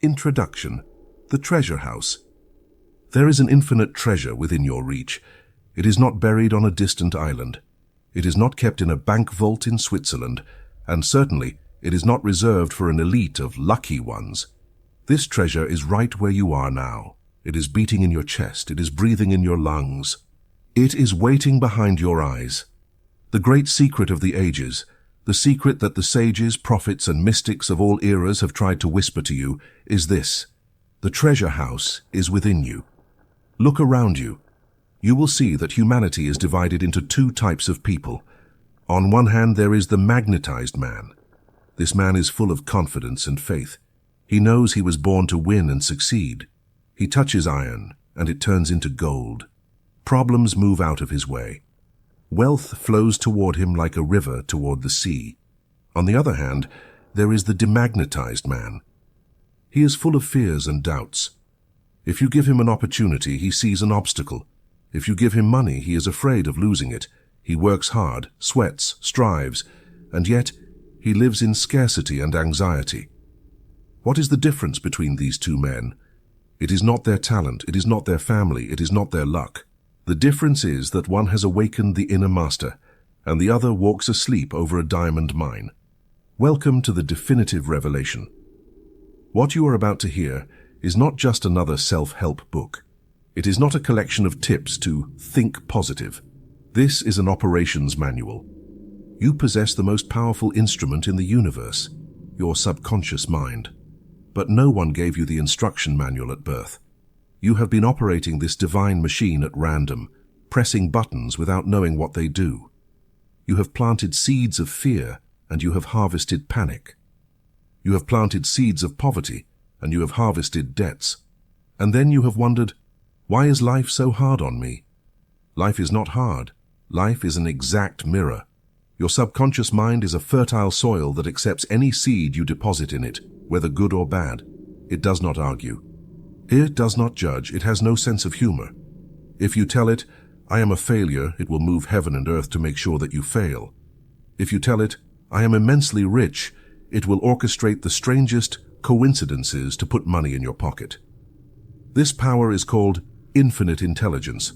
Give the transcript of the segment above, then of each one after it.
Introduction. The Treasure House. There is an infinite treasure within your reach. It is not buried on a distant island. It is not kept in a bank vault in Switzerland, and certainly it is not reserved for an elite of lucky ones. This treasure is right where you are now. It is beating in your chest. It is breathing in your lungs. It is waiting behind your eyes. The great secret of the ages, the secret that the sages, prophets, and mystics of all eras have tried to whisper to you, is this: the treasure house is within you. Look around you. You will see that humanity is divided into two types of people. On one hand, there is the magnetized man. This man is full of confidence and faith. He knows he was born to win and succeed. He touches iron, and it turns into gold. Problems move out of his way. Wealth flows toward him like a river toward the sea. On the other hand, there is the demagnetized man. He is full of fears and doubts. If you give him an opportunity, he sees an obstacle. If you give him money, he is afraid of losing it. He works hard, sweats, strives, and yet he lives in scarcity and anxiety. What is the difference between these two men? It is not their talent, it is not their family, it is not their luck. The difference is that one has awakened the inner master, and the other walks asleep over a diamond mine. Welcome to the definitive revelation. What you are about to hear is not just another self-help book. It is not a collection of tips to think positive. This is an operations manual. You possess the most powerful instrument in the universe, your subconscious mind. But no one gave you the instruction manual at birth. You have been operating this divine machine at random, pressing buttons without knowing what they do. You have planted seeds of fear, and you have harvested panic. You have planted seeds of poverty, and you have harvested debts. And then you have wondered, why is life so hard on me? Life is not hard. Life is an exact mirror. Your subconscious mind is a fertile soil that accepts any seed you deposit in it, whether good or bad. It does not argue. It does not judge. It has no sense of humor. If you tell it, I am a failure, it will move heaven and earth to make sure that you fail. If you tell it, I am immensely rich, it will orchestrate the strangest coincidences to put money in your pocket. This power is called infinite intelligence.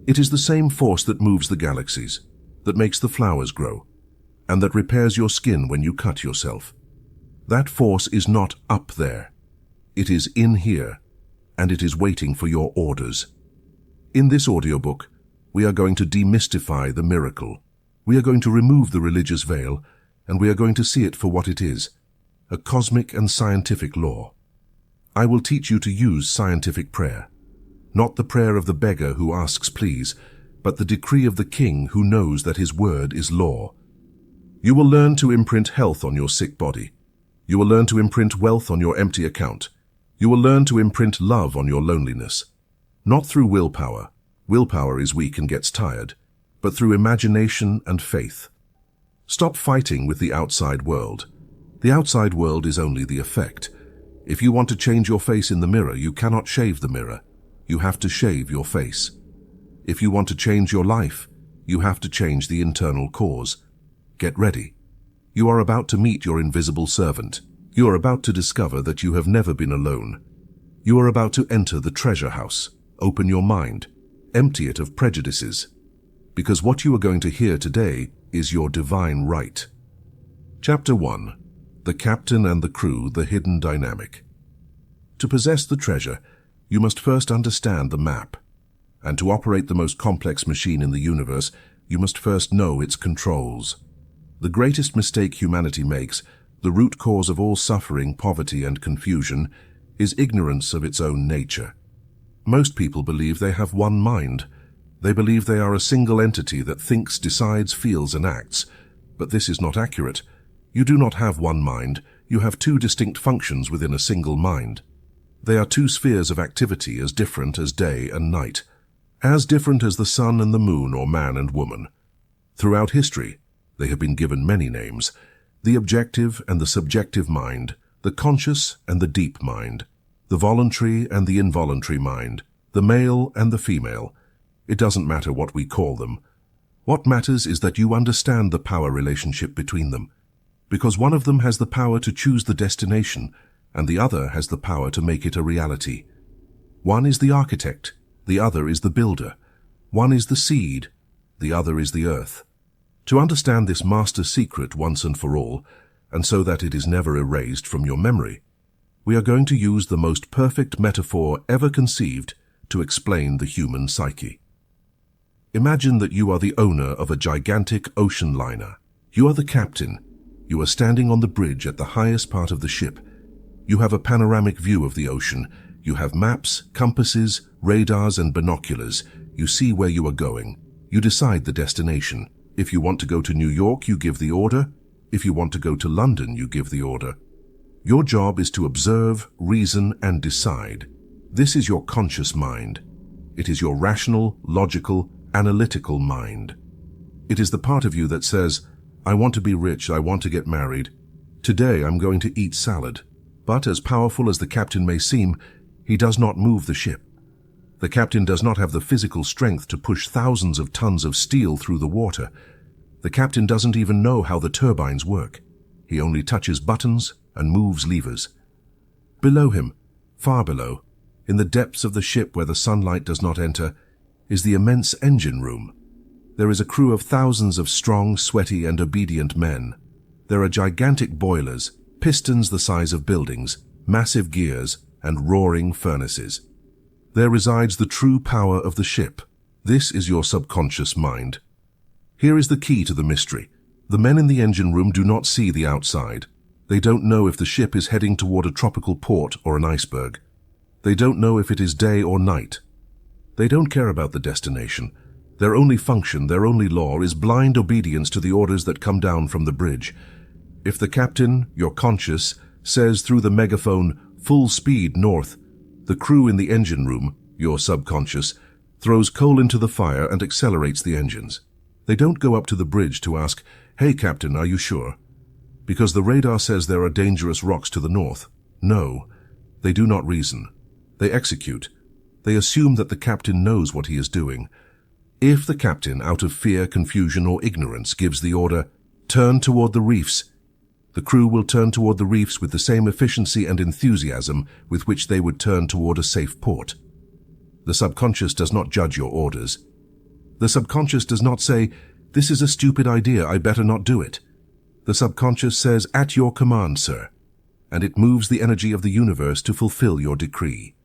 It is the same force that moves the galaxies, that makes the flowers grow, and that repairs your skin when you cut yourself. That force is not up there. It is in here, and it is waiting for your orders. In this audiobook, we are going to demystify the miracle. We are going to remove the religious veil, and we are going to see it for what it is, a cosmic and scientific law. I will teach you to use scientific prayer, not the prayer of the beggar who asks please, but the decree of the king who knows that his word is law. You will learn to imprint health on your sick body. You will learn to imprint wealth on your empty account. You will learn to imprint love on your loneliness. Not through willpower. Willpower is weak and gets tired, but through imagination and faith. Stop fighting with the outside world. The outside world is only the effect. If you want to change your face in the mirror, you cannot shave the mirror. You have to shave your face. If you want to change your life, you have to change the internal cause. Get ready. You are about to meet your invisible servant. You are about to discover that you have never been alone. You are about to enter the treasure house. Open your mind. Empty it of prejudices. Because what you are going to hear today is your divine right. Chapter 1. The Captain and the Crew, the Hidden Dynamic. To possess the treasure, you must first understand the map. And to operate the most complex machine in the universe, you must first know its controls. The greatest mistake humanity makes, the root cause of all suffering, poverty, and confusion, is ignorance of its own nature. Most people believe they have one mind. They believe they are a single entity that thinks, decides, feels, and acts. But this is not accurate. You do not have one mind. You have two distinct functions within a single mind. They are two spheres of activity as different as day and night, as different as the sun and the moon or man and woman. Throughout history, they have been given many names: the objective and the subjective mind, the conscious and the deep mind, the voluntary and the involuntary mind, the male and the female. It doesn't matter what we call them. What matters is that you understand the power relationship between them, because one of them has the power to choose the destination, and the other has the power to make it a reality. One is the architect, the other is the builder. One is the seed, the other is the earth. To understand this master secret once and for all, and so that it is never erased from your memory, we are going to use the most perfect metaphor ever conceived to explain the human psyche. Imagine that you are the owner of a gigantic ocean liner. You are the captain. You are standing on the bridge at the highest part of the ship. You have a panoramic view of the ocean. You have maps, compasses, radars, and binoculars. You see where you are going. You decide the destination. If you want to go to New York, you give the order. If you want to go to London, you give the order. Your job is to observe, reason, and decide. This is your conscious mind. It is your rational, logical, analytical mind. It is the part of you that says, I want to be rich, I want to get married. Today I'm going to eat salad. But as powerful as the captain may seem, he does not move the ship. The captain does not have the physical strength to push thousands of tons of steel through the water. The captain doesn't even know how the turbines work. He only touches buttons and moves levers. Below him, far below, in the depths of the ship where the sunlight does not enter, is the immense engine room. There is a crew of thousands of strong, sweaty, and obedient men. There are gigantic boilers, pistons the size of buildings, massive gears, and roaring furnaces. There resides the true power of the ship. This is your subconscious mind. Here is the key to the mystery. The men in the engine room do not see the outside. They don't know if the ship is heading toward a tropical port or an iceberg. They don't know if it is day or night. They don't care about the destination. Their only function, their only law, is blind obedience to the orders that come down from the bridge. If the captain, your conscious, says through the megaphone, full speed north, the crew in the engine room, your subconscious, throws coal into the fire and accelerates the engines. They don't go up to the bridge to ask, hey captain, are you sure? Because the radar says there are dangerous rocks to the north. No, they do not reason. They execute. They assume that the captain knows what he is doing. If the captain, out of fear, confusion, or ignorance, gives the order, turn toward the reefs, the crew will turn toward the reefs with the same efficiency and enthusiasm with which they would turn toward a safe port. The subconscious does not judge your orders. The subconscious does not say, this is a stupid idea, I better not do it. The subconscious says, at your command, sir, and it moves the energy of the universe to fulfill your decree.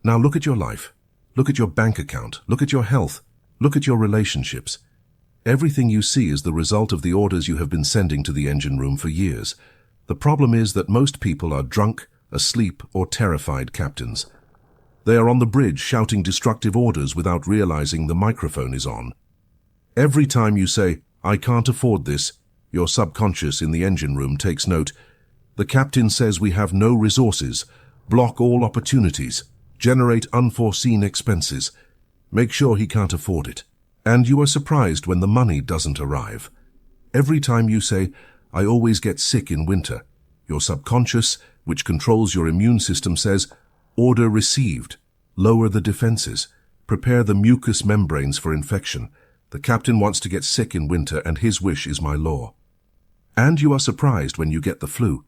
Now look at your life. Look at your bank account. Look at your health. Look at your relationships. Everything you see is the result of the orders you have been sending to the engine room for years. The problem is that most people are drunk, asleep, or terrified captains. They are on the bridge shouting destructive orders without realizing the microphone is on. Every time you say, I can't afford this, your subconscious in the engine room takes note. The captain says we have no resources, block all opportunities, generate unforeseen expenses, make sure he can't afford it. And you are surprised when the money doesn't arrive. Every time you say, I always get sick in winter, your subconscious, which controls your immune system, says, order received, lower the defenses, prepare the mucous membranes for infection. The captain wants to get sick in winter and his wish is my law. And you are surprised when you get the flu.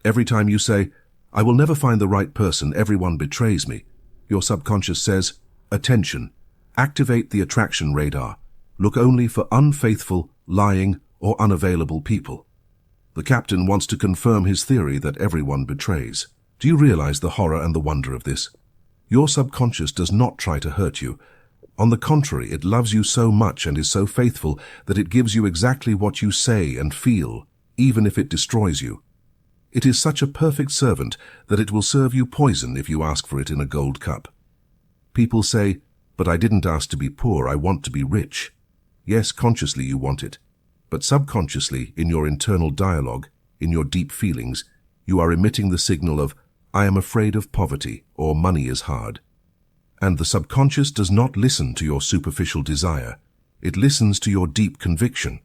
Every time you say, I will never find the right person, everyone betrays me, your subconscious says, attention, activate the attraction radar, look only for unfaithful, lying, or unavailable people. The captain wants to confirm his theory that everyone betrays. Do you realize the horror and the wonder of this? Your subconscious does not try to hurt you. On the contrary, it loves you so much and is so faithful that it gives you exactly what you say and feel, even if it destroys you. It is such a perfect servant that it will serve you poison if you ask for it in a gold cup. People say, but I didn't ask to be poor, I want to be rich. Yes, consciously you want it. But subconsciously, in your internal dialogue, in your deep feelings, you are emitting the signal of, I am afraid of poverty, or money is hard. And the subconscious does not listen to your superficial desire. It listens to your deep conviction.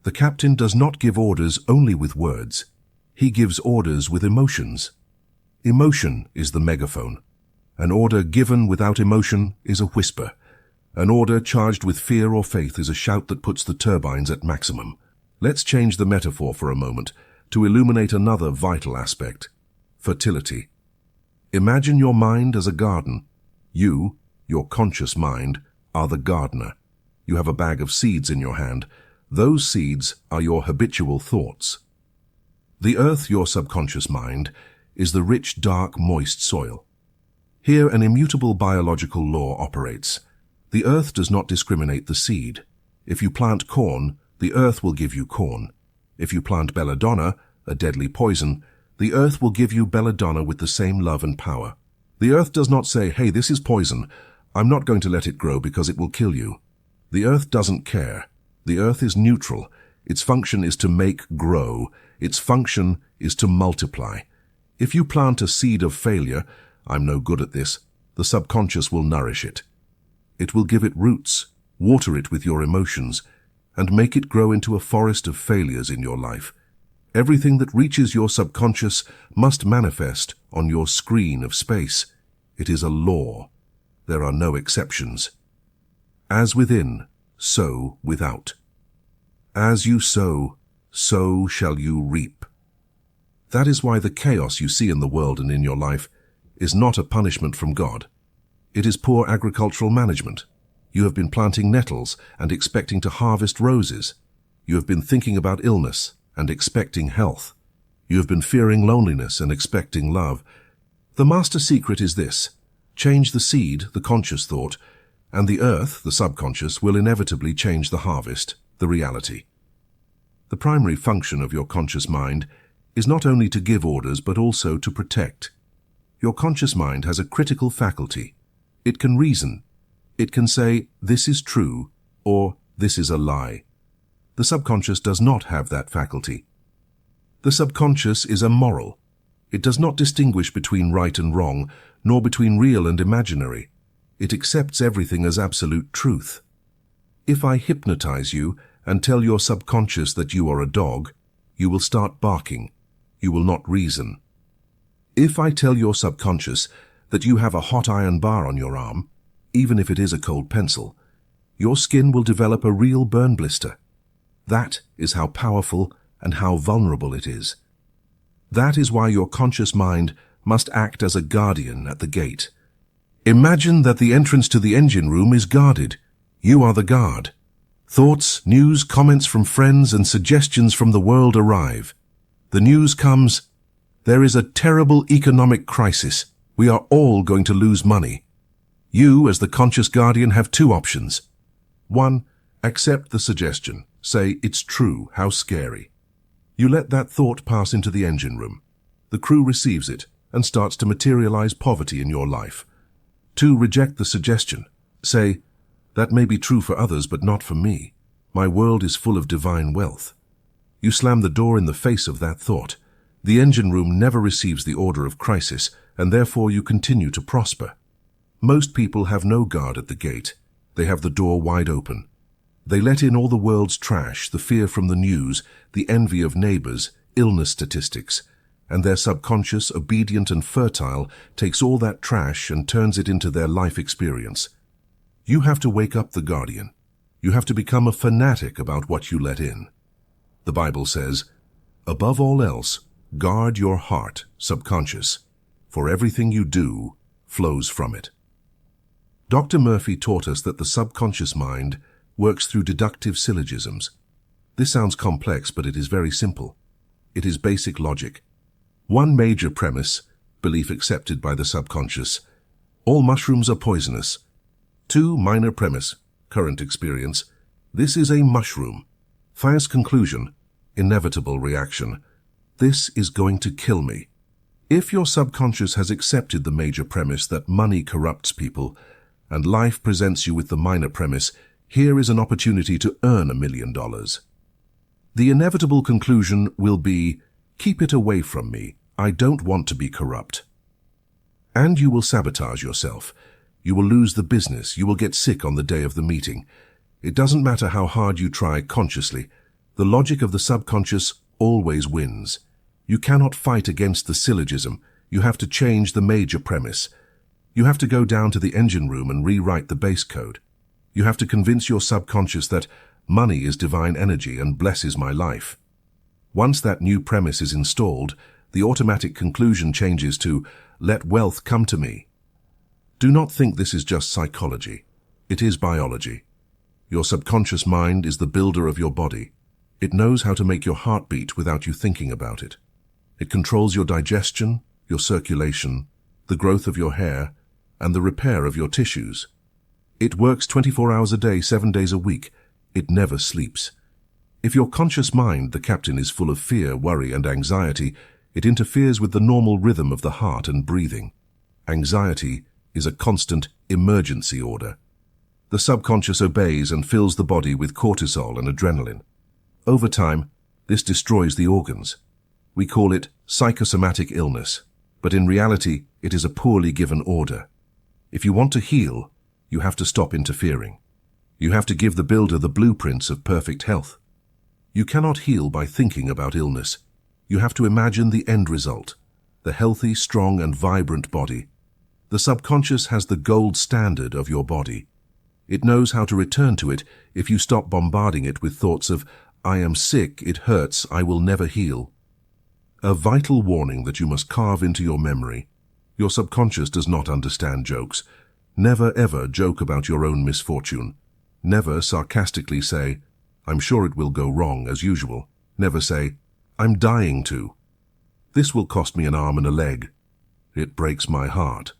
The captain does not give orders only with words. He gives orders with emotions. Emotion is the megaphone. An order given without emotion is a whisper. An order charged with fear or faith is a shout that puts the turbines at maximum. Let's change the metaphor for a moment to illuminate another vital aspect. fertility. Imagine your mind as a garden. You, your conscious mind, are the gardener. You have a bag of seeds in your hand. Those seeds are your habitual thoughts. The earth, your subconscious mind, is the rich, dark, moist soil. Here an immutable biological law operates. The earth does not discriminate the seed. If you plant corn, the earth will give you corn. If you plant belladonna, a deadly poison, the earth will give you belladonna with the same love and power. The earth does not say, hey, this is poison. I'm not going to let it grow because it will kill you. The earth doesn't care. The earth is neutral. Its function is to make grow. Its function is to multiply. If you plant a seed of failure, I'm no good at this, the subconscious will nourish it. It will give it roots, water it with your emotions, and make it grow into a forest of failures in your life. Everything that reaches your subconscious must manifest on your screen of space. It is a law. There are no exceptions. As within, so without. As you sow, so shall you reap. That is why the chaos you see in the world and in your life is not a punishment from God. It is poor agricultural management. You have been planting nettles and expecting to harvest roses. You have been thinking about illness and expecting health. You have been fearing loneliness and expecting love. The master secret is this: change the seed, the conscious thought, and the earth, the subconscious, will inevitably change the harvest, the reality. The primary function of your conscious mind is not only to give orders but also to protect. Your conscious mind has a critical faculty. It can reason. It can say, this is true, or this is a lie. The subconscious does not have that faculty. The subconscious is amoral. It does not distinguish between right and wrong, nor between real and imaginary. It accepts everything as absolute truth. If I hypnotize you and tell your subconscious that you are a dog, you will start barking. You will not reason. If I tell your subconscious that you have a hot iron bar on your arm, even if it is a cold pencil, your skin will develop a real burn blister. That is how powerful and how vulnerable it is. That is why your conscious mind must act as a guardian at the gate. Imagine that the entrance to the engine room is guarded. You are the guard. Thoughts, news, comments from friends, and suggestions from the world arrive. The news comes, there is a terrible economic crisis. We are all going to lose money. You, as the conscious guardian, have two options. 1. Accept the suggestion. Say, it's true, how scary. You let that thought pass into the engine room. The crew receives it and starts to materialize poverty in your life. 2. Reject the suggestion. Say, that may be true for others, but not for me. My world is full of divine wealth. You slam the door in the face of that thought. The engine room never receives the order of crisis, and therefore you continue to prosper. Most people have no guard at the gate. They have the door wide open. They let in all the world's trash, the fear from the news, the envy of neighbors, illness statistics, and their subconscious, obedient and fertile, takes all that trash and turns it into their life experience. You have to wake up the guardian. You have to become a fanatic about what you let in. The Bible says, above all else, guard your heart, subconscious, for everything you do flows from it. Dr. Murphy taught us that the subconscious mind works through deductive syllogisms. This sounds complex, but it is very simple. It is basic logic. One major premise, belief accepted by the subconscious: all mushrooms are poisonous. 2. Minor premise, current experience: this is a mushroom. First conclusion, inevitable reaction: this is going to kill me. If your subconscious has accepted the major premise that money corrupts people, and life presents you with the minor premise, here is an opportunity to earn $1 million. The inevitable conclusion will be, keep it away from me. I don't want to be corrupt. And you will sabotage yourself. You will lose the business. You will get sick on the day of the meeting. It doesn't matter how hard you try consciously. The logic of the subconscious always wins. You cannot fight against the syllogism. You have to change the major premise. You have to go down to the engine room and rewrite the base code. You have to convince your subconscious that money is divine energy and blesses my life. Once that new premise is installed, the automatic conclusion changes to, "Let wealth come to me." Do not think this is just psychology. It is biology. Your subconscious mind is the builder of your body. It knows how to make your heart beat without you thinking about it. It controls your digestion, your circulation, the growth of your hair, and the repair of your tissues. It works 24 hours a day, 7 days a week. It never sleeps. If your conscious mind, the captain, is full of fear, worry, and anxiety, it interferes with the normal rhythm of the heart and breathing. Anxiety is a constant emergency order. The subconscious obeys and fills the body with cortisol and adrenaline. Over time, this destroys the organs. We call it psychosomatic illness, but in reality, it is a poorly given order. If you want to heal, you have to stop interfering. You have to give the builder the blueprints of perfect health. You cannot heal by thinking about illness. You have to imagine the end result, the healthy, strong, and vibrant body. The subconscious has the gold standard of your body. It knows how to return to it if you stop bombarding it with thoughts of, "I am sick, it hurts, I will never heal." A vital warning that you must carve into your memory. Your subconscious does not understand jokes. Never ever joke about your own misfortune. Never sarcastically say, "I'm sure it will go wrong as usual." Never say, "I'm dying to. This will cost me an arm and a leg. It breaks my heart."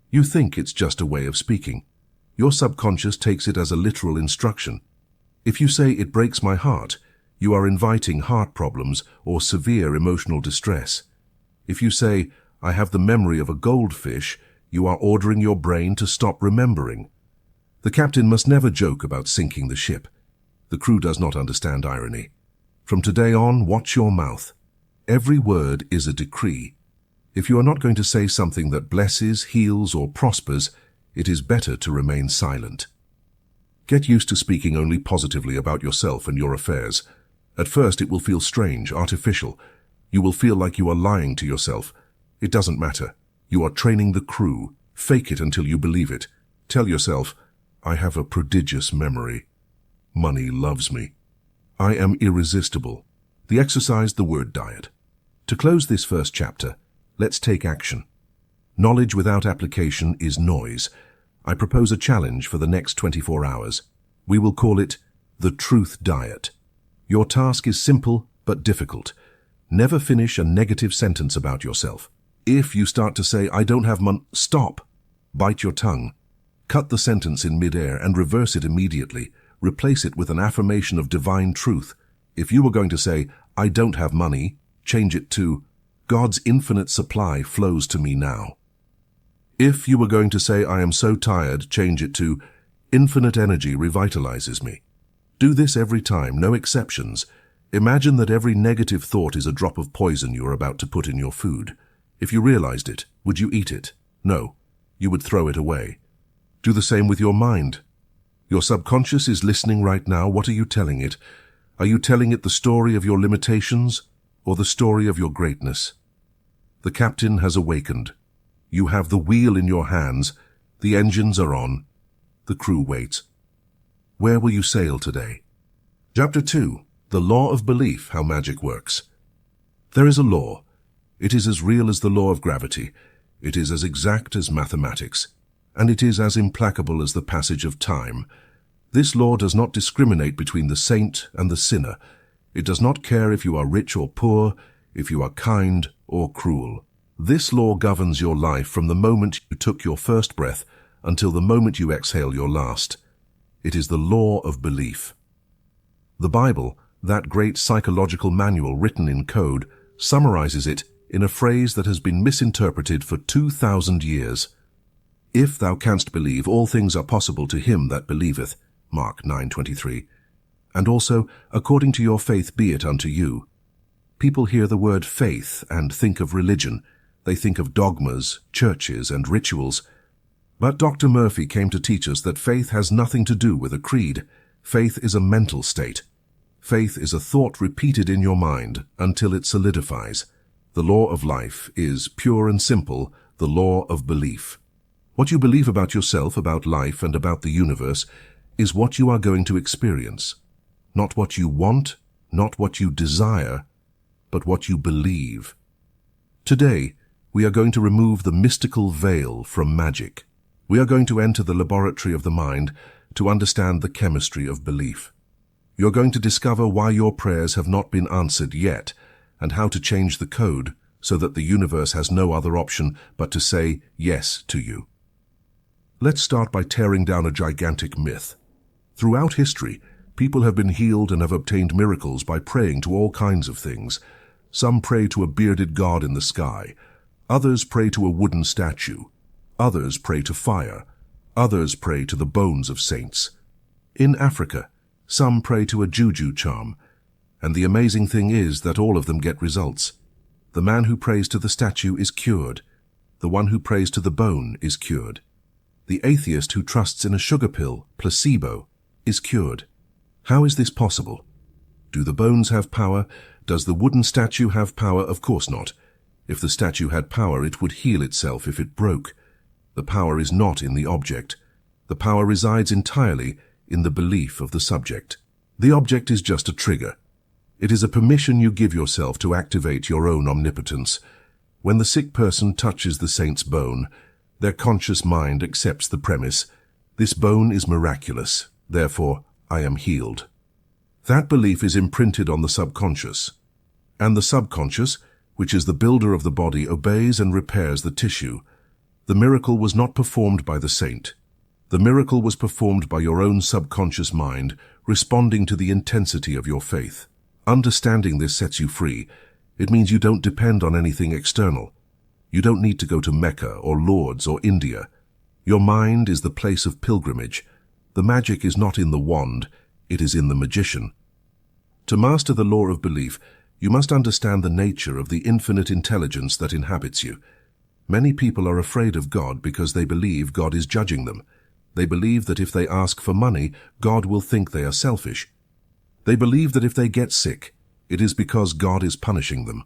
You think it's just a way of speaking. Your subconscious takes it as a literal instruction. If you say, "It breaks my heart," you are inviting heart problems or severe emotional distress. If you say, "I have the memory of a goldfish," you are ordering your brain to stop remembering. The captain must never joke about sinking the ship. The crew does not understand irony. From today on, watch your mouth. Every word is a decree. If you are not going to say something that blesses, heals, or prospers, it is better to remain silent. Get used to speaking only positively about yourself and your affairs. At first, it will feel strange, artificial. You will feel like you are lying to yourself. It doesn't matter. You are training the crew. Fake it until you believe it. Tell yourself, "I have a prodigious memory. Money loves me. I am irresistible." The exercise, the word diet. To close this first chapter, let's take action. Knowledge without application is noise. I propose a challenge for the next 24 hours. We will call it the Truth Diet. Your task is simple but difficult. Never finish a negative sentence about yourself. If you start to say, "I don't have stop. Bite your tongue. Cut the sentence in midair and reverse it immediately. Replace it with an affirmation of divine truth. If you were going to say, "I don't have money," change it to, "God's infinite supply flows to me now." If you were going to say, "I am so tired," change it to, "Infinite energy revitalizes me." Do this every time, no exceptions. Imagine that every negative thought is a drop of poison you are about to put in your food. If you realized it, would you eat it? No, you would throw it away. Do the same with your mind. Your subconscious is listening right now. What are you telling it? Are you telling it the story of your limitations or the story of your greatness? The captain has awakened. You have the wheel in your hands. The engines are on. The crew waits. Where will you sail today? Chapter 2. The Law of Belief, How Magic Works. There is a law. It is as real as the law of gravity. It is as exact as mathematics. And it is as implacable as the passage of time. This law does not discriminate between the saint and the sinner. It does not care if you are rich or poor, if you are kind or cruel. This law governs your life from the moment you took your first breath until the moment you exhale your last. It is the law of belief. The Bible, that great psychological manual written in code, summarizes it in a phrase that has been misinterpreted for 2,000 years. If thou canst believe, all things are possible to him that believeth. Mark 9:23. And also, according to your faith be it unto you. People hear the word faith and think of religion. They think of dogmas, churches, and rituals. But Dr. Murphy came to teach us that faith has nothing to do with a creed. Faith is a mental state. Faith is a thought repeated in your mind until it solidifies. The law of life is, pure and simple, the law of belief. What you believe about yourself, about life, and about the universe is what you are going to experience. Not what you want, not what you desire, but what you believe. Today, we are going to remove the mystical veil from magic. We are going to enter the laboratory of the mind to understand the chemistry of belief. You're going to discover why your prayers have not been answered yet and how to change the code so that the universe has no other option but to say yes to you. Let's start by tearing down a gigantic myth. Throughout history, people have been healed and have obtained miracles by praying to all kinds of things. Some pray to a bearded god in the sky. Others pray to a wooden statue. Others pray to fire. Others pray to the bones of saints. In Africa, some pray to a juju charm. And the amazing thing is that all of them get results. The man who prays to the statue is cured. The one who prays to the bone is cured. The atheist who trusts in a sugar pill, placebo, is cured. How is this possible? Do the bones have power? Does the wooden statue have power? Of course not. If the statue had power, it would heal itself if it broke. The power is not in the object. The power resides entirely in the belief of the subject. The object is just a trigger. It is a permission you give yourself to activate your own omnipotence. When the sick person touches the saint's bone, their conscious mind accepts the premise, this bone is miraculous, therefore I am healed. That belief is imprinted on the subconscious. And the subconscious, which is the builder of the body, obeys and repairs the tissue. The miracle was not performed by the saint. The miracle was performed by your own subconscious mind, responding to the intensity of your faith. Understanding this sets you free. It means you don't depend on anything external. You don't need to go to Mecca or Lourdes or India. Your mind is the place of pilgrimage. The magic is not in the wand, it is in the magician. To master the law of belief, you must understand the nature of the infinite intelligence that inhabits you. Many people are afraid of God because they believe God is judging them. They believe that if they ask for money, God will think they are selfish. They believe that if they get sick, it is because God is punishing them.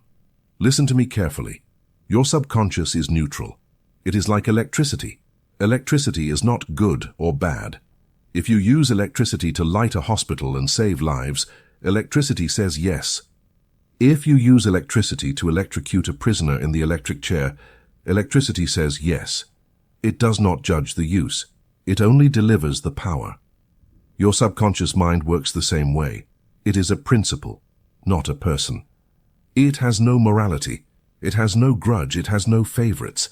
Listen to me carefully. Your subconscious is neutral. It is like electricity. Electricity is not good or bad. If you use electricity to light a hospital and save lives, electricity says yes. If you use electricity to electrocute a prisoner in the electric chair, electricity says yes. It does not judge the use. It only delivers the power. Your subconscious mind works the same way. It is a principle, not a person. It has no morality. It has no grudge. It has no favorites.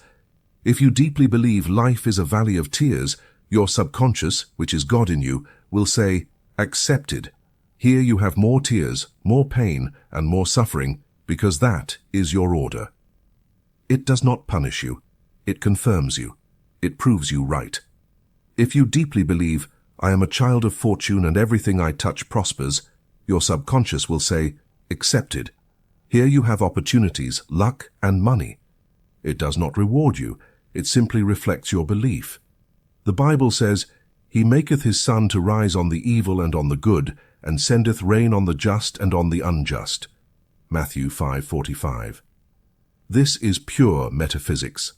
If you deeply believe life is a valley of tears, your subconscious, which is God in you, will say, accepted. Here you have more tears, more pain, and more suffering, because that is your order. It does not punish you. It confirms you. It proves you right. If you deeply believe, I am a child of fortune and everything I touch prospers, your subconscious will say, accepted. Here you have opportunities, luck, and money. It does not reward you. It simply reflects your belief. The Bible says, He maketh His sun to rise on the evil and on the good, and sendeth rain on the just and on the unjust. Matthew 5:45. This is pure metaphysics.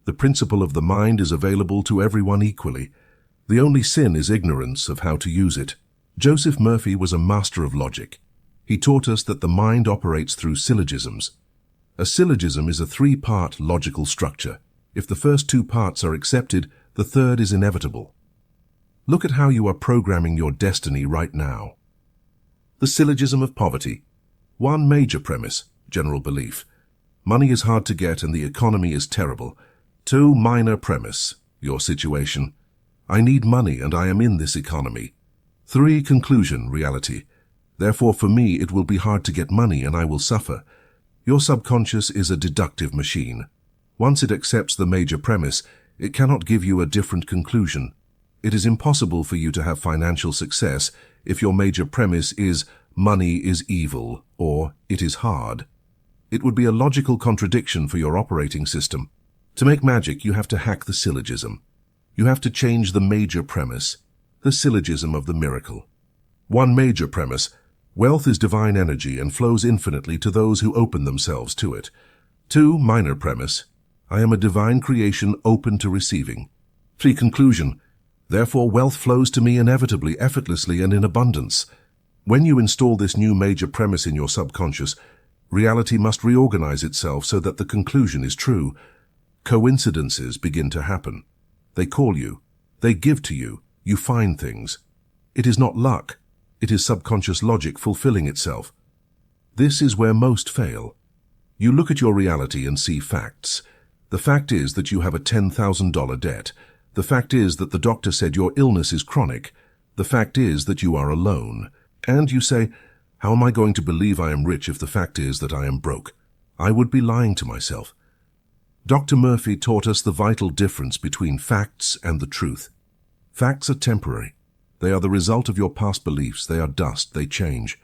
The principle of the mind is available to everyone equally. The only sin is ignorance of how to use it. Joseph Murphy was a master of logic. He taught us that the mind operates through syllogisms. A syllogism is a three-part logical structure. If the first two parts are accepted, the third is inevitable. Look at how you are programming your destiny right now. The syllogism of poverty. One major premise, general belief. Money is hard to get and the economy is terrible. Two minor premise, your situation. I need money and I am in this economy. Three conclusion, reality. Therefore for me it will be hard to get money and I will suffer. Your subconscious is a deductive machine. Once it accepts the major premise, it cannot give you a different conclusion. It is impossible for you to have financial success if your major premise is money is evil or it is hard. It would be a logical contradiction for your operating system. To make magic, you have to hack the syllogism. You have to change the major premise, the syllogism of the miracle. One major premise, wealth is divine energy and flows infinitely to those who open themselves to it. Two minor premise, I am a divine creation open to receiving. Three conclusion, therefore wealth flows to me inevitably, effortlessly, and in abundance. When you install this new major premise in your subconscious, Reality must reorganize itself so that the conclusion is true. Coincidences begin to happen. They call you. They give to you. You find things. It is not luck. It is subconscious logic fulfilling itself. This is where most fail. You look at your reality and see facts. The fact is that you have a $10,000 debt. The fact is that the doctor said your illness is chronic. The fact is that you are alone. And you say, how am I going to believe I am rich if the fact is that I am broke? I would be lying to myself. Dr. Murphy taught us the vital difference between facts and the truth. Facts are temporary. They are the result of your past beliefs. They are dust. They change.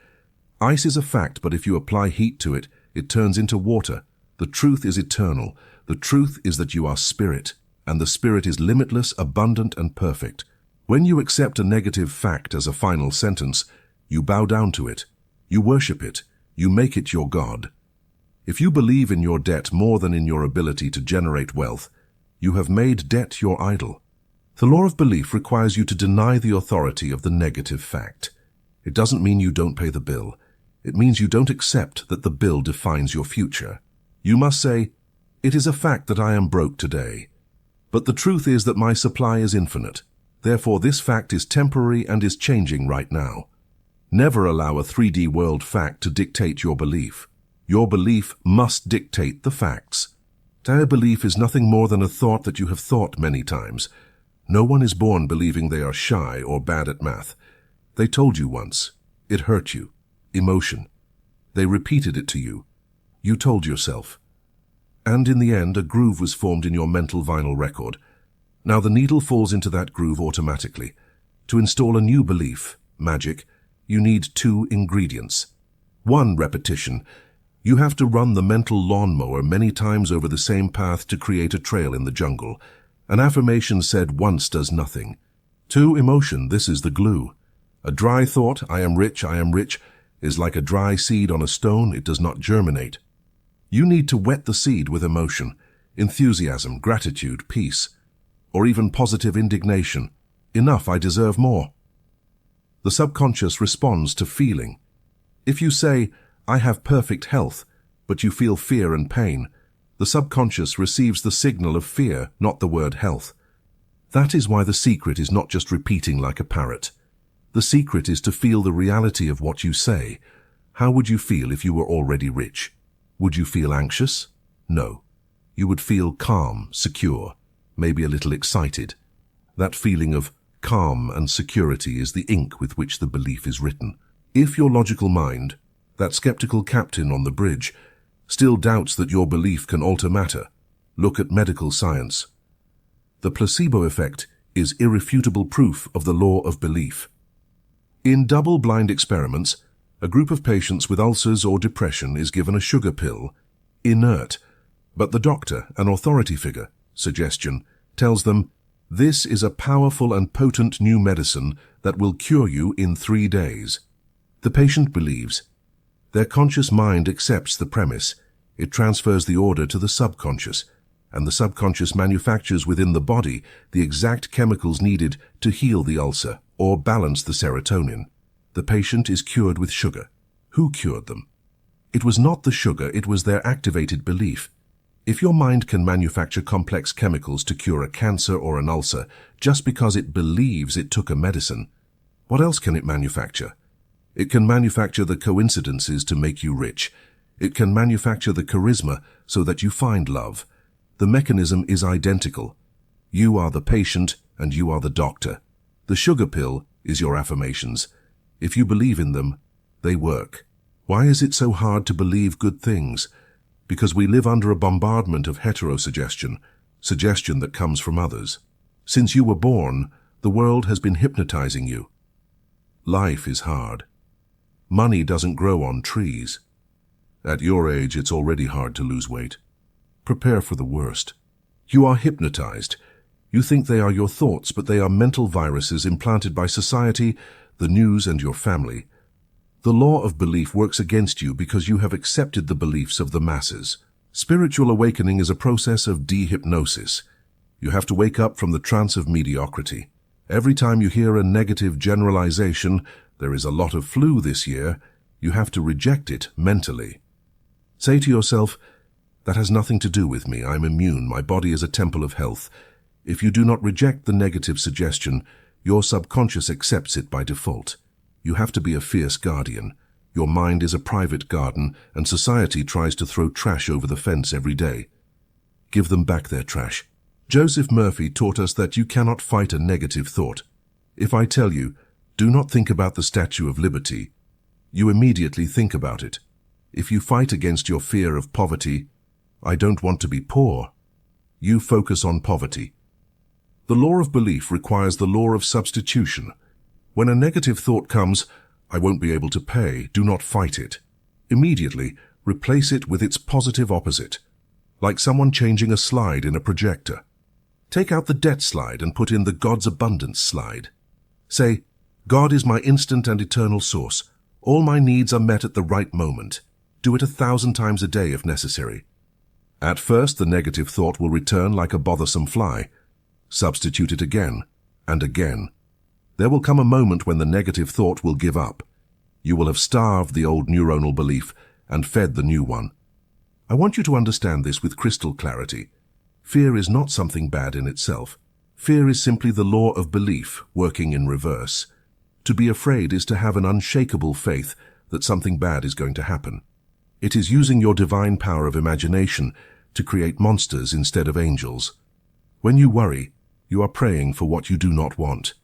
Ice is a fact, but if you apply heat to it, it turns into water. The truth is eternal. The truth is that you are spirit, and the spirit is limitless, abundant, and perfect. When you accept a negative fact as a final sentence, you bow down to it. You worship it. You make it your God. If you believe in your debt more than in your ability to generate wealth, you have made debt your idol. The law of belief requires you to deny the authority of the negative fact. It doesn't mean you don't pay the bill. It means you don't accept that the bill defines your future. You must say, it is a fact that I am broke today. But the truth is that my supply is infinite. Therefore, this fact is temporary and is changing right now. Never allow a 3D world fact to dictate your belief. Your belief must dictate the facts. Their belief is nothing more than a thought that you have thought many times. No one is born believing they are shy or bad at math. They told you once. It hurt you. Emotion. They repeated it to you. You told yourself. And in the end, a groove was formed in your mental vinyl record. Now the needle falls into that groove automatically. To install a new belief, magic, you need 2 ingredients. 1, repetition. You have to run the mental lawnmower many times over the same path to create a trail in the jungle. An affirmation said once does nothing. 2, emotion. This is the glue. A dry thought, I am rich, is like a dry seed on a stone. It does not germinate. You need to wet the seed with emotion, enthusiasm, gratitude, peace, or even positive indignation. Enough, I deserve more. The subconscious responds to feeling. If you say, I have perfect health, but you feel fear and pain, the subconscious receives the signal of fear, not the word health. That is why the secret is not just repeating like a parrot. The secret is to feel the reality of what you say. How would you feel if you were already rich? Would you feel anxious? No. You would feel calm, secure, maybe a little excited. That feeling of calm and security is the ink with which the belief is written. If your logical mind, that skeptical captain on the bridge, still doubts that your belief can alter matter, look at medical science. The placebo effect is irrefutable proof of the law of belief. In double-blind experiments, a group of patients with ulcers or depression is given a sugar pill, inert, but the doctor, an authority figure, suggestion, tells them, this is a powerful and potent new medicine that will cure you in 3 days. The patient believes. Their conscious mind accepts the premise. It transfers the order to the subconscious, and the subconscious manufactures within the body the exact chemicals needed to heal the ulcer or balance the serotonin. The patient is cured with sugar. Who cured them? It was not the sugar, it was their activated belief. If your mind can manufacture complex chemicals to cure a cancer or an ulcer just because it believes it took a medicine, what else can it manufacture? It can manufacture the coincidences to make you rich. It can manufacture the charisma so that you find love. The mechanism is identical. You are the patient and you are the doctor. The sugar pill is your affirmations. If you believe in them, they work. Why is it so hard to believe good things? Because we live under a bombardment of heterosuggestion, suggestion that comes from others. Since you were born, the world has been hypnotizing you. Life is hard. Money doesn't grow on trees. At your age, it's already hard to lose weight. Prepare for the worst. You are hypnotized. You think they are your thoughts, but they are mental viruses implanted by society, the news, and your family. The law of belief works against you because you have accepted the beliefs of the masses. Spiritual awakening is a process of dehypnosis. You have to wake up from the trance of mediocrity. Every time you hear a negative generalization, there is a lot of flu this year, you have to reject it mentally. Say to yourself, "That has nothing to do with me. I'm immune. My body is a temple of health." If you do not reject the negative suggestion, your subconscious accepts it by default. You have to be a fierce guardian. Your mind is a private garden, and society tries to throw trash over the fence every day. Give them back their trash. Joseph Murphy taught us that you cannot fight a negative thought. If I tell you, "Do not think about the Statue of Liberty," you immediately think about it. If you fight against your fear of poverty, "I don't want to be poor," you focus on poverty. The law of belief requires the law of substitution. When a negative thought comes, "I won't be able to pay," do not fight it. Immediately, replace it with its positive opposite, like someone changing a slide in a projector. Take out the debt slide and put in the God's abundance slide. Say, "God is my instant and eternal source. All my needs are met at the right moment." Do it 1,000 times a day if necessary. At first, the negative thought will return like a bothersome fly. Substitute it again and again. There will come a moment when the negative thought will give up. You will have starved the old neuronal belief and fed the new one. I want you to understand this with crystal clarity. Fear is not something bad in itself. Fear is simply the law of belief working in reverse. To be afraid is to have an unshakable faith that something bad is going to happen. It is using your divine power of imagination to create monsters instead of angels. When you worry, you are praying for what you do not want.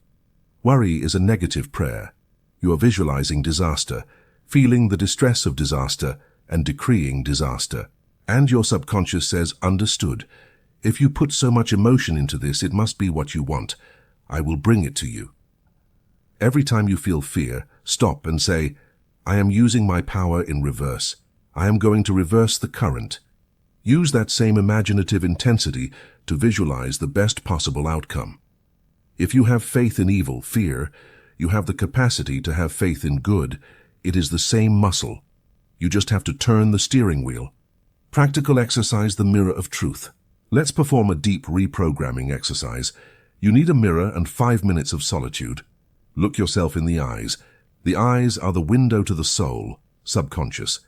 Worry is a negative prayer. You are visualizing disaster, feeling the distress of disaster, and decreeing disaster. And your subconscious says, "Understood. If you put so much emotion into this, it must be what you want. I will bring it to you." Every time you feel fear, stop and say, "I am using my power in reverse. I am going to reverse the current." Use that same imaginative intensity to visualize the best possible outcome. If you have faith in evil, fear, you have the capacity to have faith in good. It is the same muscle. You just have to turn the steering wheel. Practical exercise, the mirror of truth. Let's perform a deep reprogramming exercise. You need a mirror and 5 minutes of solitude. Look yourself in the eyes. The eyes are the window to the soul, subconscious.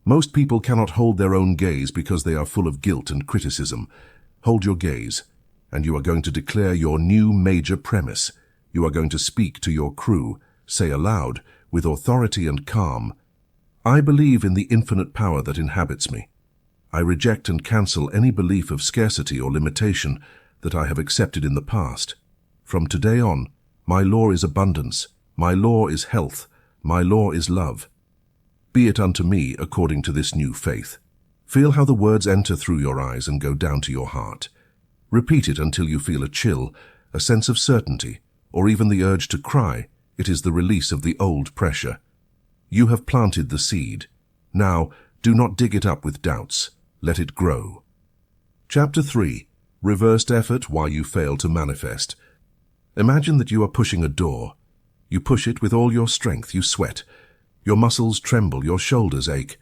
Most people cannot hold their own gaze because they are full of guilt and criticism. Hold your gaze, and you are going to declare your new major premise. You are going to speak to your crew. Say aloud, with authority and calm, "I believe in the infinite power that inhabits me. I reject and cancel any belief of scarcity or limitation that I have accepted in the past. From today on, my law is abundance. My law is health. My law is love. Be it unto me according to this new faith." Feel how the words enter through your eyes and go down to your heart. Repeat it until you feel a chill, a sense of certainty, or even the urge to cry. It is the release of the old pressure. You have planted the seed. Now, do not dig it up with doubts. Let it grow. Chapter 3. Reversed effort while you fail to manifest. Imagine that you are pushing a door. You push it with all your strength. You sweat. Your muscles tremble. Your shoulders ache.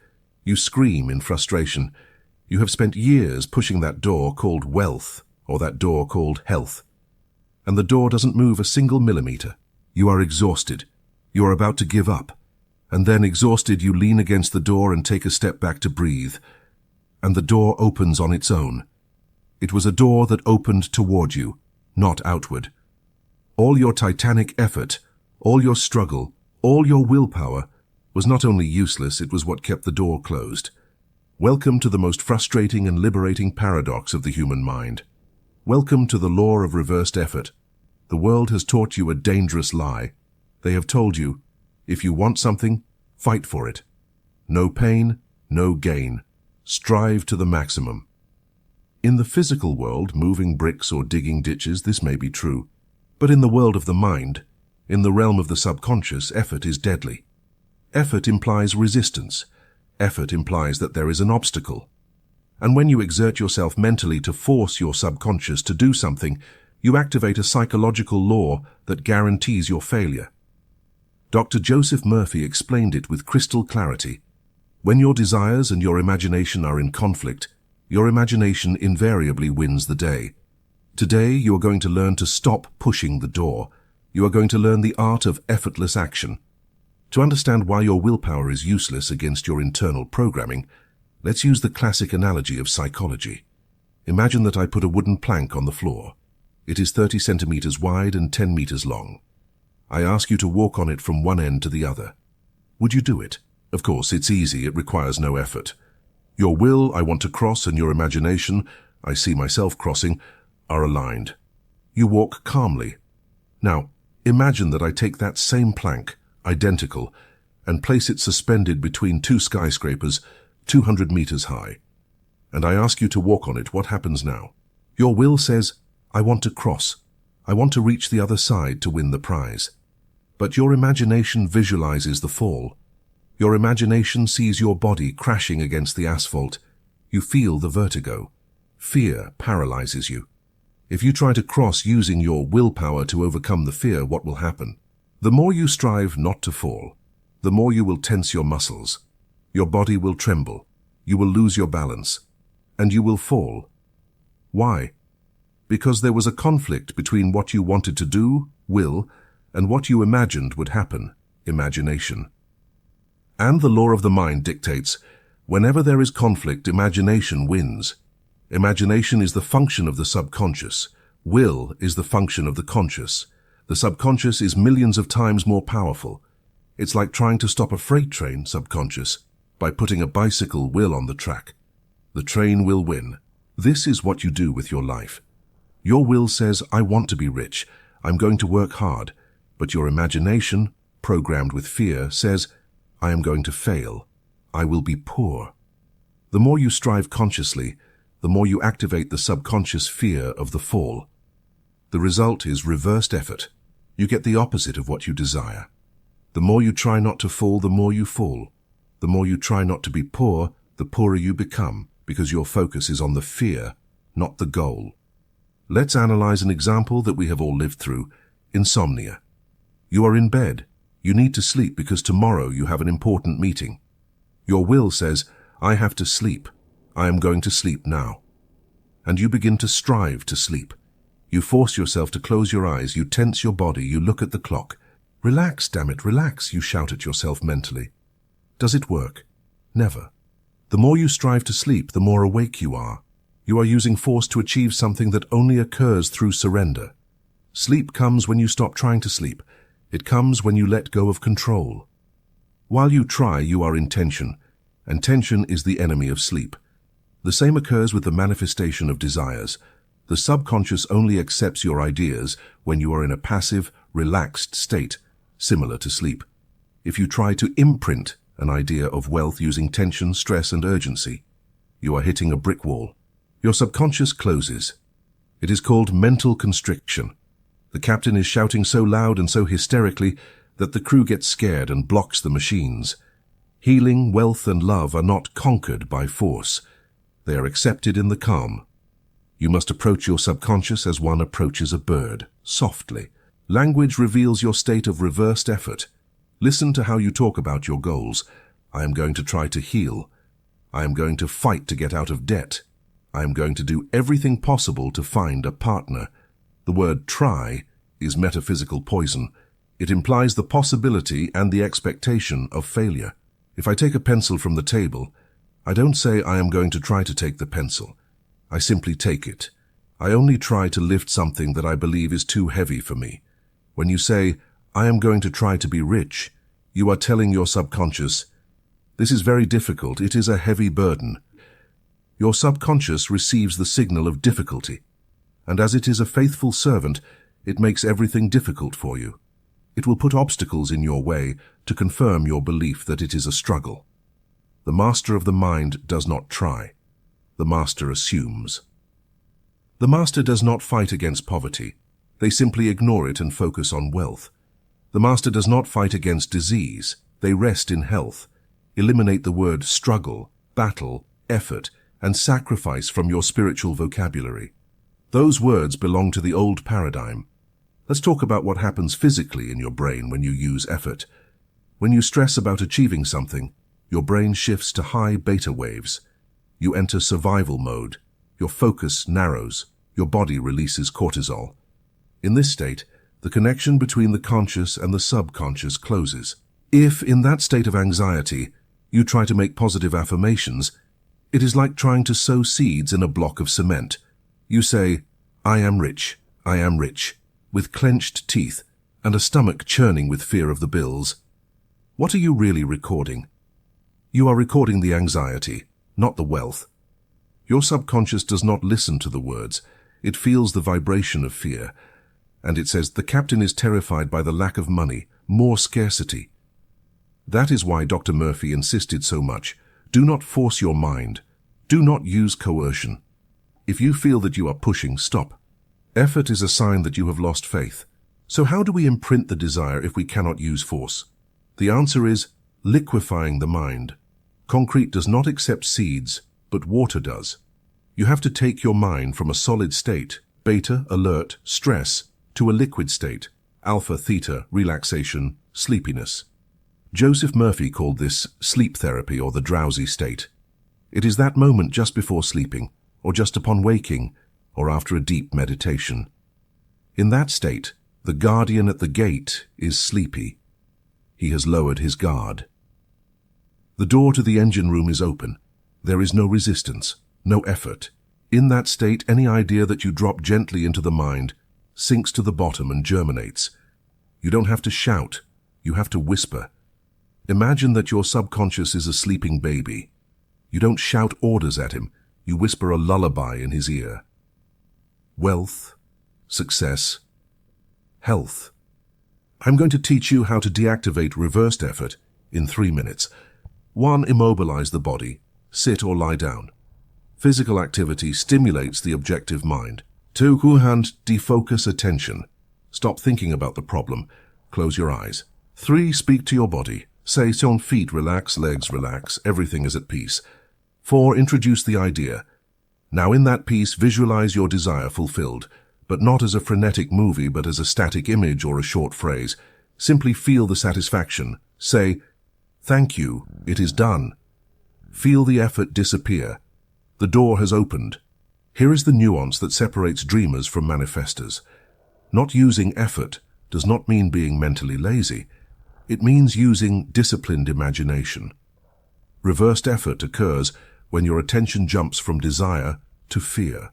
You scream in frustration. You have spent years pushing that door called wealth, or that door called health. And the door doesn't move a single millimeter. You are exhausted. You are about to give up. And then, exhausted, you lean against the door and take a step back to breathe. And the door opens on its own. It was a door that opened toward you, not outward. All your titanic effort, all your struggle, all your willpower was not only useless, it was what kept the door closed. Welcome to the most frustrating and liberating paradox of the human mind. Welcome to the law of reversed effort. The world has taught you a dangerous lie. They have told you, if you want something, fight for it. No pain, no gain. Strive to the maximum. In the physical world, moving bricks or digging ditches, this may be true. But in the world of the mind, in the realm of the subconscious, effort is deadly. Effort implies resistance. Effort implies that there is an obstacle. And when you exert yourself mentally to force your subconscious to do something, you activate a psychological law that guarantees your failure. Dr. Joseph Murphy explained it with crystal clarity. When your desires and your imagination are in conflict, your imagination invariably wins the day. Today, you are going to learn to stop pushing the door. You are going to learn the art of effortless action. To understand why your willpower is useless against your internal programming, Let's use the classic analogy of psychology. Imagine that I put a wooden plank on the floor. It is 30 centimeters wide and 10 meters long. I ask you to walk on it from one end to the other. Would you do it? Of course, it's easy, it requires no effort. Your will, I want to cross, and your imagination, I see myself crossing, are aligned. You walk calmly. Now, imagine that I take that same plank, identical, and place it suspended between two skyscrapers, 200 meters high. And I ask you to walk on it. What happens now? Your will says, I want to cross. I want to reach the other side to win the prize. But your imagination visualizes the fall. Your imagination sees your body crashing against the asphalt. You feel the vertigo. Fear paralyzes you. If you try to cross using your willpower to overcome the fear, what will happen? The more you strive not to fall, the more you will tense your muscles. Your body will tremble. You will lose your balance. And you will fall. Why? Because there was a conflict between what you wanted to do, will, and what you imagined would happen, imagination. And the law of the mind dictates, whenever there is conflict, imagination wins. Imagination is the function of the subconscious. Will is the function of the conscious. The subconscious is millions of times more powerful. It's like trying to stop a freight train, subconscious, by putting a bicycle wheel on the track. The train will win. This is what you do with your life. Your will says, I want to be rich. I'm going to work hard. But your imagination, programmed with fear, says, I am going to fail. I will be poor. The more you strive consciously, the more you activate the subconscious fear of the fall. The result is reversed effort. You get the opposite of what you desire. The more you try not to fall, the more you fall. The more you try not to be poor, the poorer you become, because your focus is on the fear, not the goal. Let's analyze an example that we have all lived through: insomnia. You are in bed. You need to sleep because tomorrow you have an important meeting. Your will says, I have to sleep. I am going to sleep now. And you begin to strive to sleep. You force yourself to close your eyes. You tense your body. You look at the clock. Relax, damn it, relax, you shout at yourself mentally. Does it work? Never. The more you strive to sleep, the more awake you are. You are using force to achieve something that only occurs through surrender. Sleep comes when you stop trying to sleep. It comes when you let go of control. While you try, you are in tension, and tension is the enemy of sleep. The same occurs with the manifestation of desires. The subconscious only accepts your ideas when you are in a passive, relaxed state, similar to sleep. If you try to imprint an idea of wealth using tension, stress, and urgency, you are hitting a brick wall. Your subconscious closes. It is called mental constriction. The captain is shouting so loud and so hysterically that the crew gets scared and blocks the machines. Healing, wealth, and love are not conquered by force. They are accepted in the calm. You must approach your subconscious as one approaches a bird, softly. Language reveals your state of reversed effort. Listen to how you talk about your goals. I am going to try to heal. I am going to fight to get out of debt. I am going to do everything possible to find a partner. The word try is metaphysical poison. It implies the possibility and the expectation of failure. If I take a pencil from the table, I don't say I am going to try to take the pencil. I simply take it. I only try to lift something that I believe is too heavy for me. When you say, I am going to try to be rich, you are telling your subconscious, this is very difficult, it is a heavy burden. Your subconscious receives the signal of difficulty, and as it is a faithful servant, it makes everything difficult for you. It will put obstacles in your way to confirm your belief that it is a struggle. The master of the mind does not try. The master assumes. The master does not fight against poverty. They simply ignore it and focus on wealth. The master does not fight against disease. They rest in health. Eliminate the word struggle, battle, effort, and sacrifice from your spiritual vocabulary. Those words belong to the old paradigm. Let's talk about what happens physically in your brain when you use effort. When you stress about achieving something, your brain shifts to high beta waves. You enter survival mode. Your focus narrows. Your body releases cortisol. In this state, the connection between the conscious and the subconscious closes. If, in that state of anxiety, you try to make positive affirmations, It is like trying to sow seeds in a block of cement. You say, I am rich, with clenched teeth and a stomach churning with fear of the bills. What are you really recording? You are recording the anxiety, not the wealth. Your subconscious does not listen to the words. It feels the vibration of fear. And it says, the captain is terrified by the lack of money, more scarcity. That is why Dr. Murphy insisted so much. Do not force your mind. Do not use coercion. If you feel that you are pushing, stop. Effort is a sign that you have lost faith. So how do we imprint the desire if we cannot use force? The answer is liquefying the mind. Concrete does not accept seeds, but water does. You have to take your mind from a solid state, beta, alert, stress, to a liquid state, alpha, theta, relaxation, sleepiness. Joseph Murphy called this sleep therapy or the drowsy state. It is that moment just before sleeping, or just upon waking, or after a deep meditation. In that state, the guardian at the gate is sleepy. He has lowered his guard. The door to the engine room is open. There is no resistance, no effort. In that state, any idea that you drop gently into the mind sinks to the bottom and germinates. You don't have to shout, you have to whisper. Imagine that your subconscious is a sleeping baby. You don't shout orders at him, you whisper a lullaby in his ear. Wealth, success, health. I'm going to teach you how to deactivate reversed effort in 3 minutes. 1. Immobilize the body. Sit or lie down. Physical activity stimulates the objective mind. 2. Defocus attention. Stop thinking about the problem. Close your eyes. 3. Speak to your body. Say, son, feet relax, legs relax, everything is at peace. 4. Introduce the idea. Now in that peace, visualize your desire fulfilled, but not as a frenetic movie, but as a static image or a short phrase. Simply feel the satisfaction. Say, thank you, it is done. Feel the effort disappear. The door has opened. Here is the nuance that separates dreamers from manifestors. Not using effort does not mean being mentally lazy. It means using disciplined imagination. Reversed effort occurs when your attention jumps from desire to fear.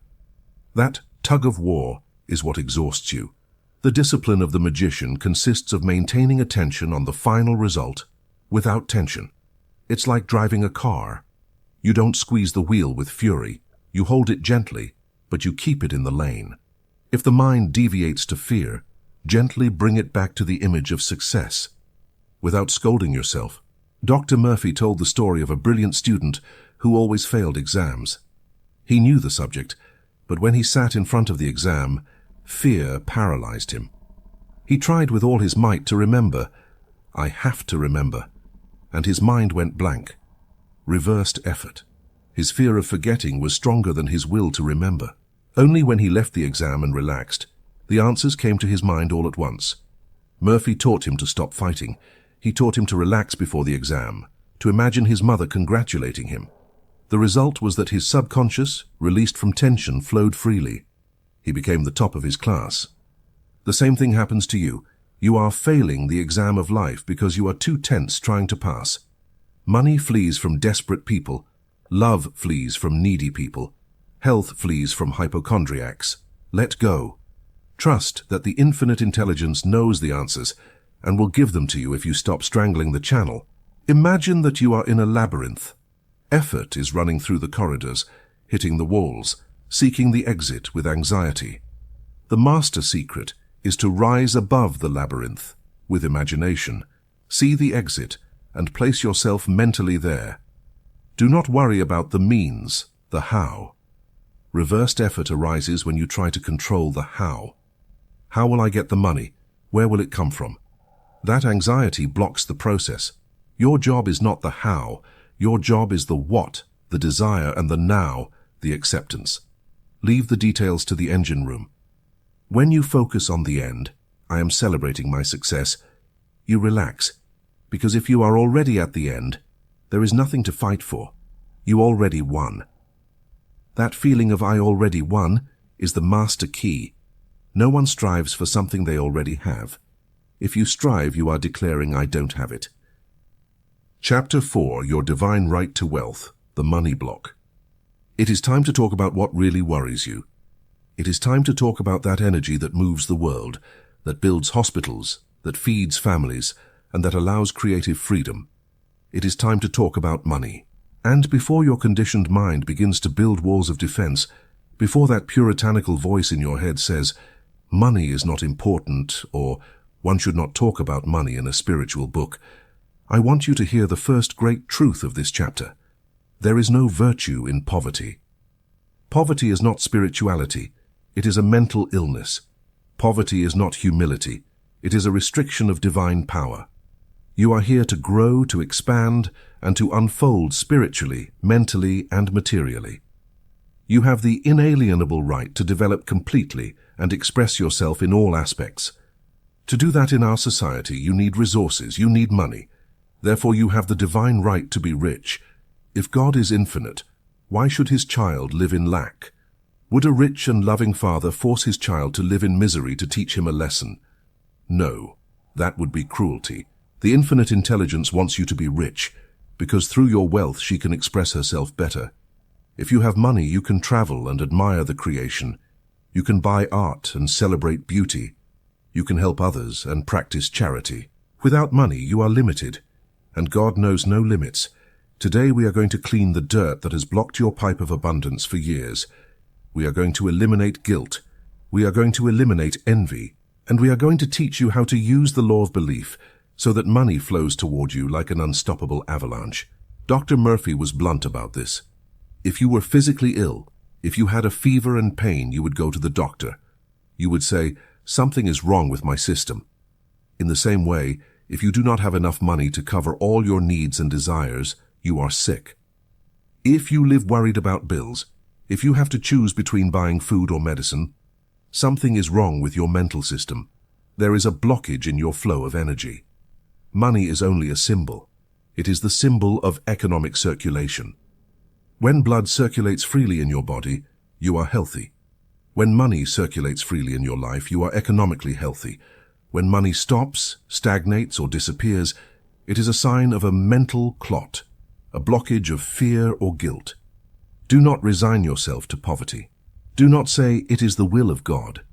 That tug of war is what exhausts you. The discipline of the magician consists of maintaining attention on the final result without tension. It's like driving a car. You don't squeeze the wheel with fury. You hold it gently, but you keep it in the lane. If the mind deviates to fear, gently bring it back to the image of success. Without scolding yourself. Dr. Murphy told the story of a brilliant student who always failed exams. He knew the subject, but when he sat in front of the exam, fear paralyzed him. He tried with all his might to remember. I have to remember. And his mind went blank. Reversed effort. His fear of forgetting was stronger than his will to remember. Only when he left the exam and relaxed, the answers came to his mind all at once. Murphy taught him to stop fighting. He taught him to relax before the exam, to imagine his mother congratulating him. The result was that his subconscious, released from tension, flowed freely. He became the top of his class. The same thing happens to you. You are failing the exam of life because you are too tense trying to pass. Money flees from desperate people. Love flees from needy people. Health flees from hypochondriacs. Let go. Trust that the infinite intelligence knows the answers and will give them to you if you stop strangling the channel. Imagine that you are in a labyrinth. Effort is running through the corridors, hitting the walls, seeking the exit with anxiety. The master secret is to rise above the labyrinth with imagination. See the exit and place yourself mentally there. Do not worry about the means, the how. Reversed effort arises when you try to control the how. How will I get the money? Where will it come from? That anxiety blocks the process. Your job is not the how. Your job is the what, the desire, and the now, the acceptance. Leave the details to the engine room. When you focus on the end, I am celebrating my success, you relax, because if you are already at the end, there is nothing to fight for. You already won. That feeling of I already won is the master key. No one strives for something they already have. If you strive, you are declaring I don't have it. Chapter 4, Your Divine Right to Wealth, the Money Block. It is time to talk about what really worries you. It is time to talk about that energy that moves the world, that builds hospitals, that feeds families, and that allows creative freedom. It is time to talk about money. And before your conditioned mind begins to build walls of defense, before that puritanical voice in your head says, money is not important, or one should not talk about money in a spiritual book, I want you to hear the first great truth of this chapter. There is no virtue in poverty. Poverty is not spirituality. It is a mental illness. Poverty is not humility. It is a restriction of divine power. You are here to grow, to expand, and to unfold spiritually, mentally, and materially. You have the inalienable right to develop completely and express yourself in all aspects. To do that in our society, you need resources, you need money. Therefore, you have the divine right to be rich. If God is infinite, why should his child live in lack? Would a rich and loving father force his child to live in misery to teach him a lesson? No, that would be cruelty. The infinite intelligence wants you to be rich, because through your wealth she can express herself better. If you have money, you can travel and admire the creation. You can buy art and celebrate beauty. You can help others and practice charity. Without money, you are limited, and God knows no limits. Today we are going to clean the dirt that has blocked your pipe of abundance for years. We are going to eliminate guilt. We are going to eliminate envy. And we are going to teach you how to use the law of belief so that money flows toward you like an unstoppable avalanche. Dr. Murphy was blunt about this. If you were physically ill, if you had a fever and pain, you would go to the doctor. You would say, something is wrong with my system. In the same way, if you do not have enough money to cover all your needs and desires, you are sick. If you live worried about bills, if you have to choose between buying food or medicine, something is wrong with your mental system. There is a blockage in your flow of energy. Money is only a symbol. It is the symbol of economic circulation. When blood circulates freely in your body, you are healthy. When money circulates freely in your life, you are economically healthy. When money stops, stagnates, or disappears, it is a sign of a mental clot, a blockage of fear or guilt. Do not resign yourself to poverty. Do not say, it is the will of God.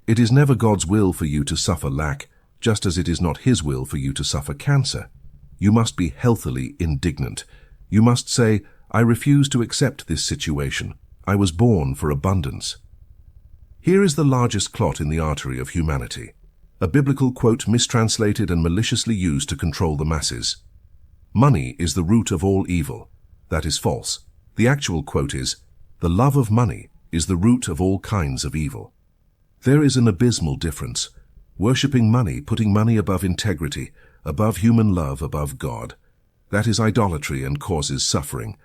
It is never God's will for you to suffer lack, just as it is not his will for you to suffer cancer. You must be healthily indignant. You must say, I refuse to accept this situation. I was born for abundance. Here is the largest clot in the artery of humanity. A biblical quote mistranslated and maliciously used to control the masses. Money is the root of all evil. That is false. The actual quote is, the love of money is the root of all kinds of evil. There is an abysmal difference. Worshipping money, putting money above integrity, above human love, above God. That is idolatry and causes suffering.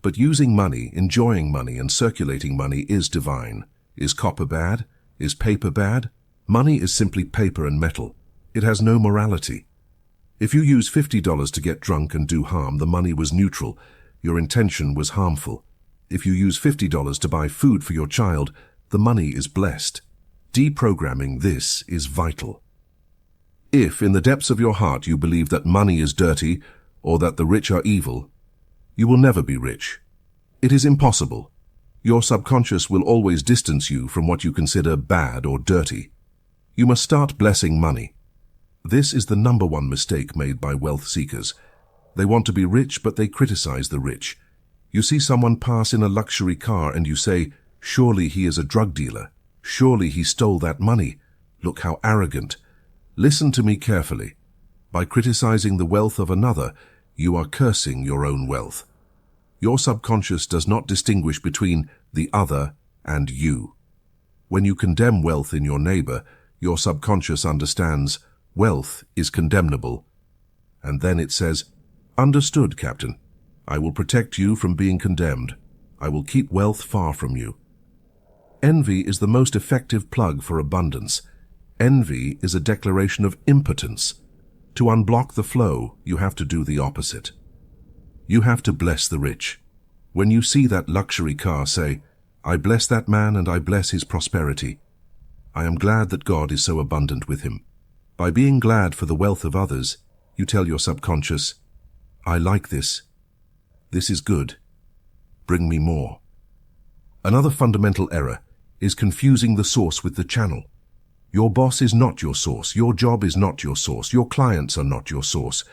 But using money, enjoying money, and circulating money is divine. Is copper bad? Is paper bad? Money is simply paper and metal. It has no morality. If you use $50 to get drunk and do harm, the money was neutral. Your intention was harmful. If you use $50 to buy food for your child, the money is blessed. Deprogramming this is vital. If in the depths of your heart you believe that money is dirty or that the rich are evil, you will never be rich. It is impossible. Your subconscious will always distance you from what you consider bad or dirty. You must start blessing money. This is the number one mistake made by wealth seekers. They want to be rich, but they criticize the rich. You see someone pass in a luxury car and you say, surely he is a drug dealer. Surely he stole that money. Look how arrogant. Listen to me carefully. By criticizing the wealth of another, you are cursing your own wealth. Your subconscious does not distinguish between the other and you. When you condemn wealth in your neighbor, your subconscious understands wealth is condemnable. And then it says, understood, Captain. I will protect you from being condemned. I will keep wealth far from you. Envy is the most effective plug for abundance. Envy is a declaration of impotence. To unblock the flow, you have to do the opposite. You have to bless the rich. When you see that luxury car, say, I bless that man and I bless his prosperity. I am glad that God is so abundant with him. By being glad for the wealth of others, you tell your subconscious, I like this. This is good. Bring me more. Another fundamental error is confusing the source with the channel. Your boss is not your source. Your job is not your source. Your clients are not your source.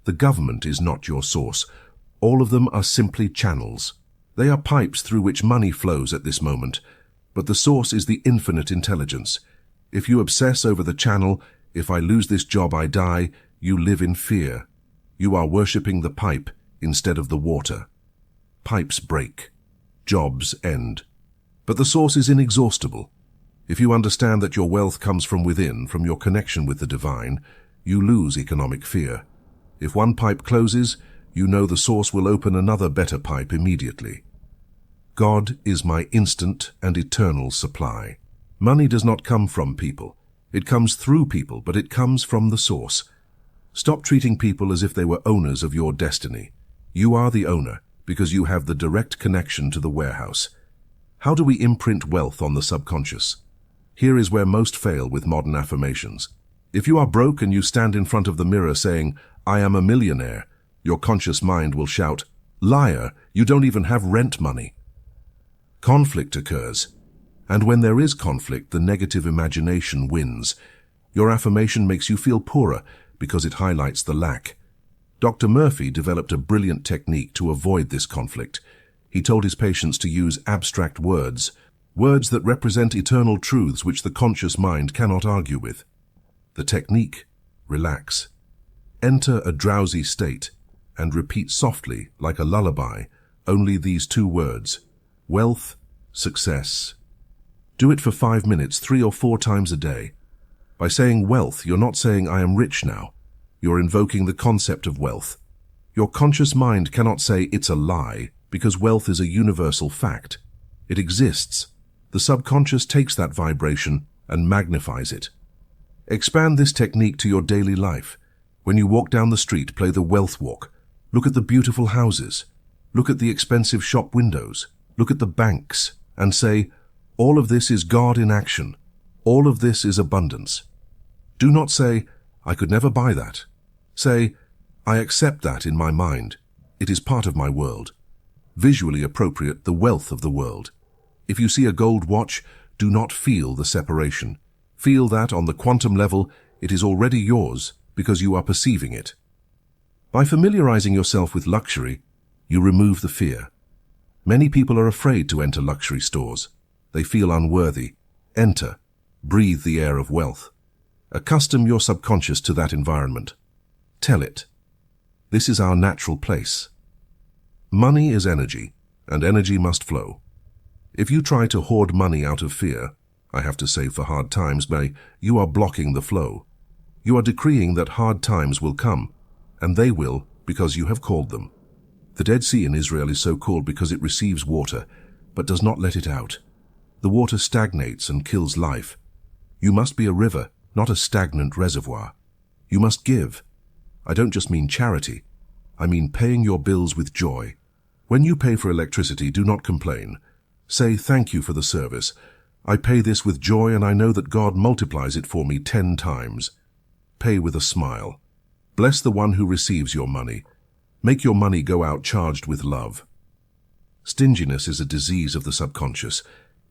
The government is not your source. All of them are simply channels. They are pipes through which money flows at this moment. But the source is the infinite intelligence. If you obsess over the channel, if I lose this job, I die, you live in fear. You are worshipping the pipe instead of the water. Pipes break. Jobs end. But the source is inexhaustible. If you understand that your wealth comes from within, from your connection with the divine, you lose economic fear. If one pipe closes, you know the source will open another better pipe immediately. God is my instant and eternal supply. Money does not come from people. It comes through people, but it comes from the source. Stop treating people as if they were owners of your destiny. You are the owner because you have the direct connection to the warehouse. How do we imprint wealth on the subconscious? Here is where most fail with modern affirmations. If you are broke and you stand in front of the mirror saying, "I am a millionaire," your conscious mind will shout, "Liar, you don't even have rent money." Conflict occurs. And when there is conflict, the negative imagination wins. Your affirmation makes you feel poorer because it highlights the lack. Dr. Murphy developed a brilliant technique to avoid this conflict. He told his patients to use abstract words, words that represent eternal truths which the conscious mind cannot argue with. The technique: relax. Enter a drowsy state and repeat softly, like a lullaby, only these two words: wealth, success. Do it for 5 minutes, 3 or 4 times a day. By saying wealth, you're not saying I am rich now. You're invoking the concept of wealth. Your conscious mind cannot say it's a lie because wealth is a universal fact. It exists. The subconscious takes that vibration and magnifies it. Expand this technique to your daily life. When you walk down the street, play the wealth walk. Look at the beautiful houses. Look at the expensive shop windows. Look at the banks and say, all of this is God in action. All of this is abundance. Do not say, I could never buy that. Say, I accept that in my mind. It is part of my world. Visually appropriate the wealth of the world. If you see a gold watch, do not feel the separation. Feel that on the quantum level, it is already yours because you are perceiving it. By familiarizing yourself with luxury, you remove the fear. Many people are afraid to enter luxury stores. They feel unworthy. Enter. Breathe the air of wealth. Accustom your subconscious to that environment. Tell it. This is our natural place. Money is energy, and energy must flow. If you try to hoard money out of fear, I have to say for hard times, you are blocking the flow. You are decreeing that hard times will come, and they will because you have called them. The Dead Sea in Israel is so called because it receives water, but does not let it out. The water stagnates and kills life. You must be a river, not a stagnant reservoir. You must give. I don't just mean charity. I mean paying your bills with joy. When you pay for electricity, do not complain. Say, thank you for the service. I pay this with joy and I know that God multiplies it for me 10 times. Pay with a smile. Bless the one who receives your money. Make your money go out charged with love. Stinginess is a disease of the subconscious.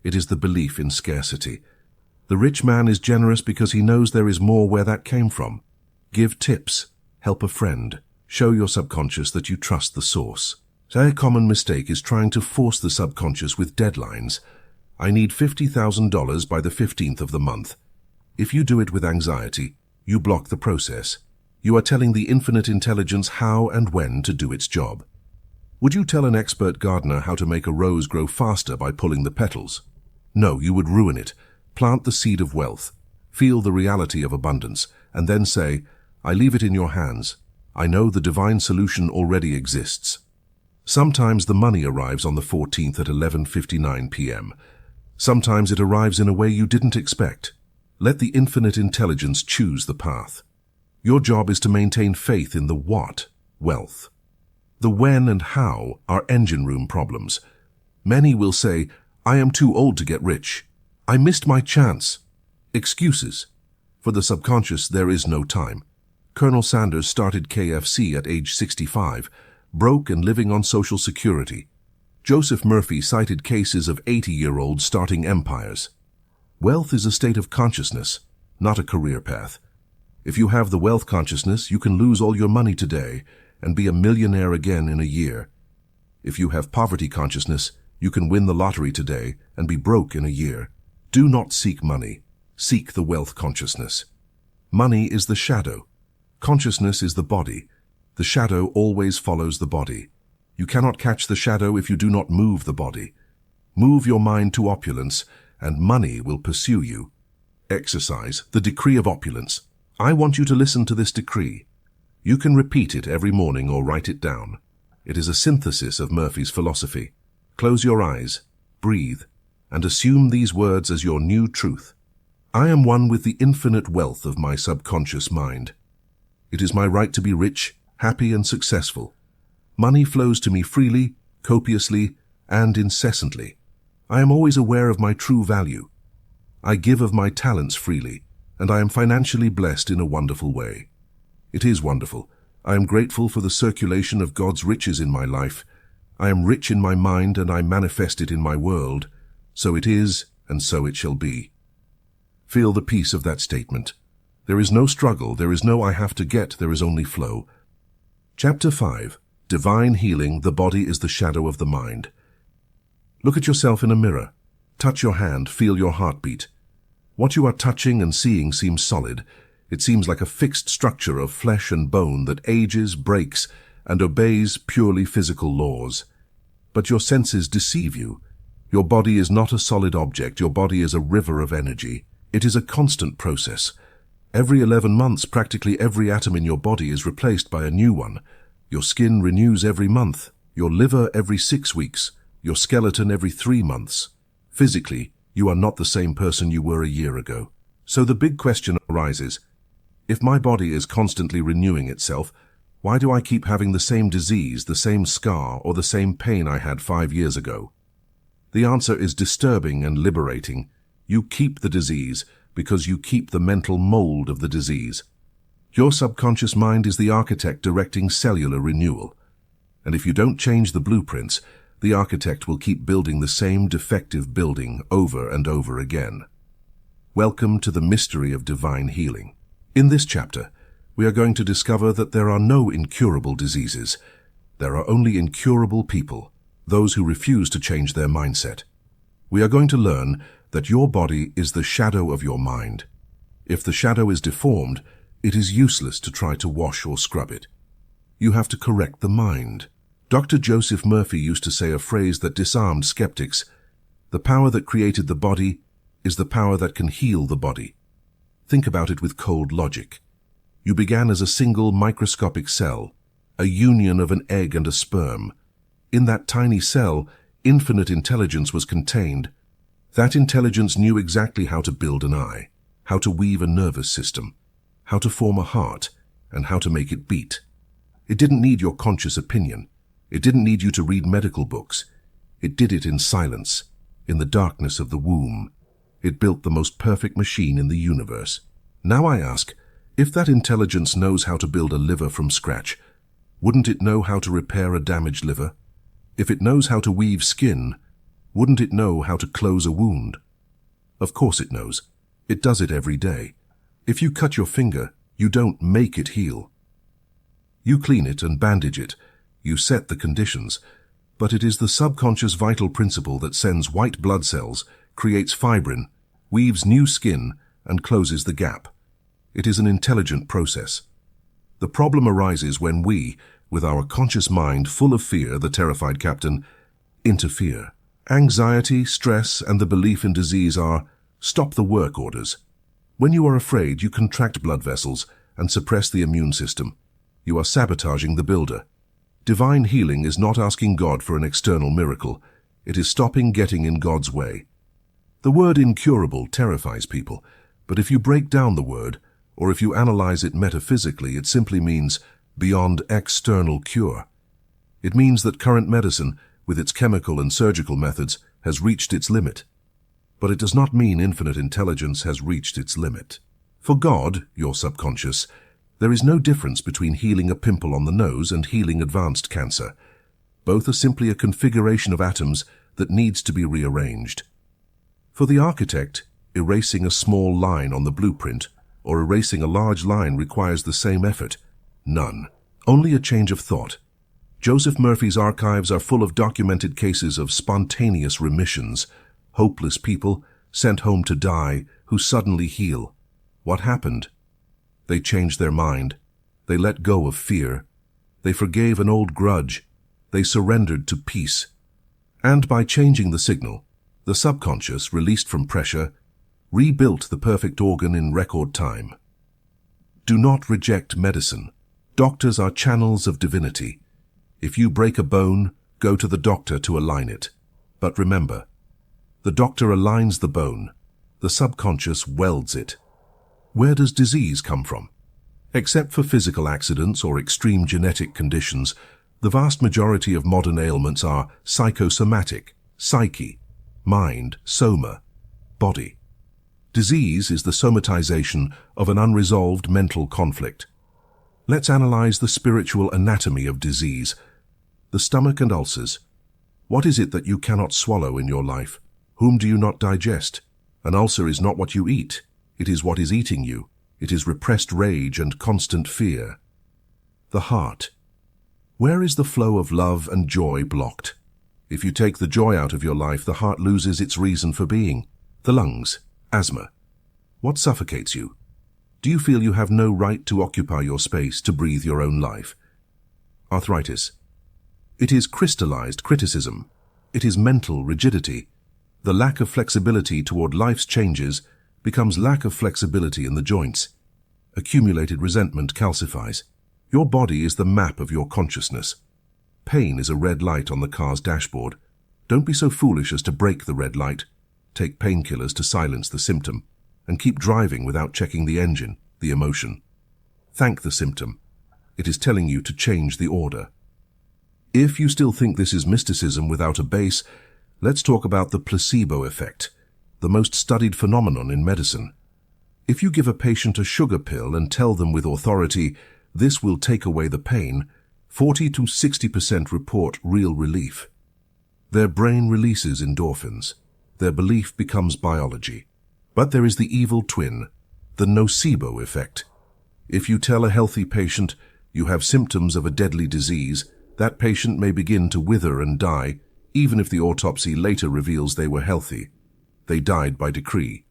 It is the belief in scarcity. The rich man is generous because he knows there is more where that came from. Give tips. Help a friend. Show your subconscious that you trust the source. A common mistake is trying to force the subconscious with deadlines. I need $50,000 by the 15th of the month. If you do it with anxiety, you block the process. You are telling the infinite intelligence how and when to do its job. Would you tell an expert gardener how to make a rose grow faster by pulling the petals? No, you would ruin it. Plant the seed of wealth. Feel the reality of abundance, and then say, I leave it in your hands. I know the divine solution already exists. Sometimes the money arrives on the 14th at 11:59 p.m. Sometimes it arrives in a way you didn't expect. Let the infinite intelligence choose the path. Your job is to maintain faith in the what, wealth. The when and how are engine room problems. Many will say, I am too old to get rich. I missed my chance. Excuses. For the subconscious, there is no time. Colonel Sanders started KFC at age 65, broke and living on Social Security. Joseph Murphy cited cases of 80-year-olds starting empires. Wealth is a state of consciousness, not a career path. If you have the wealth consciousness, you can lose all your money today and be a millionaire again in a year. If you have poverty consciousness, you can win the lottery today and be broke in a year. Do not seek money. Seek the wealth consciousness. Money is the shadow. Consciousness is the body. The shadow always follows the body. You cannot catch the shadow if you do not move the body. Move your mind to opulence, and money will pursue you. Exercise the decree of opulence. I want you to listen to this decree. You can repeat it every morning or write it down. It is a synthesis of Murphy's philosophy. Close your eyes, breathe, and assume these words as your new truth. I am one with the infinite wealth of my subconscious mind. It is my right to be rich, happy, and successful. Money flows to me freely, copiously, and incessantly. I am always aware of my true value. I give of my talents freely, and I am financially blessed in a wonderful way. It is wonderful. I am grateful for the circulation of God's riches in my life. I am rich in my mind, and I manifest it in my world. So it is, and so it shall be. Feel the peace of that statement. There is no struggle, there is no I have to get, there is only flow. Chapter 5. Divine Healing, the body is the shadow of the mind. Look at yourself in a mirror. Touch your hand, feel your heartbeat. What you are touching and seeing seems solid. It seems like a fixed structure of flesh and bone that ages, breaks, and obeys purely physical laws. But your senses deceive you. Your body is not a solid object, your body is a river of energy. It is a constant process. Every 11 months, practically every atom in your body is replaced by a new one. Your skin renews every month, your liver every 6 weeks, your skeleton every 3 months. Physically, you are not the same person you were a year ago. So the big question arises, if my body is constantly renewing itself, why do I keep having the same disease, the same scar, or the same pain I had 5 years ago? The answer is disturbing and liberating. You keep the disease because you keep the mental mold of the disease. Your subconscious mind is the architect directing cellular renewal. And if you don't change the blueprints, the architect will keep building the same defective building over and over again. Welcome to the mystery of divine healing. In this chapter, we are going to discover that there are no incurable diseases. There are only incurable people, those who refuse to change their mindset. We are going to learn that your body is the shadow of your mind. If the shadow is deformed, it is useless to try to wash or scrub it. You have to correct the mind. Dr. Joseph Murphy used to say a phrase that disarmed skeptics. The power that created the body is the power that can heal the body. Think about it with cold logic. You began as a single microscopic cell, a union of an egg and a sperm. In that tiny cell, infinite intelligence was contained. That intelligence knew exactly how to build an eye, how to weave a nervous system, how to form a heart, and how to make it beat. It didn't need your conscious opinion. It didn't need you to read medical books. It did it in silence, in the darkness of the womb. It built the most perfect machine in the universe. Now I ask, if that intelligence knows how to build a liver from scratch, wouldn't it know how to repair a damaged liver? If it knows how to weave skin, wouldn't it know how to close a wound? Of course it knows. It does it every day. If you cut your finger, you don't make it heal. You clean it and bandage it. You set the conditions. But it is the subconscious vital principle that sends white blood cells, creates fibrin, weaves new skin, and closes the gap. It is an intelligent process. The problem arises when we, with our conscious mind full of fear, the terrified captain, interfere. Anxiety, stress, and the belief in disease are stop the work orders. When you are afraid, you contract blood vessels and suppress the immune system. You are sabotaging the builder. Divine healing is not asking God for an external miracle. It is stopping getting in God's way. The word incurable terrifies people, but if you break down the word, or if you analyze it metaphysically, it simply means beyond external cure. It means that current medicine, with its chemical and surgical methods, has reached its limit. But it does not mean infinite intelligence has reached its limit. For God, your subconscious, there is no difference between healing a pimple on the nose and healing advanced cancer. Both are simply a configuration of atoms that needs to be rearranged. For the architect, erasing a small line on the blueprint or erasing a large line requires the same effort. None. Only a change of thought. Joseph Murphy's archives are full of documented cases of spontaneous remissions, hopeless people sent home to die who suddenly heal. What happened? They changed their mind. They let go of fear. They forgave an old grudge. They surrendered to peace. And by changing the signal, the subconscious, released from pressure, rebuilt the perfect organ in record time. Do not reject medicine. Doctors are channels of divinity. If you break a bone, go to the doctor to align it. But remember, the doctor aligns the bone. The subconscious welds it. Where does disease come from? Except for physical accidents or extreme genetic conditions, the vast majority of modern ailments are psychosomatic, psyche, mind, soma, body. Disease is the somatization of an unresolved mental conflict. Let's analyze the spiritual anatomy of disease. The stomach and ulcers. What is it that you cannot swallow in your life? Whom do you not digest? An ulcer is not what you eat. It is what is eating you. It is repressed rage and constant fear. The heart. Where is the flow of love and joy blocked? If you take the joy out of your life, the heart loses its reason for being. The lungs. Asthma. What suffocates you? Do you feel you have no right to occupy your space, to breathe your own life? Arthritis. It is crystallized criticism. It is mental rigidity. The lack of flexibility toward life's changes becomes lack of flexibility in the joints. Accumulated resentment calcifies. Your body is the map of your consciousness. Pain is a red light on the car's dashboard. Don't be so foolish as to break the red light. Take painkillers to silence the symptom, and keep driving without checking the engine, the emotion. Thank the symptom. It is telling you to change the order. If you still think this is mysticism without a base, let's talk about the placebo effect, the most studied phenomenon in medicine. If you give a patient a sugar pill and tell them with authority, this will take away the pain, 40 to 60% report real relief. Their brain releases endorphins. Their belief becomes biology. But there is the evil twin, the nocebo effect. If you tell a healthy patient you have symptoms of a deadly disease, that patient may begin to wither and die, even if the autopsy later reveals they were healthy. They died by decree.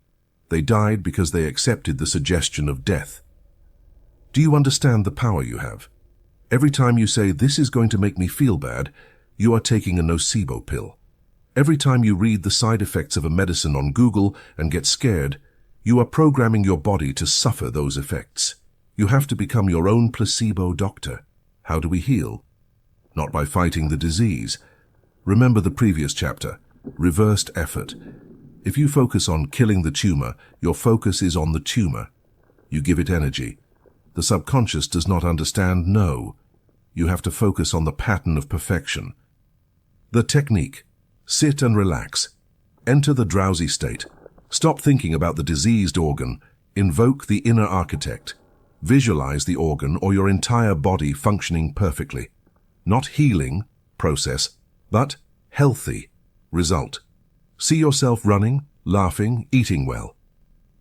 They died because they accepted the suggestion of death. Do you understand the power you have? Every time you say, "This is going to make me feel bad," you are taking a nocebo pill. Every time you read the side effects of a medicine on Google and get scared, you are programming your body to suffer those effects. You have to become your own placebo doctor. How do we heal? Not by fighting the disease. Remember the previous chapter, reversed effort. If you focus on killing the tumor, your focus is on the tumor. You give it energy. The subconscious does not understand no. You have to focus on the pattern of perfection. The technique. Sit and relax. Enter the drowsy state. Stop thinking about the diseased organ. Invoke the inner architect. Visualize the organ or your entire body functioning perfectly. Not healing, process, but healthy, result. See yourself running, laughing, eating well.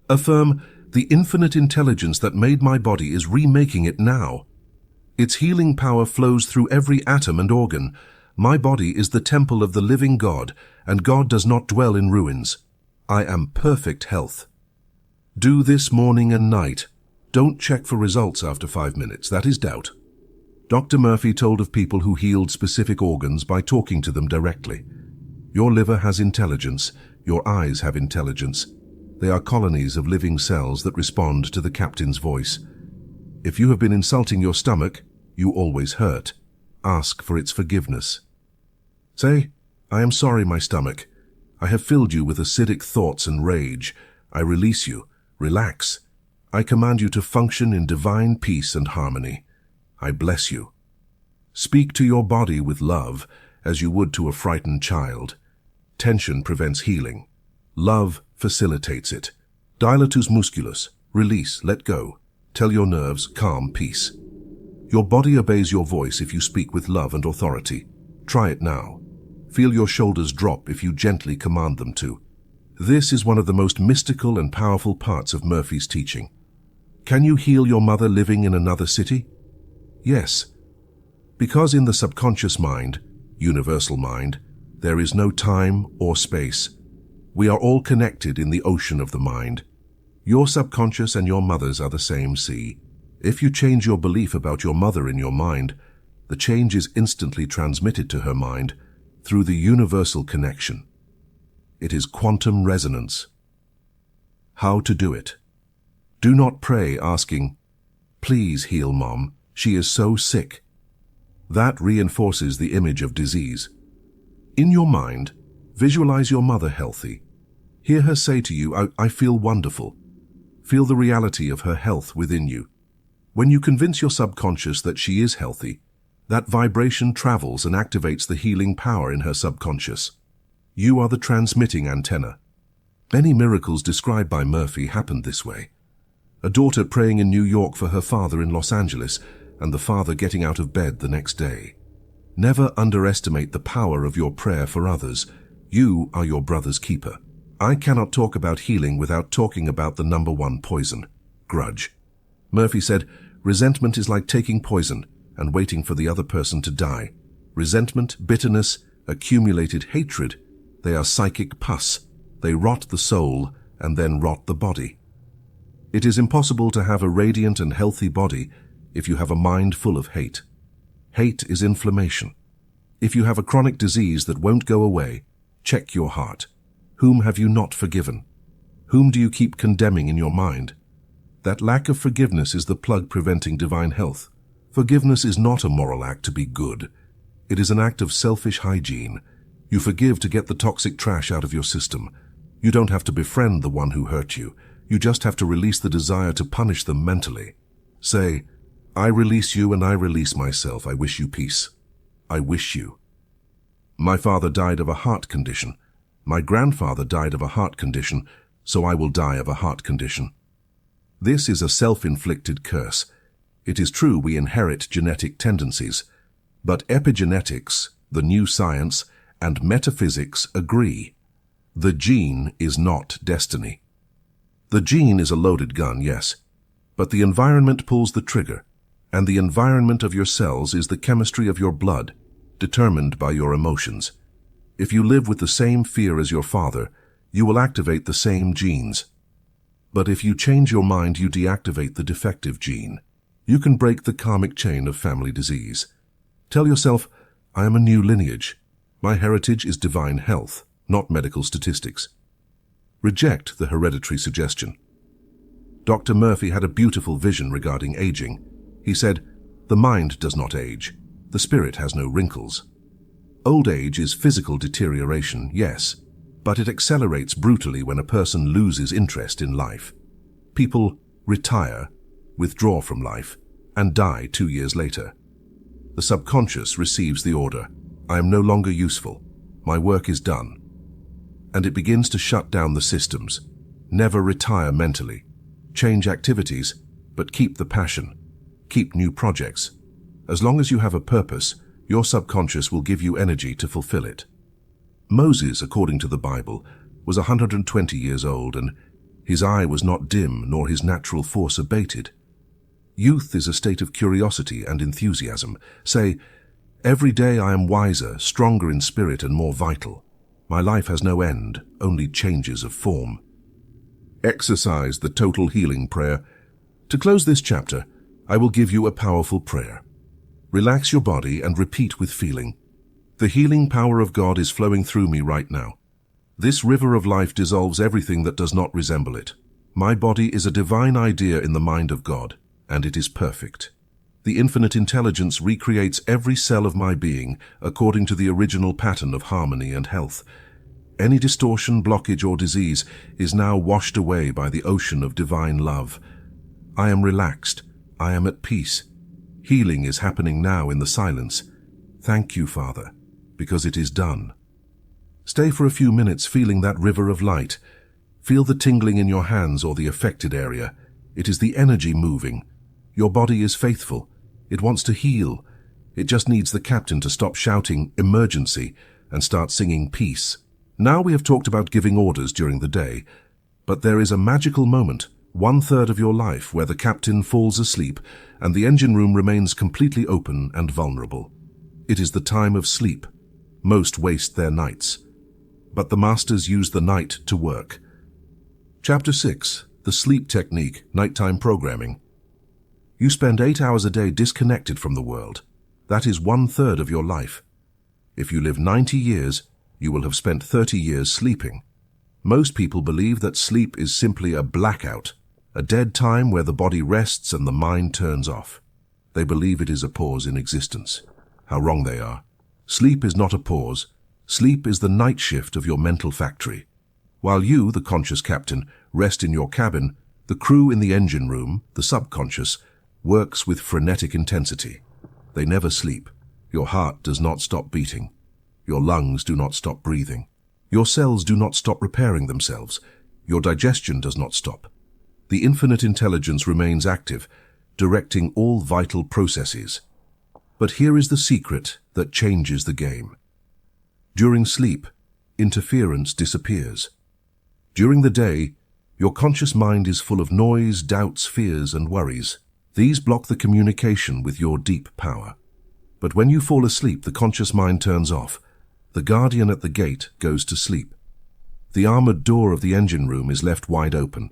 Affirm, the infinite intelligence that made my body is remaking it now. Its healing power flows through every atom and organ. My body is the temple of the living God, and God does not dwell in ruins. I am perfect health. Do this morning and night. Don't check for results after 5 minutes. That is doubt. Dr. Murphy told of people who healed specific organs by talking to them directly. Your liver has intelligence. Your eyes have intelligence. They are colonies of living cells that respond to the captain's voice. If you have been insulting your stomach, you always hurt. Ask for its forgiveness. Say, "I am sorry, my stomach. I have filled you with acidic thoughts and rage. I release you. Relax. I command you to function in divine peace and harmony. I bless you." Speak to your body with love, as you would to a frightened child. Tension prevents healing. Love facilitates it. Dilatus musculus. Release, let go. Tell your nerves, calm, peace. Your body obeys your voice if you speak with love and authority. Try it now. Feel your shoulders drop if you gently command them to. This is one of the most mystical and powerful parts of Murphy's teaching. Can you heal your mother living in another city? Yes. Because in the subconscious mind, universal mind, there is no time or space. We are all connected in the ocean of the mind. Your subconscious and your mother's are the same sea. If you change your belief about your mother in your mind, the change is instantly transmitted to her mind through the universal connection. It is quantum resonance. How to do it? Do not pray asking, "Please heal Mom, she is so sick." That reinforces the image of disease. In your mind, visualize your mother healthy. Hear her say to you, I feel wonderful. Feel the reality of her health within you. When you convince your subconscious that she is healthy, that vibration travels and activates the healing power in her subconscious. You are the transmitting antenna. Many miracles described by Murphy happened this way. A daughter praying in New York for her father in Los Angeles, and the father getting out of bed the next day. Never underestimate the power of your prayer for others. You are your brother's keeper. I cannot talk about healing without talking about the number one poison, grudge. Murphy said, resentment is like taking poison and waiting for the other person to die. Resentment, bitterness, accumulated hatred, they are psychic pus. They rot the soul and then rot the body. It is impossible to have a radiant and healthy body if you have a mind full of hate. Hate is inflammation. If you have a chronic disease that won't go away, check your heart. Whom have you not forgiven? Whom do you keep condemning in your mind? That lack of forgiveness is the plug preventing divine health. Forgiveness is not a moral act to be good. It is an act of selfish hygiene. You forgive to get the toxic trash out of your system. You don't have to befriend the one who hurt you. You just have to release the desire to punish them mentally. Say, I release you and I release myself. I wish you peace. I wish you. My father died of a heart condition. My grandfather died of a heart condition, so I will die of a heart condition. This is a self-inflicted curse. It is true we inherit genetic tendencies, but epigenetics, the new science, and metaphysics agree. The gene is not destiny. The gene is a loaded gun, yes, but the environment pulls the trigger, and the environment of your cells is the chemistry of your blood, determined by your emotions. If you live with the same fear as your father, you will activate the same genes. But if you change your mind, you deactivate the defective gene. You can break the karmic chain of family disease. Tell yourself, I am a new lineage. My heritage is divine health, not medical statistics. Reject the hereditary suggestion. Dr. Murphy had a beautiful vision regarding aging. He said, the mind does not age. The spirit has no wrinkles. Old age is physical deterioration, yes, but it accelerates brutally when a person loses interest in life. People retire, withdraw from life, and die 2 years later. The subconscious receives the order, I am no longer useful, my work is done. And it begins to shut down the systems. Never retire mentally. Change activities, but keep the passion. Keep new projects. As long as you have a purpose, your subconscious will give you energy to fulfill it. Moses, according to the Bible, was 120 years old, and his eye was not dim nor his natural force abated. Youth is a state of curiosity and enthusiasm. Say, every day I am wiser, stronger in spirit and more vital. My life has no end, only changes of form. Exercise the total healing prayer. To close this chapter, I will give you a powerful prayer. Relax your body and repeat with feeling. The healing power of God is flowing through me right now. This river of life dissolves everything that does not resemble it. My body is a divine idea in the mind of God, and it is perfect. The infinite intelligence recreates every cell of my being according to the original pattern of harmony and health. Any distortion, blockage, or disease is now washed away by the ocean of divine love. I am relaxed. I am at peace. Healing is happening now in the silence. Thank you, Father, because it is done. Stay for a few minutes feeling that river of light. Feel the tingling in your hands or the affected area. It is the energy moving. Your body is faithful. It wants to heal. It just needs the captain to stop shouting "emergency" and start singing "peace." Now we have talked about giving orders during the day, but there is a magical moment, 1/3 of your life, where the captain falls asleep and the engine room remains completely open and vulnerable. It is the time of sleep. Most waste their nights, but the masters use the night to work. Chapter 6. The Sleep Technique, Nighttime Programming. You spend 8 hours a day disconnected from the world. That is 1/3 of your life. If you live 90 years, you will have spent 30 years sleeping. Most people believe that sleep is simply a blackout, a dead time where the body rests and the mind turns off. They believe it is a pause in existence. How wrong they are. Sleep is not a pause. Sleep is the night shift of your mental factory. While you, the conscious captain, rest in your cabin, the crew in the engine room, the subconscious, works with frenetic intensity. They never sleep. Your heart does not stop beating. Your lungs do not stop breathing. Your cells do not stop repairing themselves. Your digestion does not stop. The infinite intelligence remains active, directing all vital processes. But here is the secret that changes the game. During sleep, interference disappears. During the day, your conscious mind is full of noise, doubts, fears, and worries. These block the communication with your deep power. But when you fall asleep, the conscious mind turns off. The guardian at the gate goes to sleep. The armored door of the engine room is left wide open.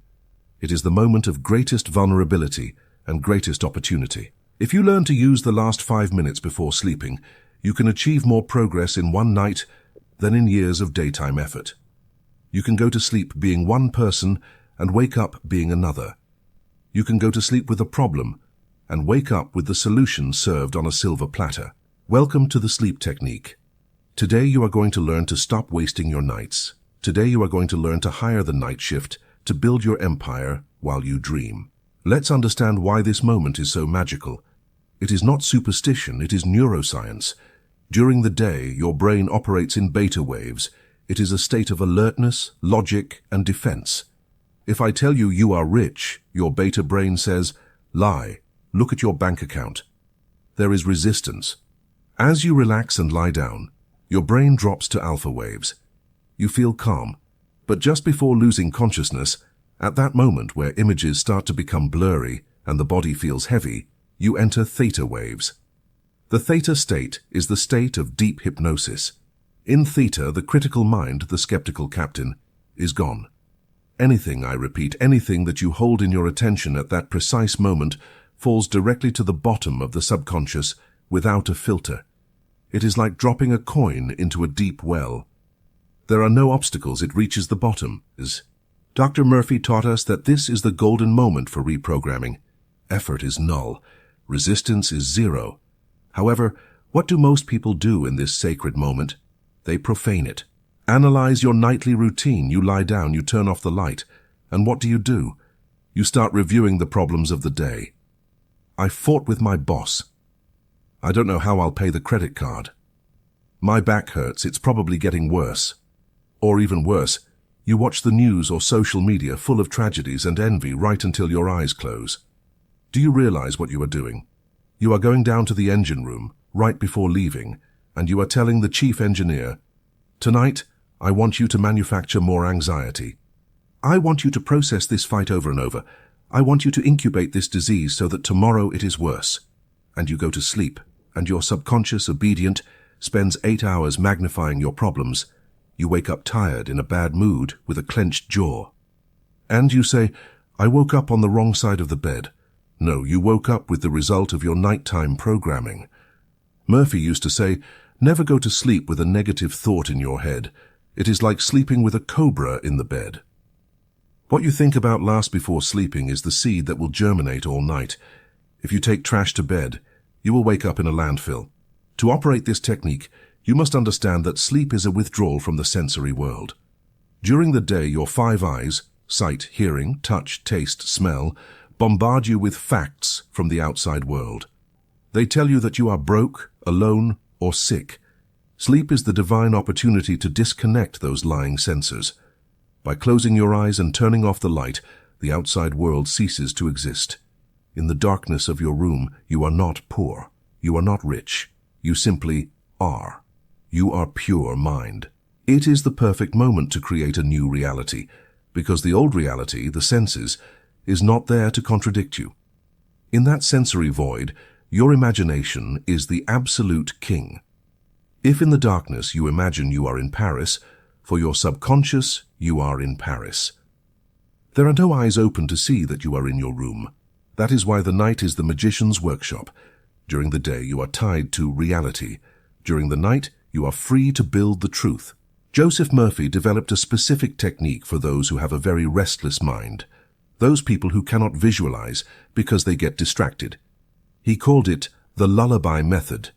It is the moment of greatest vulnerability and greatest opportunity. If you learn to use the last 5 minutes before sleeping, you can achieve more progress in one night than in years of daytime effort. You can go to sleep being one person and wake up being another. You can go to sleep with a problem and wake up with the solution served on a silver platter. Welcome to the sleep technique. Today you are going to learn to stop wasting your nights. Today you are going to learn to hire the night shift to build your empire while you dream. Let's understand why this moment is so magical. It is not superstition, it is neuroscience. During the day, your brain operates in beta waves. It is a state of alertness, logic, and defense. If I tell you you are rich, your beta brain says, "Lie, look at your bank account." There is resistance. As you relax and lie down, your brain drops to alpha waves. You feel calm, but just before losing consciousness, at that moment where images start to become blurry and the body feels heavy, you enter theta waves. The theta state is the state of deep hypnosis. In theta, the critical mind, the skeptical captain, is gone. Anything, I repeat, anything that you hold in your attention at that precise moment falls directly to the bottom of the subconscious without a filter. It is like dropping a coin into a deep well. There are no obstacles, it reaches the bottom. Dr. Murphy taught us that this is the golden moment for reprogramming. Effort is null. Resistance is zero. However, what do most people do in this sacred moment? They profane it. Analyze your nightly routine. You lie down, you turn off the light. And what do? You start reviewing the problems of the day. I fought with my boss. I don't know how I'll pay the credit card. My back hurts, it's probably getting worse. Or even worse, you watch the news or social media full of tragedies and envy right until your eyes close. Do you realize what you are doing? You are going down to the engine room right before leaving, and you are telling the chief engineer, "Tonight, I want you to manufacture more anxiety. I want you to process this fight over and over. I want you to incubate this disease so that tomorrow it is worse." And you go to sleep, and your subconscious, obedient, spends 8 hours magnifying your problems. You wake up tired, in a bad mood, with a clenched jaw. And you say, "I woke up on the wrong side of the bed." No, you woke up with the result of your nighttime programming. Murphy used to say, "Never go to sleep with a negative thought in your head. It is like sleeping with a cobra in the bed." What you think about last before sleeping is the seed that will germinate all night. If you take trash to bed, you will wake up in a landfill. To operate this technique, you must understand that sleep is a withdrawal from the sensory world. During the day, your 5 eyes, sight, hearing, touch, taste, smell, bombard you with facts from the outside world. They tell you that you are broke, alone, or sick. Sleep is the divine opportunity to disconnect those lying sensors. By closing your eyes and turning off the light, the outside world ceases to exist. In the darkness of your room, you are not poor. You are not rich. You simply are. You are pure mind. It is the perfect moment to create a new reality, because the old reality, the senses, is not there to contradict you. In that sensory void, your imagination is the absolute king. If in the darkness you imagine you are in Paris, for your subconscious, you are in Paris. There are no eyes open to see that you are in your room. That is why the night is the magician's workshop. During the day, you are tied to reality. During the night, you are free to build the truth. Joseph Murphy developed a specific technique for those who have a very restless mind, those people who cannot visualize because they get distracted. He called it the lullaby method.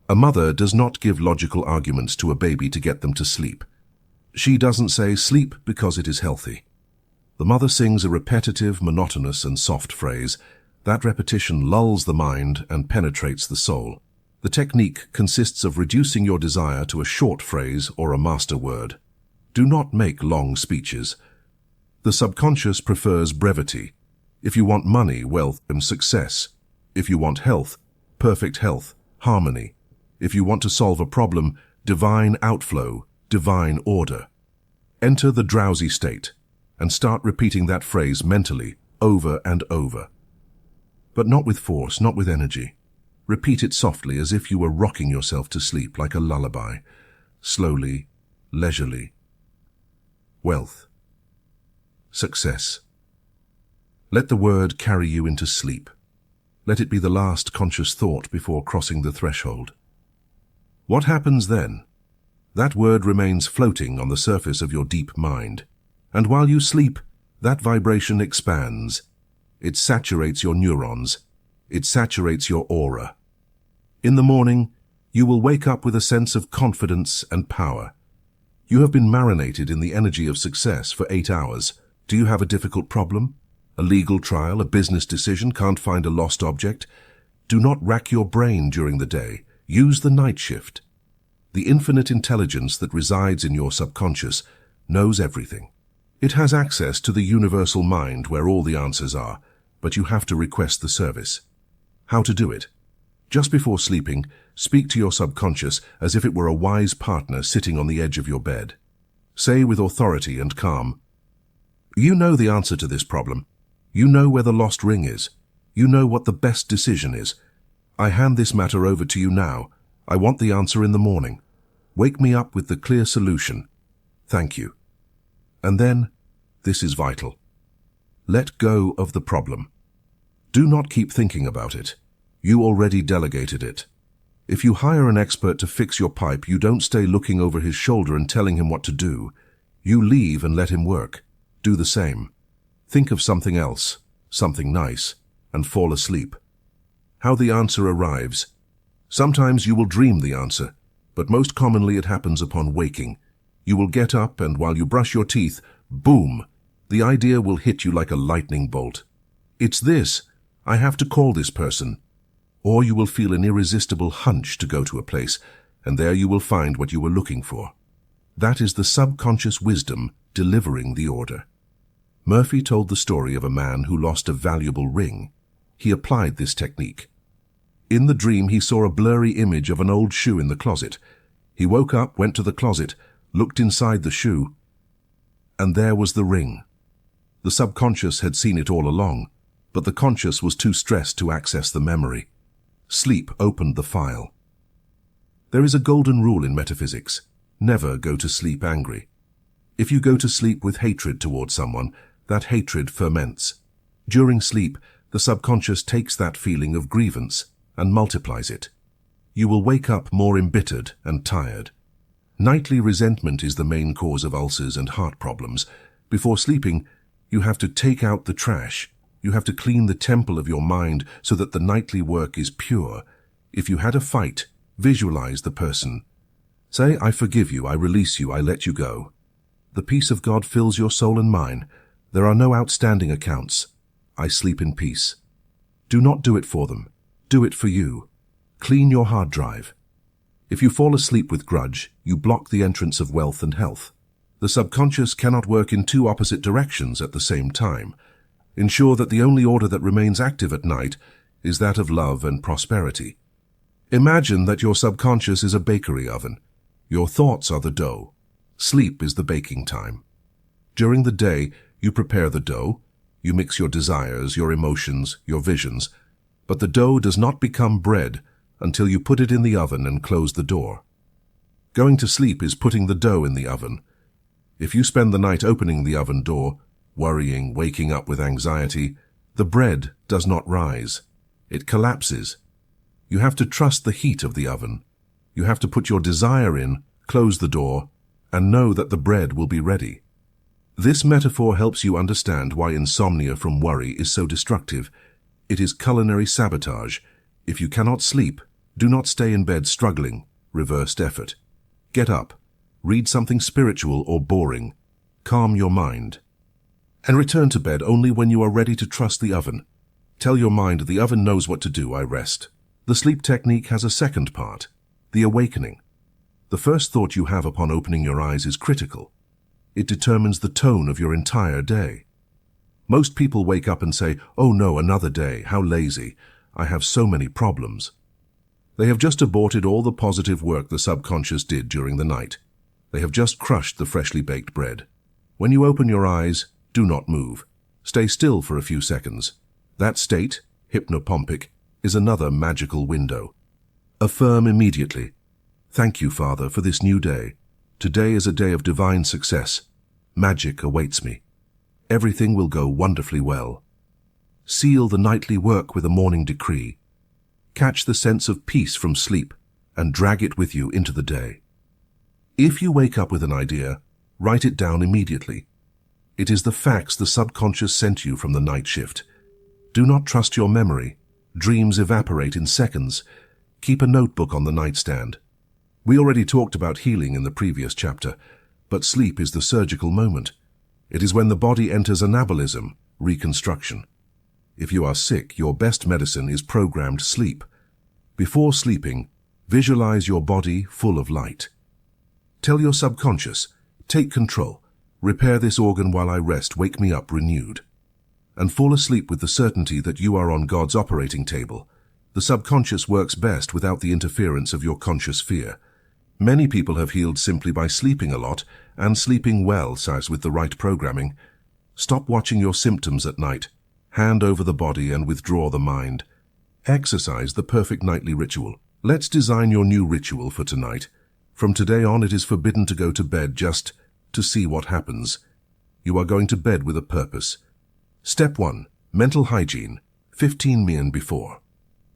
A mother does not give logical arguments to a baby to get them to sleep. She doesn't say, "Sleep because it is healthy." The mother sings a repetitive, monotonous, and soft phrase. That repetition lulls the mind and penetrates the soul. The technique consists of reducing your desire to a short phrase or a master word. Do not make long speeches. The subconscious prefers brevity. If you want money, wealth, and success. If you want health, perfect health, harmony. If you want to solve a problem, divine outflow, divine order. Enter the drowsy state and start repeating that phrase mentally over and over. But not with force, not with energy. Repeat it softly as if you were rocking yourself to sleep like a lullaby, slowly, leisurely. Wealth. Success. Let the word carry you into sleep. Let it be the last conscious thought before crossing the threshold. What happens then? That word remains floating on the surface of your deep mind. And while you sleep, that vibration expands. It saturates your neurons. It saturates your aura. In the morning, you will wake up with a sense of confidence and power. You have been marinated in the energy of success for 8 hours. Do you have a difficult problem? A legal trial, a business decision, can't find a lost object? Do not rack your brain during the day. Use the night shift. The infinite intelligence that resides in your subconscious knows everything. It has access to the universal mind where all the answers are, but you have to request the service. How to do it? Just before sleeping, speak to your subconscious as if it were a wise partner sitting on the edge of your bed. Say with authority and calm, "You know the answer to this problem. You know where the lost ring is. You know what the best decision is. I hand this matter over to you now. I want the answer in the morning. Wake me up with the clear solution. Thank you." And then, this is vital. Let go of the problem. Do not keep thinking about it. You already delegated it. If you hire an expert to fix your pipe, you don't stay looking over his shoulder and telling him what to do. You leave and let him work. Do the same. Think of something else, something nice, and fall asleep. How the answer arrives. Sometimes you will dream the answer, but most commonly it happens upon waking. You will get up and while you brush your teeth, boom, the idea will hit you like a lightning bolt. It's this. I have to call this person. Or you will feel an irresistible hunch to go to a place, and there you will find what you were looking for. That is the subconscious wisdom delivering the order. Murphy told the story of a man who lost a valuable ring. He applied this technique. In the dream, he saw a blurry image of an old shoe in the closet. He woke up, went to the closet, looked inside the shoe, and there was the ring. The subconscious had seen it all along, but the conscious was too stressed to access the memory. Sleep opened the file. There is a golden rule in metaphysics. Never go to sleep angry. If you go to sleep with hatred towards someone, that hatred ferments. During sleep, the subconscious takes that feeling of grievance and multiplies it. You will wake up more embittered and tired. Nightly resentment is the main cause of ulcers and heart problems. Before sleeping, you have to take out the trash. You have to clean the temple of your mind so that the nightly work is pure. If you had a fight, visualize the person. Say, "I forgive you, I release you, I let you go." The peace of God fills your soul and mine. There are no outstanding accounts. I sleep in peace. Do not do it for them. Do it for you. Clean your hard drive. If you fall asleep with grudge, you block the entrance of wealth and health. The subconscious cannot work in two opposite directions at the same time. Ensure that the only order that remains active at night is that of love and prosperity. Imagine that your subconscious is a bakery oven. Your thoughts are the dough. Sleep is the baking time. During the day, you prepare the dough. You mix your desires, your emotions, your visions. But the dough does not become bread until you put it in the oven and close the door. Going to sleep is putting the dough in the oven. If you spend the night opening the oven door, worrying, waking up with anxiety, the bread does not rise. It collapses. You have to trust the heat of the oven. You have to put your desire in, close the door, and know that the bread will be ready. This metaphor helps you understand why insomnia from worry is so destructive. It is culinary sabotage. If you cannot sleep, do not stay in bed struggling, reversed effort. Get up, read something spiritual or boring, calm your mind, and return to bed only when you are ready to trust the oven. Tell your mind the oven knows what to do, I rest. The sleep technique has a second part, the awakening. The first thought you have upon opening your eyes is critical. It determines the tone of your entire day. Most people wake up and say, "Oh no, another day, how lazy. I have so many problems." They have just aborted all the positive work the subconscious did during the night. They have just crushed the freshly baked bread. When you open your eyes, do not move. Stay still for a few seconds. That state, hypnopompic, is another magical window. Affirm immediately, "Thank you, Father, for this new day. Today is a day of divine success. Magic awaits me. Everything will go wonderfully well." Seal the nightly work with a morning decree. Catch the sense of peace from sleep and drag it with you into the day. If you wake up with an idea, write it down immediately. It is the facts the subconscious sent you from the night shift. Do not trust your memory. Dreams evaporate in seconds. Keep a notebook on the nightstand. We already talked about healing in the previous chapter, but sleep is the surgical moment. It is when the body enters anabolism, reconstruction. If you are sick, your best medicine is programmed sleep. Before sleeping, visualize your body full of light. Tell your subconscious, "Take control. Repair this organ while I rest. Wake me up renewed." And fall asleep with the certainty that you are on God's operating table. The subconscious works best without the interference of your conscious fear. Many people have healed simply by sleeping a lot and sleeping well, size with the right programming. Stop watching your symptoms at night. Hand over the body and withdraw the mind. Exercise the perfect nightly ritual. Let's design your new ritual for tonight. From today on, it is forbidden to go to bed just to see what happens. You are going to bed with a purpose. Step 1. Mental hygiene. 15 minutes before.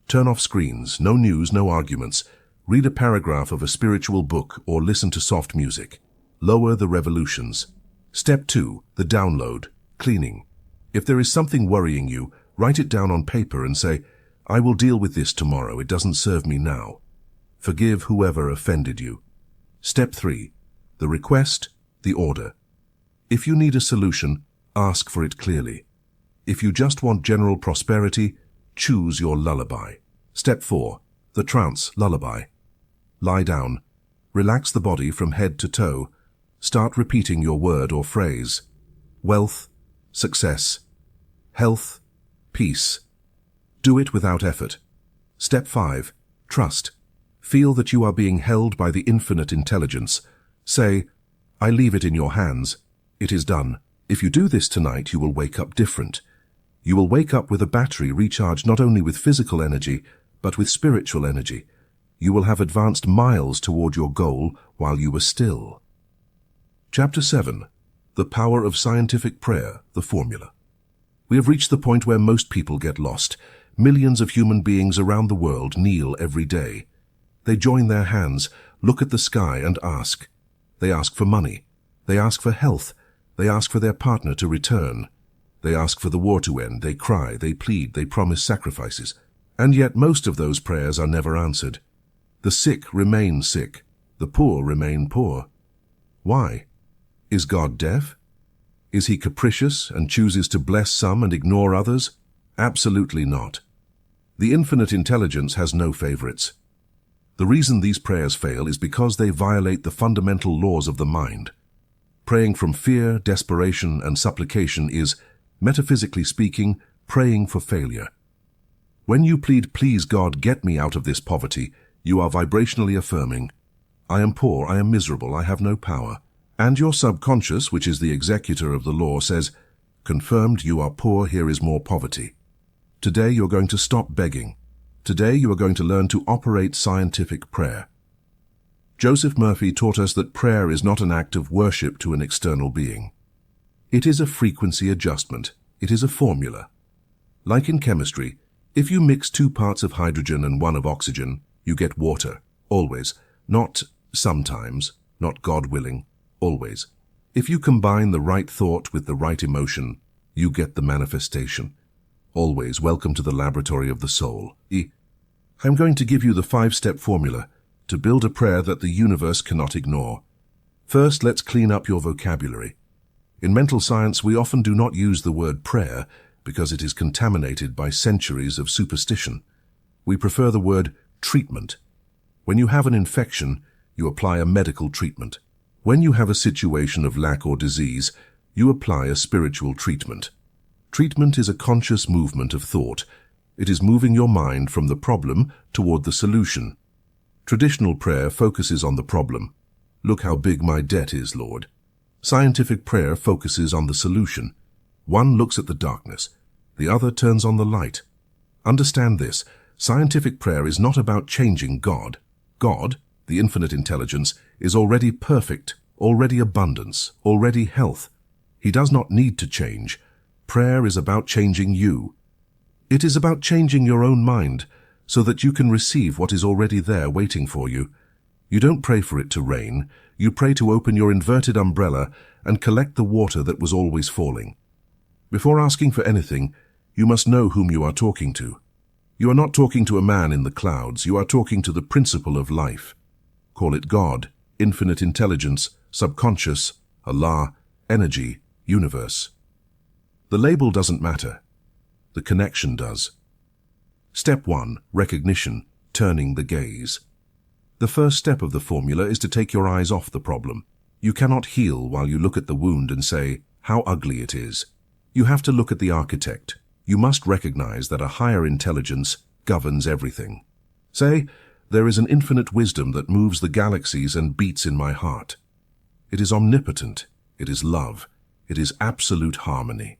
Turn off screens, no news, no arguments. Read a paragraph of a spiritual book or listen to soft music. Lower the revolutions. Step 2. The download. Cleaning. If there is something worrying you, write it down on paper and say, "I will deal with this tomorrow. It doesn't serve me now." Forgive whoever offended you. Step 3. The request, the order. If you need a solution, ask for it clearly. If you just want general prosperity, choose your lullaby. Step 4. The trance lullaby. Lie down. Relax the body from head to toe. Start repeating your word or phrase. Wealth, success, health, peace. Do it without effort. Step 5. Trust. Feel that you are being held by the infinite intelligence. Say, "I leave it in your hands. It is done." If you do this tonight, you will wake up different. You will wake up with a battery recharged not only with physical energy, but with spiritual energy. You will have advanced miles toward your goal while you were still. Chapter 7. The Power of Scientific Prayer, the Formula. We have reached the point where most people get lost. Millions of human beings around the world kneel every day. They join their hands, look at the sky and ask. They ask for money. They ask for health. They ask for their partner to return. They ask for the war to end. They cry, they plead, they promise sacrifices. And yet most of those prayers are never answered. The sick remain sick. The poor remain poor. Why? Is God deaf? Is he capricious and chooses to bless some and ignore others? Absolutely not. The infinite intelligence has no favorites. The reason these prayers fail is because they violate the fundamental laws of the mind. Praying from fear, desperation, and supplication is, metaphysically speaking, praying for failure. When you plead, "Please God, get me out of this poverty," You are vibrationally affirming, I am poor, I am miserable, I have no power. And your subconscious, which is the executor of the law, says, confirmed, you are poor, here is more poverty. Today you're going to stop begging. Today you are going to learn to operate scientific prayer. Joseph Murphy taught us that prayer is not an act of worship to an external being. It is a frequency adjustment. It is a formula. Like in chemistry, if you mix 2 parts of hydrogen and 1 of oxygen, you get water, always, not sometimes, not God willing, always. If you combine the right thought with the right emotion, you get the manifestation. Always. Welcome to the laboratory of the soul. I'm going to give you the 5-step formula to build a prayer that the universe cannot ignore. First, let's clean up your vocabulary. In mental science, we often do not use the word prayer because it is contaminated by centuries of superstition. We prefer the word treatment. When you have an infection, you apply a medical treatment. When you have a situation of lack or disease, you apply a spiritual treatment. Treatment is a conscious movement of thought. It is moving your mind from the problem toward the solution. Traditional prayer focuses on the problem. Look how big my debt is, Lord. Scientific prayer focuses on the solution. One looks at the darkness. The other turns on the light. Understand this. Scientific prayer is not about changing God. God, the infinite intelligence, is already perfect, already abundance, already health. He does not need to change. Prayer is about changing you. It is about changing your own mind so that you can receive what is already there waiting for you. You don't pray for it to rain. You pray to open your inverted umbrella and collect the water that was always falling. Before asking for anything, you must know whom you are talking to. You are not talking to a man in the clouds. You are talking to the principle of life. Call it God, infinite intelligence, subconscious, Allah, energy, universe. The label doesn't matter. The connection does. Step 1. Recognition, turning the gaze. The first step of the formula is to take your eyes off the problem. You cannot heal while you look at the wound and say, how ugly it is. You have to look at the architect. You must recognize that a higher intelligence governs everything. Say, there is an infinite wisdom that moves the galaxies and beats in my heart. It is omnipotent. It is love. It is absolute harmony.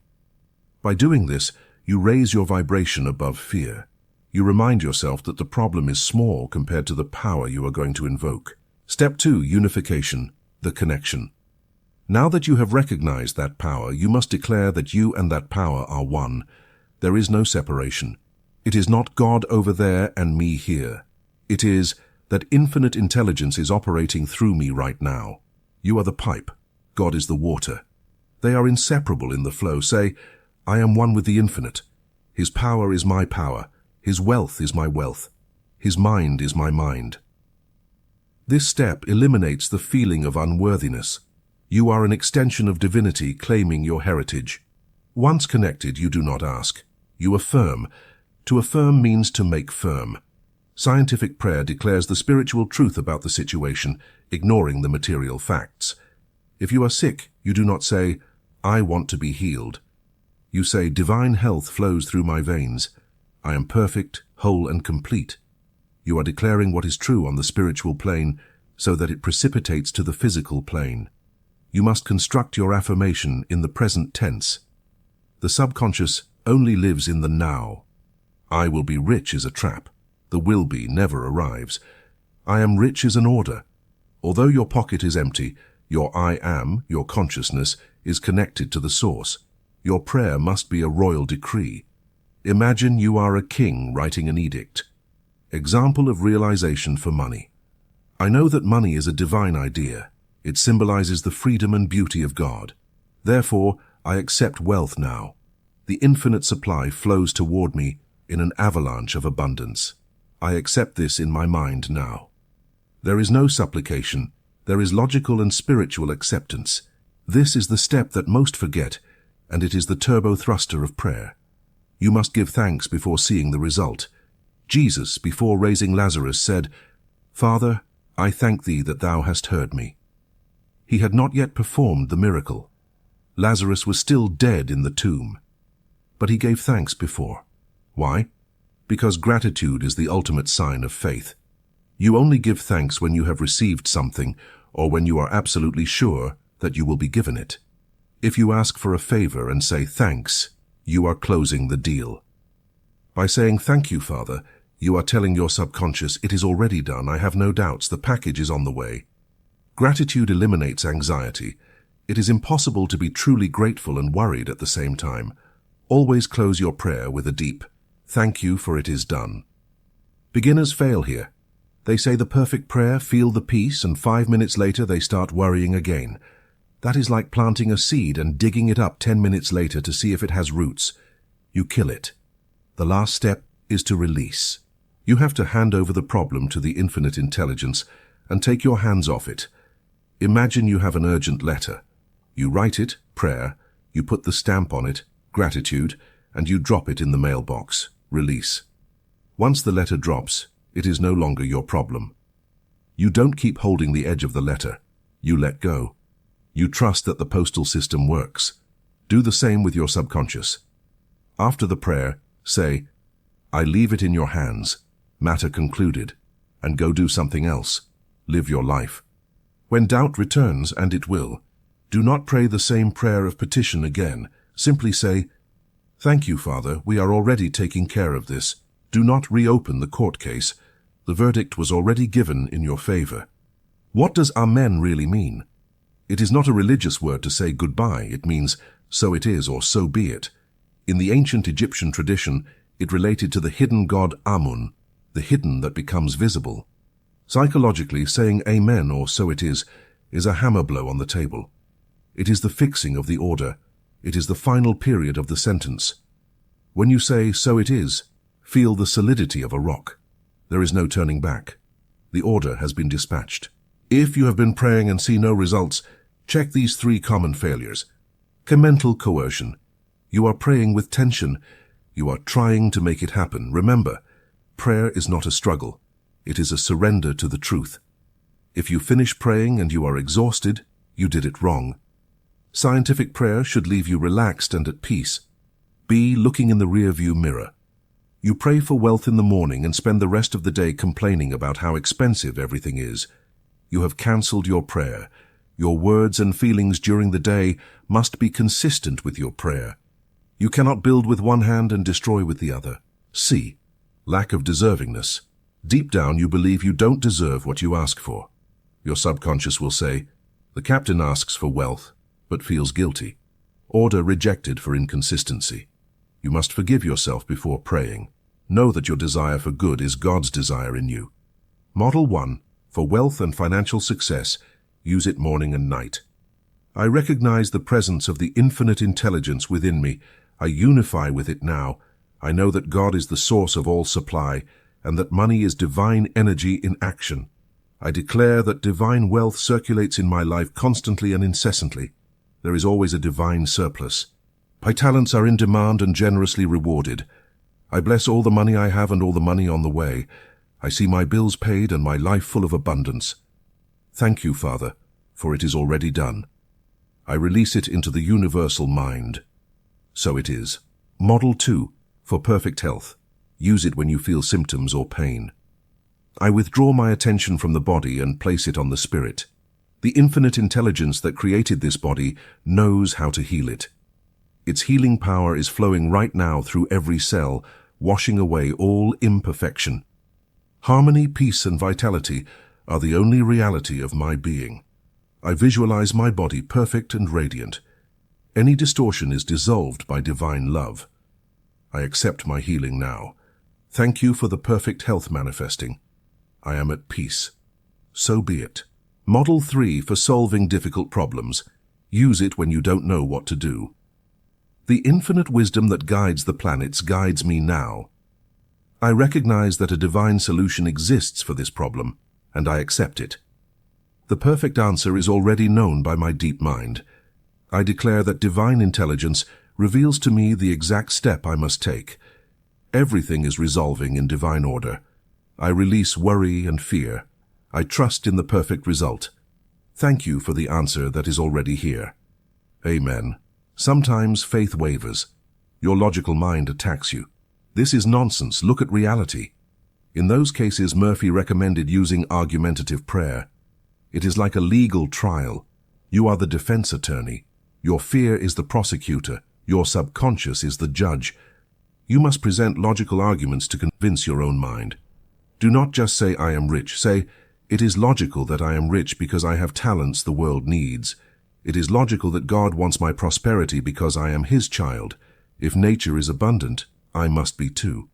By doing this, you raise your vibration above fear. You remind yourself that the problem is small compared to the power you are going to invoke. Step 2. Unification, the connection. Now that you have recognized that power, you must declare that you and that power are one. There is no separation. It is not God over there and me here. It is that infinite intelligence is operating through me right now. You are the pipe. God is the water. They are inseparable in the flow. Say, I am one with the infinite. His power is my power. His wealth is my wealth. His mind is my mind. This step eliminates the feeling of unworthiness. You are an extension of divinity claiming your heritage. Once connected, you do not ask. You affirm. To affirm means to make firm. Scientific prayer declares the spiritual truth about the situation, ignoring the material facts. If you are sick, you do not say, I want to be healed. You say, divine health flows through my veins. I am perfect, whole, and complete. You are declaring what is true on the spiritual plane so that it precipitates to the physical plane. You must construct your affirmation in the present tense. The subconscious only lives in the now. I will be rich is a trap. The will be never arrives. I am rich is an order. Although your pocket is empty, your I am, your consciousness, is connected to the source. Your prayer must be a royal decree. Imagine you are a king writing an edict. Example of realization for money. I know that money is a divine idea. It symbolizes the freedom and beauty of God. Therefore, I accept wealth now. The infinite supply flows toward me in an avalanche of abundance. I accept this in my mind now. There is no supplication. There is logical and spiritual acceptance. This is the step that most forget, and it is the turbo thruster of prayer. You must give thanks before seeing the result. Jesus, before raising Lazarus, said, Father, I thank thee that thou hast heard me. He had not yet performed the miracle. Lazarus was still dead in the tomb. But he gave thanks before. Why? Because gratitude is the ultimate sign of faith. You only give thanks when you have received something or when you are absolutely sure that you will be given it. If you ask for a favor and say thanks, you are closing the deal. By saying thank you, Father, you are telling your subconscious it is already done. I have no doubts the package is on the way. Gratitude eliminates anxiety. It is impossible to be truly grateful and worried at the same time. Always close your prayer with a deep thank you, for it is done. Beginners fail here. They say the perfect prayer, feel the peace, and 5 minutes later they start worrying again. That is like planting a seed and digging it up 10 minutes later to see if it has roots. You kill it. The last step is to release. You have to hand over the problem to the infinite intelligence and take your hands off it. Imagine you have an urgent letter. You write it, prayer, you put the stamp on it, gratitude, and you drop it in the mailbox, release. Once the letter drops, it is no longer your problem. You don't keep holding the edge of the letter. You let go. You trust that the postal system works. Do the same with your subconscious. After the prayer, say, I leave it in your hands, matter concluded, and go do something else. Live your life. When doubt returns, and it will, do not pray the same prayer of petition again. Simply say, thank you, Father, we are already taking care of this. Do not reopen the court case. The verdict was already given in your favor. What does Amen really mean? It is not a religious word to say goodbye. It means, so it is or so be it. In the ancient Egyptian tradition, it related to the hidden god Amun, the hidden that becomes visible. Psychologically, saying Amen or so it is a hammer blow on the table. It is the fixing of the order. It is the final period of the sentence. When you say so it is, feel the solidity of a rock. There is no turning back. The order has been dispatched. If you have been praying and see no results, check these 3 common failures. Mental coercion. You are praying with tension. You are trying to make it happen. Remember, prayer is not a struggle. It is a surrender to the truth. If you finish praying and you are exhausted, you did it wrong. Scientific prayer should leave you relaxed and at peace. Be looking in the rear-view mirror. You pray for wealth in the morning and spend the rest of the day complaining about how expensive everything is. You have cancelled your prayer. Your words and feelings during the day must be consistent with your prayer. You cannot build with one hand and destroy with the other. C. Lack of deservingness. Deep down you believe you don't deserve what you ask for. Your subconscious will say, the captain asks for wealth, but feels guilty. Order rejected for inconsistency. You must forgive yourself before praying. Know that your desire for good is God's desire in you. Model 1. For wealth and financial success, use it morning and night. I recognize the presence of the infinite intelligence within me. I unify with it now. I know that God is the source of all supply, and that money is divine energy in action. I declare that divine wealth circulates in my life constantly and incessantly. There is always a divine surplus. My talents are in demand and generously rewarded. I bless all the money I have and all the money on the way. I see my bills paid and my life full of abundance. Thank you, Father, for it is already done. I release it into the universal mind. So it is. Model 2. For perfect health. Use it when you feel symptoms or pain. I withdraw my attention from the body and place it on the spirit. The infinite intelligence that created this body knows how to heal it. Its healing power is flowing right now through every cell, washing away all imperfection. Harmony, peace, and vitality are the only reality of my being. I visualize my body perfect and radiant. Any distortion is dissolved by divine love. I accept my healing now. Thank you for the perfect health manifesting. I am at peace. So be it. Model 3 for solving difficult problems. Use it when you don't know what to do. The infinite wisdom that guides the planets guides me now. I recognize that a divine solution exists for this problem, and I accept it. The perfect answer is already known by my deep mind. I declare that divine intelligence reveals to me the exact step I must take. Everything is resolving in divine order. I release worry and fear. I trust in the perfect result. Thank you for the answer that is already here. Amen. Sometimes faith wavers. Your logical mind attacks you. This is nonsense. Look at reality. In those cases, Murphy recommended using argumentative prayer. It is like a legal trial. You are the defense attorney. Your fear is the prosecutor. Your subconscious is the judge. You must present logical arguments to convince your own mind. Do not just say, I am rich. Say, it is logical that I am rich because I have talents the world needs. It is logical that God wants my prosperity because I am His child. If nature is abundant, I must be too.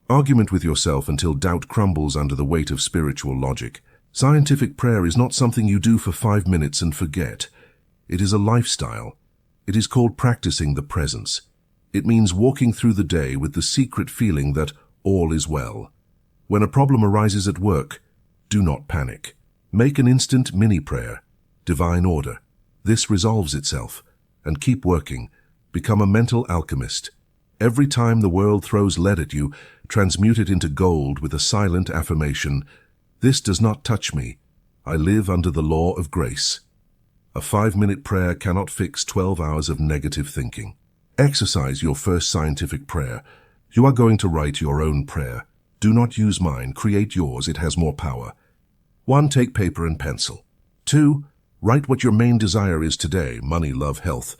Argument with yourself until doubt crumbles under the weight of spiritual logic. Scientific prayer is not something you do for 5 minutes and forget. It is a lifestyle. It is called practicing the presence. It means walking through the day with the secret feeling that all is well. When a problem arises at work, do not panic. Make an instant mini-prayer. Divine order. This resolves itself. And keep working. Become a mental alchemist. Every time the world throws lead at you, transmute it into gold with a silent affirmation. This does not touch me. I live under the law of grace. A 5-minute prayer cannot fix 12 hours of negative thinking. Exercise your first scientific prayer. You are going to write your own prayer. Do not use mine. Create yours. It has more power. 1. Take paper and pencil. 2. Write what your main desire is today. Money, love, health.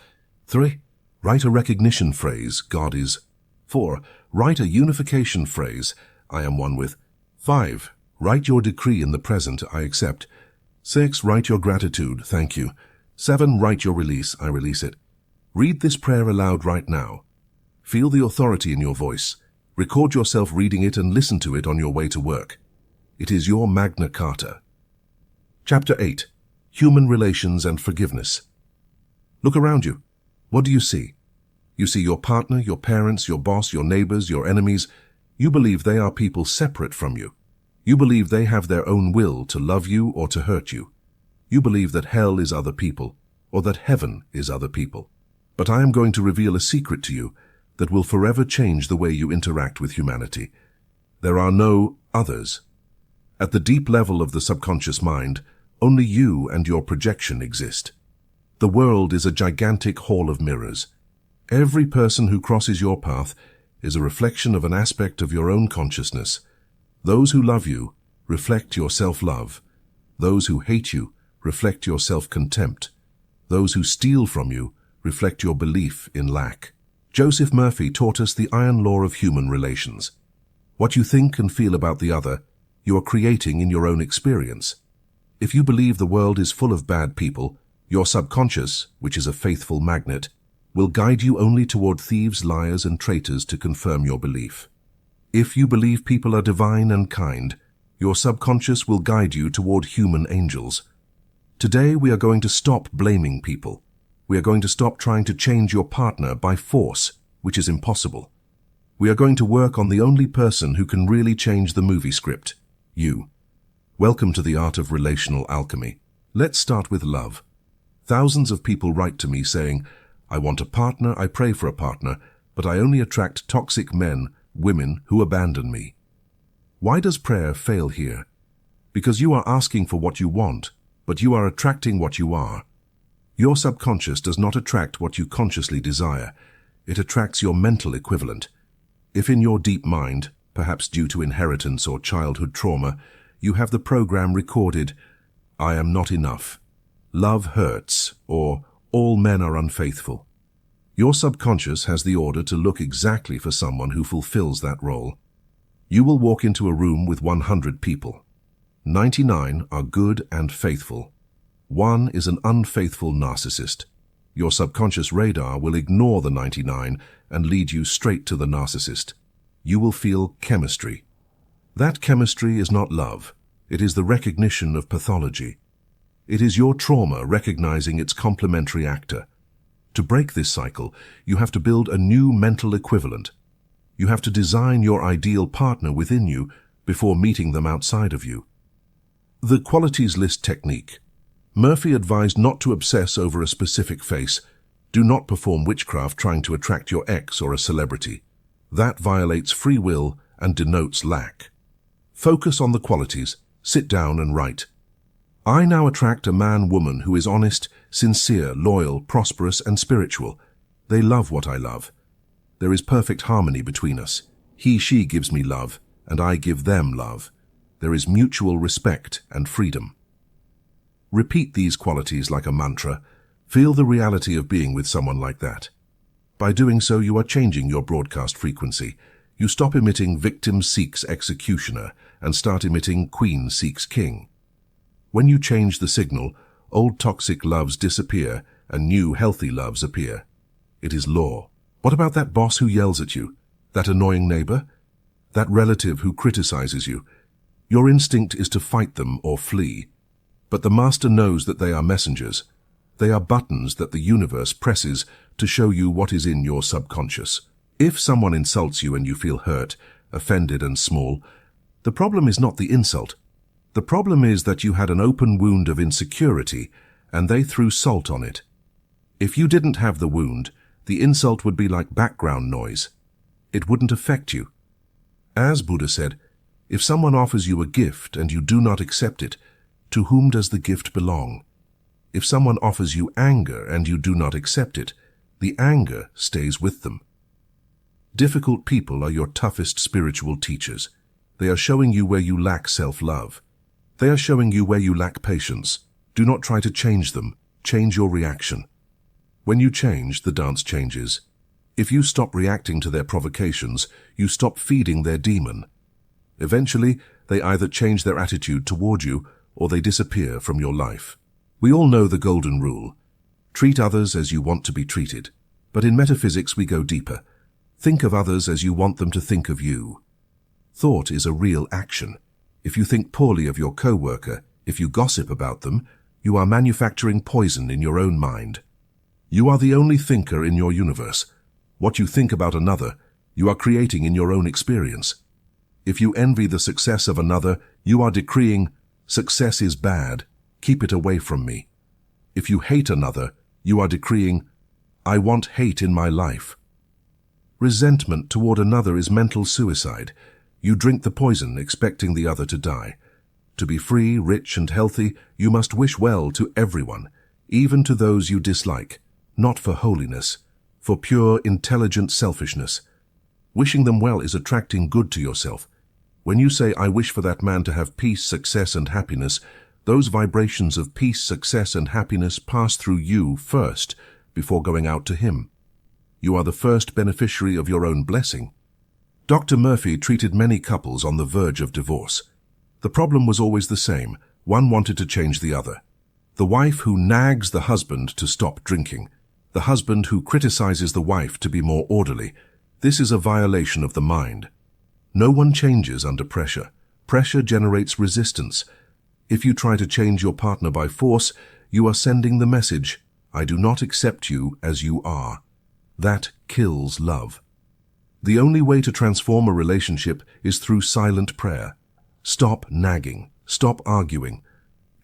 3. Write a recognition phrase. God is. 4. Write a unification phrase. I am one with. 5. Write your decree in the present. I accept. 6. Write your gratitude. Thank you. 7. Write your release. I release it. Read this prayer aloud right now. Feel the authority in your voice. Record yourself reading it and listen to it on your way to work. It is your Magna Carta. Chapter 8. Human Relations and Forgiveness. Look around you. What do you see? You see your partner, your parents, your boss, your neighbors, your enemies. You believe they are people separate from you. You believe they have their own will to love you or to hurt you. You believe that hell is other people, or that heaven is other people. But I am going to reveal a secret to you that will forever change the way you interact with humanity. There are no others. At the deep level of the subconscious mind, only you and your projection exist. The world is a gigantic hall of mirrors. Every person who crosses your path is a reflection of an aspect of your own consciousness. Those who love you reflect your self-love. Those who hate you reflect your self-contempt. Those who steal from you reflect your belief in lack. Joseph Murphy taught us the iron law of human relations. What you think and feel about the other, you are creating in your own experience. If you believe the world is full of bad people, your subconscious, which is a faithful magnet, will guide you only toward thieves, liars, and traitors to confirm your belief. If you believe people are divine and kind, your subconscious will guide you toward human angels. Today we are going to stop blaming people. We are going to stop trying to change your partner by force, which is impossible. We are going to work on the only person who can really change the movie script, you. Welcome to the art of relational alchemy. Let's start with love. Thousands of people write to me saying, I want a partner, I pray for a partner, but I only attract toxic men, women who abandon me. Why does prayer fail here? Because you are asking for what you want, but you are attracting what you are. Your subconscious does not attract what you consciously desire. It attracts your mental equivalent. If in your deep mind, perhaps due to inheritance or childhood trauma, you have the program recorded, I am not enough, love hurts, or all men are unfaithful. Your subconscious has the order to look exactly for someone who fulfills that role. You will walk into a room with 100 people. 99 are good and faithful. 1 is an unfaithful narcissist. Your subconscious radar will ignore the 99 and lead you straight to the narcissist. You will feel chemistry. That chemistry is not love. It is the recognition of pathology. It is your trauma recognizing its complementary actor. To break this cycle, you have to build a new mental equivalent. You have to design your ideal partner within you before meeting them outside of you. The qualities list technique. Murphy advised not to obsess over a specific face. Do not perform witchcraft trying to attract your ex or a celebrity. That violates free will and denotes lack. Focus on the qualities. Sit down and write. I now attract a man-woman who is honest, sincere, loyal, prosperous, and spiritual. They love what I love. There is perfect harmony between us. He/she gives me love, and I give them love. There is mutual respect and freedom. Repeat these qualities like a mantra. Feel the reality of being with someone like that. By doing so, you are changing your broadcast frequency. You stop emitting victim seeks executioner and start emitting queen seeks king. When you change the signal, old toxic loves disappear and new healthy loves appear. It is law. What about that boss who yells at you? That annoying neighbor? That relative who criticizes you? Your instinct is to fight them or flee. But the master knows that they are messengers. They are buttons that the universe presses to show you what is in your subconscious. If someone insults you and you feel hurt, offended and small, the problem is not the insult. The problem is that you had an open wound of insecurity and they threw salt on it. If you didn't have the wound, the insult would be like background noise. It wouldn't affect you. As Buddha said, if someone offers you a gift and you do not accept it, to whom does the gift belong? If someone offers you anger and you do not accept it, the anger stays with them. Difficult people are your toughest spiritual teachers. They are showing you where you lack self-love. They are showing you where you lack patience. Do not try to change them. Change your reaction. When you change, the dance changes. If you stop reacting to their provocations, you stop feeding their demon. Eventually, they either change their attitude toward you or they disappear from your life. We all know the golden rule. Treat others as you want to be treated. But in metaphysics, we go deeper. Think of others as you want them to think of you. Thought is a real action. If you think poorly of your co-worker, if you gossip about them, you are manufacturing poison in your own mind. You are the only thinker in your universe. What you think about another, you are creating in your own experience. If you envy the success of another, you are decreeing, success is bad, keep it away from me. If you hate another, you are decreeing, I want hate in my life. Resentment toward another is mental suicide. You drink the poison expecting the other to die. To be free, rich, and healthy, you must wish well to everyone, even to those you dislike, not for holiness, for pure, intelligent selfishness. Wishing them well is attracting good to yourself. When you say, I wish for that man to have peace, success, and happiness, those vibrations of peace, success, and happiness pass through you first before going out to him. You are the first beneficiary of your own blessing. Dr. Murphy treated many couples on the verge of divorce. The problem was always the same. One wanted to change the other. The wife who nags the husband to stop drinking. The husband who criticizes the wife to be more orderly. This is a violation of the mind. No one changes under pressure. Pressure generates resistance. If you try to change your partner by force, you are sending the message, I do not accept you as you are. That kills love. The only way to transform a relationship is through silent prayer. Stop nagging. Stop arguing.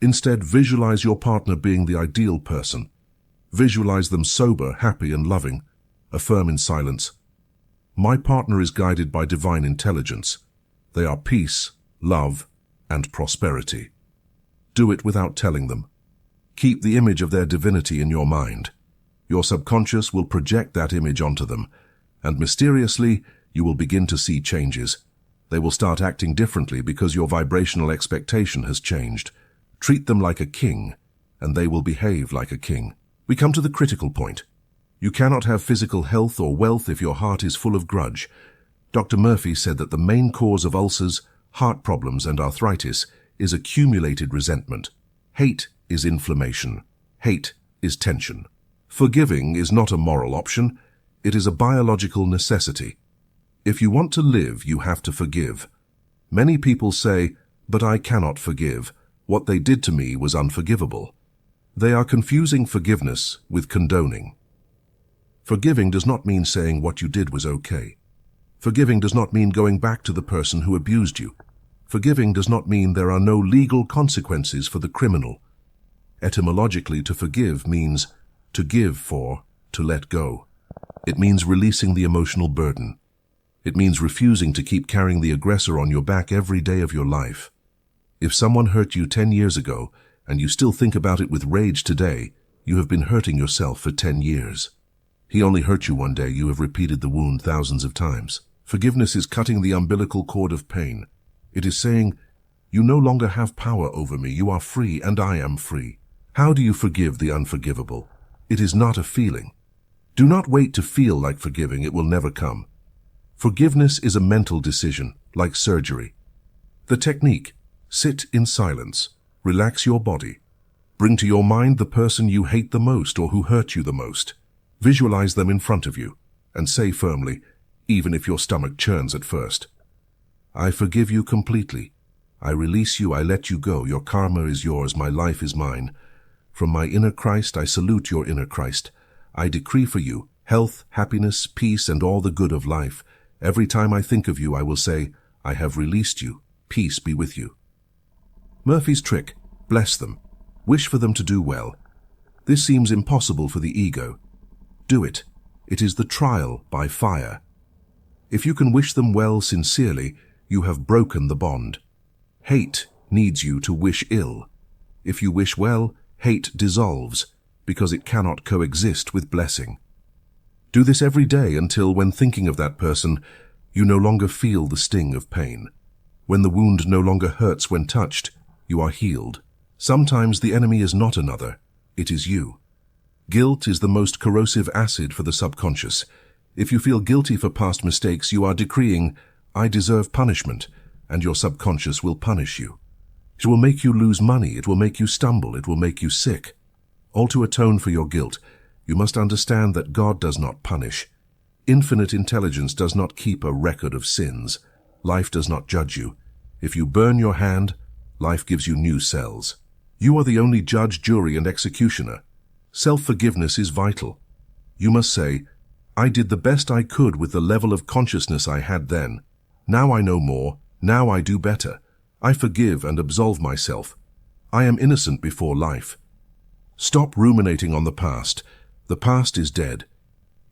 Instead, visualize your partner being the ideal person. Visualize them sober, happy, and loving. Affirm in silence. My partner is guided by divine intelligence. They are peace, love, and prosperity. Do it without telling them. Keep the image of their divinity in your mind. Your subconscious will project that image onto them, and mysteriously, you will begin to see changes. They will start acting differently because your vibrational expectation has changed. Treat them like a king, and they will behave like a king. We come to the critical point. You cannot have physical health or wealth if your heart is full of grudge. Dr. Murphy said that the main cause of ulcers, heart problems, and arthritis is accumulated resentment. Hate is inflammation. Hate is tension. Forgiving is not a moral option. It is a biological necessity. If you want to live, you have to forgive. Many people say, but I cannot forgive. What they did to me was unforgivable. They are confusing forgiveness with condoning. Forgiving does not mean saying what you did was okay. Forgiving does not mean going back to the person who abused you. Forgiving does not mean there are no legal consequences for the criminal. Etymologically, to forgive means to give for, to let go. It means releasing the emotional burden. It means refusing to keep carrying the aggressor on your back every day of your life. If someone hurt you 10 years ago, and you still think about it with rage today, you have been hurting yourself for 10 years. He only hurt you one day, you have repeated the wound thousands of times. Forgiveness is cutting the umbilical cord of pain. It is saying, you no longer have power over me, you are free and I am free. How do you forgive the unforgivable? It is not a feeling. Do not wait to feel like forgiving, it will never come. Forgiveness is a mental decision, like surgery. The technique: sit in silence, relax your body. Bring to your mind the person you hate the most or who hurt you the most. Visualize them in front of you, and say firmly, even if your stomach churns at first, I forgive you completely. I release you, I let you go. Your karma is yours, my life is mine. From my inner Christ, I salute your inner Christ. I decree for you health, happiness, peace, and all the good of life. Every time I think of you, I will say, I have released you. Peace be with you. Murphy's trick: bless them. Wish for them to do well. This seems impossible for the ego. Do it. It is the trial by fire. If you can wish them well sincerely, you have broken the bond. Hate needs you to wish ill. If you wish well, hate dissolves, because it cannot coexist with blessing. Do this every day until, when thinking of that person, you no longer feel the sting of pain. When the wound no longer hurts when touched, you are healed. Sometimes the enemy is not another, it is you. Guilt is the most corrosive acid for the subconscious. If you feel guilty for past mistakes, you are decreeing, I deserve punishment, and your subconscious will punish you. It will make you lose money, it will make you stumble, it will make you sick. All to atone for your guilt, you must understand that God does not punish. Infinite intelligence does not keep a record of sins. Life does not judge you. If you burn your hand, life gives you new cells. You are the only judge, jury, and executioner. Self-forgiveness is vital. You must say, I did the best I could with the level of consciousness I had then. Now I know more. Now I do better. I forgive and absolve myself. I am innocent before life. Stop ruminating on the past. The past is dead.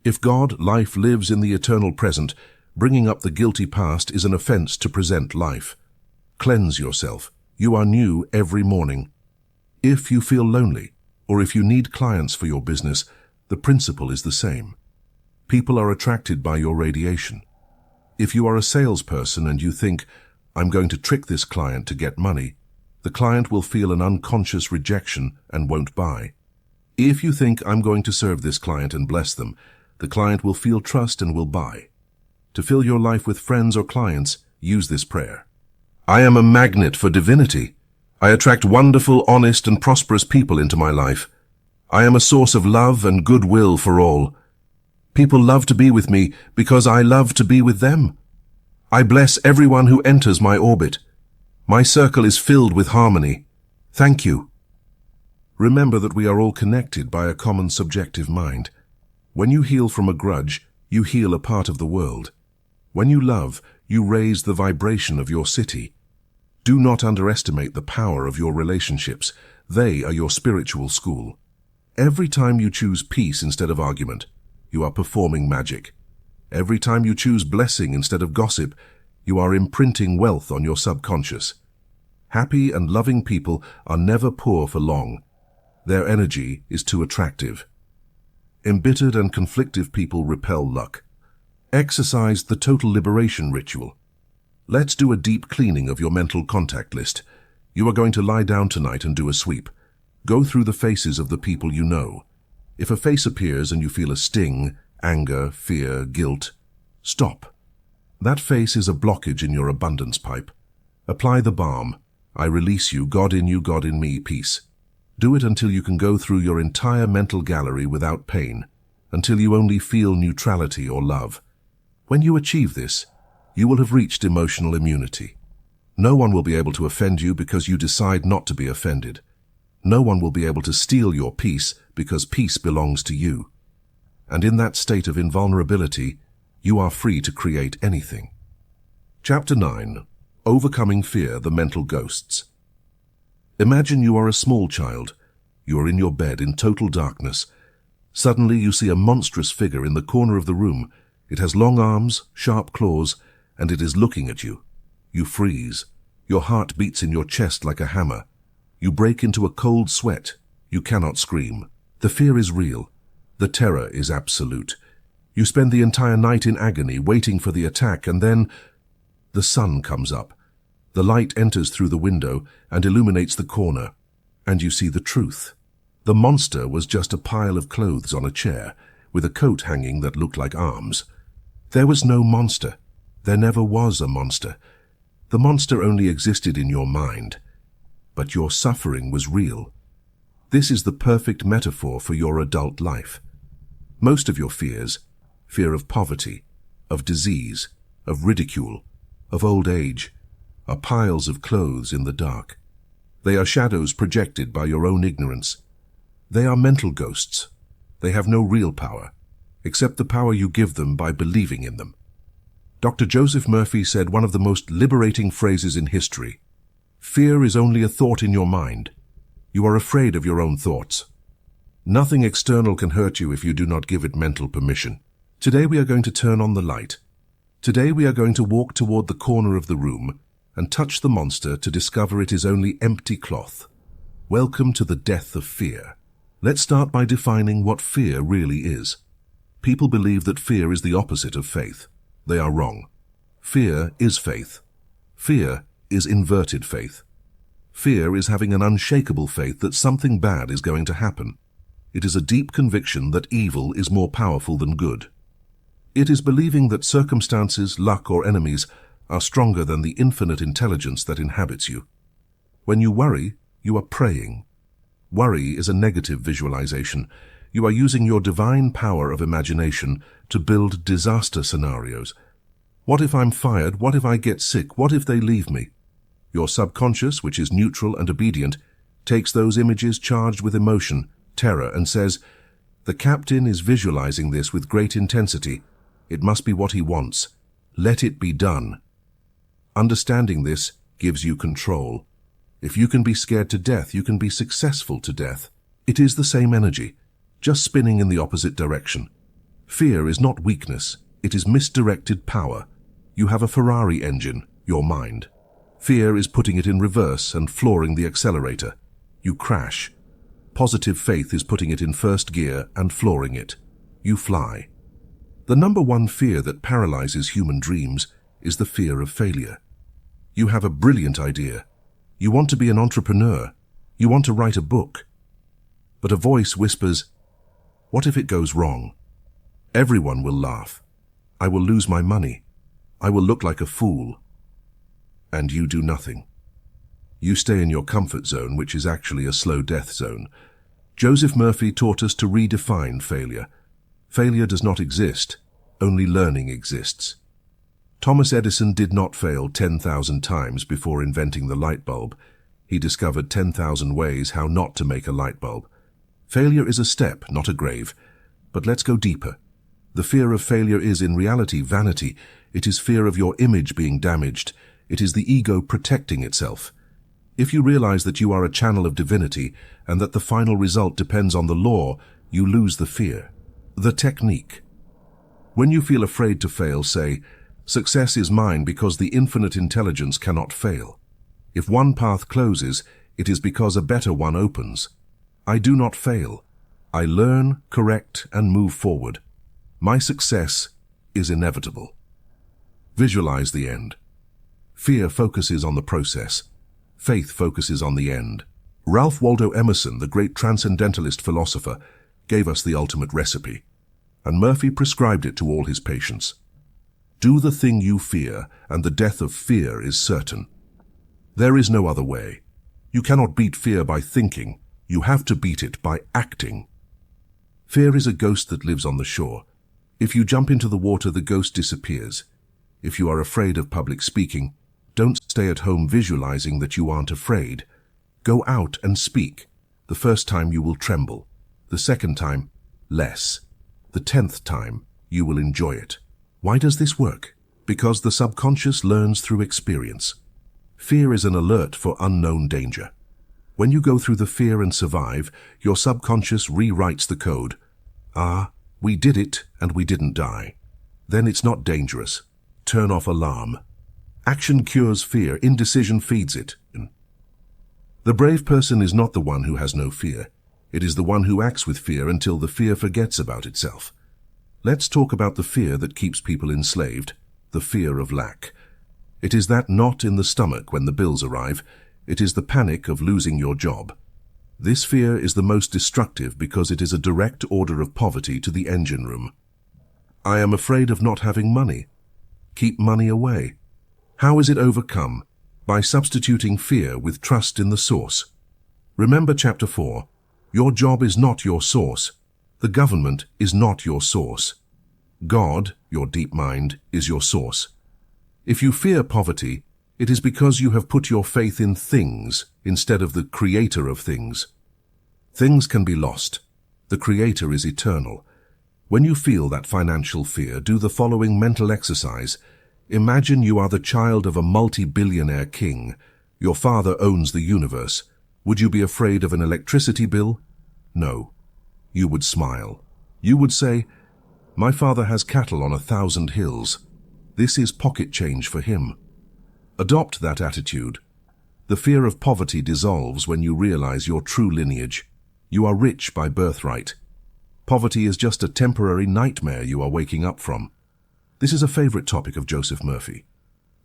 If God, life, lives in the eternal present, bringing up the guilty past is an offense to present life. Cleanse yourself. You are new every morning. If you feel lonely, or if you need clients for your business, the principle is the same. People are attracted by your radiation. If you are a salesperson and you think, I'm going to trick this client to get money, the client will feel an unconscious rejection and won't buy. If you think, I'm going to serve this client and bless them, the client will feel trust and will buy. To fill your life with friends or clients, use this prayer. I am a magnet for divinity. I attract wonderful, honest, and prosperous people into my life. I am a source of love and goodwill for all. People love to be with me because I love to be with them. I bless everyone who enters my orbit. My circle is filled with harmony. Thank you. Remember that we are all connected by a common subjective mind. When you heal from a grudge, you heal a part of the world. When you love, you raise the vibration of your city. Do not underestimate the power of your relationships. They are your spiritual school. Every time you choose peace instead of argument, you are performing magic. Every time you choose blessing instead of gossip, you are imprinting wealth on your subconscious. Happy and loving people are never poor for long. Their energy is too attractive. Embittered and conflictive people repel luck. Exercise the total liberation ritual. Let's do a deep cleaning of your mental contact list. You are going to lie down tonight and do a sweep. Go through the faces of the people you know. If a face appears and you feel a sting, anger, fear, guilt, stop. That face is a blockage in your abundance pipe. Apply the balm. I release you, God in you, God in me, peace. Do it until you can go through your entire mental gallery without pain, until you only feel neutrality or love. When you achieve this, you will have reached emotional immunity. No one will be able to offend you because you decide not to be offended. No one will be able to steal your peace because peace belongs to you. And in that state of invulnerability, you are free to create anything. Chapter 9. Overcoming Fear, the Mental Ghosts. Imagine you are a small child. You are in your bed in total darkness. Suddenly you see a monstrous figure in the corner of the room. It has long arms, sharp claws, and it is looking at you. You freeze. Your heart beats in your chest like a hammer. You break into a cold sweat. You cannot scream. The fear is real. The terror is absolute. You spend the entire night in agony, waiting for the attack, and then the sun comes up. The light enters through the window and illuminates the corner, and you see the truth. The monster was just a pile of clothes on a chair, with a coat hanging that looked like arms. There was no monster. There never was a monster. The monster only existed in your mind. But your suffering was real. This is the perfect metaphor for your adult life. Most of your fears, fear of poverty, of disease, of ridicule, of old age, are piles of clothes in the dark. They are shadows projected by your own ignorance. They are mental ghosts. They have no real power, except the power you give them by believing in them. Dr. Joseph Murphy said one of the most liberating phrases in history: "Fear is only a thought in your mind. You are afraid of your own thoughts." Nothing external can hurt you if you do not give it mental permission. Today we are going to turn on the light. Today we are going to walk toward the corner of the room and touch the monster to discover it is only empty cloth. Welcome to the death of fear. Let's start by defining what fear really is. People believe that fear is the opposite of faith. They are wrong. Fear is faith. Fear is inverted faith. Fear is having an unshakable faith that something bad is going to happen. It is a deep conviction that evil is more powerful than good. It is believing that circumstances, luck, or enemies are stronger than the infinite intelligence that inhabits you. When you worry, you are praying. Worry is a negative visualization. You are using your divine power of imagination to build disaster scenarios. What if I'm fired? What if I get sick? What if they leave me? Your subconscious, which is neutral and obedient, takes those images charged with emotion, terror, and says, "The captain is visualizing this with great intensity. It must be what he wants. Let it be done." Understanding this gives you control. If you can be scared to death, you can be successful to death. It is the same energy, just spinning in the opposite direction. Fear is not weakness. It is misdirected power. You have a Ferrari engine, your mind. Fear is putting it in reverse and flooring the accelerator. You crash. Positive faith is putting it in first gear and flooring it. You fly. The number one fear that paralyzes human dreams is the fear of failure. You have a brilliant idea. You want to be an entrepreneur. You want to write a book. But a voice whispers, "What if it goes wrong? Everyone will laugh. I will lose my money. I will look like a fool." And you do nothing. You stay in your comfort zone, which is actually a slow death zone. Joseph Murphy taught us to redefine failure. Failure does not exist. Only learning exists. Thomas Edison did not fail 10,000 times before inventing the light bulb. He discovered 10,000 ways how not to make a light bulb. Failure is a step, not a grave. But let's go deeper. The fear of failure is in reality vanity. It is fear of your image being damaged. It is the ego protecting itself. If you realize that you are a channel of divinity and that the final result depends on the law, you lose the fear. The technique. When you feel afraid to fail, say, "Success is mine because the infinite intelligence cannot fail. If one path closes, it is because a better one opens. I do not fail. I learn, correct, and move forward. My success is inevitable." Visualize the end. Fear focuses on the process. Faith focuses on the end. Ralph Waldo Emerson, the great transcendentalist philosopher, gave us the ultimate recipe, and Murphy prescribed it to all his patients. Do the thing you fear, and the death of fear is certain. There is no other way. You cannot beat fear by thinking. You have to beat it by acting. Fear is a ghost that lives on the shore. If you jump into the water, the ghost disappears. If you are afraid of public speaking, don't stay at home visualizing that you aren't afraid. Go out and speak. The first time you will tremble. The second time, less. The 10th time, you will enjoy it. Why does this work? Because the subconscious learns through experience. Fear is an alert for unknown danger. When you go through the fear and survive, your subconscious rewrites the code. Ah, we did it and we didn't die. Then it's not dangerous. Turn off alarm. Action cures fear, indecision feeds it. The brave person is not the one who has no fear. It is the one who acts with fear until the fear forgets about itself. Let's talk about the fear that keeps people enslaved, the fear of lack. It is that knot in the stomach when the bills arrive. It is the panic of losing your job. This fear is the most destructive because it is a direct order of poverty to the engine room. I am afraid of not having money. Keep money away. How is it overcome? By substituting fear with trust in the source. Remember chapter 4. Your job is not your source. The government is not your source. God, your deep mind, is your source. If you fear poverty, it is because you have put your faith in things instead of the creator of things. Things can be lost. The creator is eternal. When you feel that financial fear, do the following mental exercise. Imagine you are the child of a multi-billionaire king. Your father owns the universe. Would you be afraid of an electricity bill? No. You would smile. You would say, "My father has cattle on 1,000 hills. This is pocket change for him." Adopt that attitude. The fear of poverty dissolves when you realize your true lineage. You are rich by birthright. Poverty is just a temporary nightmare you are waking up from. This is a favorite topic of Joseph Murphy.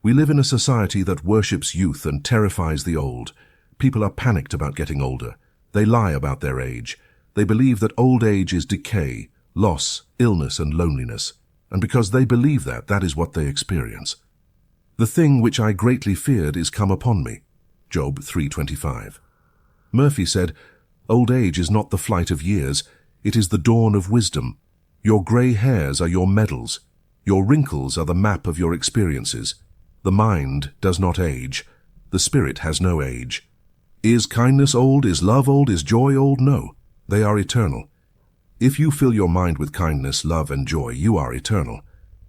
We live in a society that worships youth and terrifies the old. People are panicked about getting older. They lie about their age. They believe that old age is decay, loss, illness, and loneliness. And because they believe that, that is what they experience. The thing which I greatly feared is come upon me. Job 3:25. Murphy said, "Old age is not the flight of years, it is the dawn of wisdom. Your grey hairs are your medals. Your wrinkles are the map of your experiences. The mind does not age. The spirit has no age. Is kindness old? Is love old? Is joy old? No. They are eternal. If you fill your mind with kindness, love, and joy, you are eternal.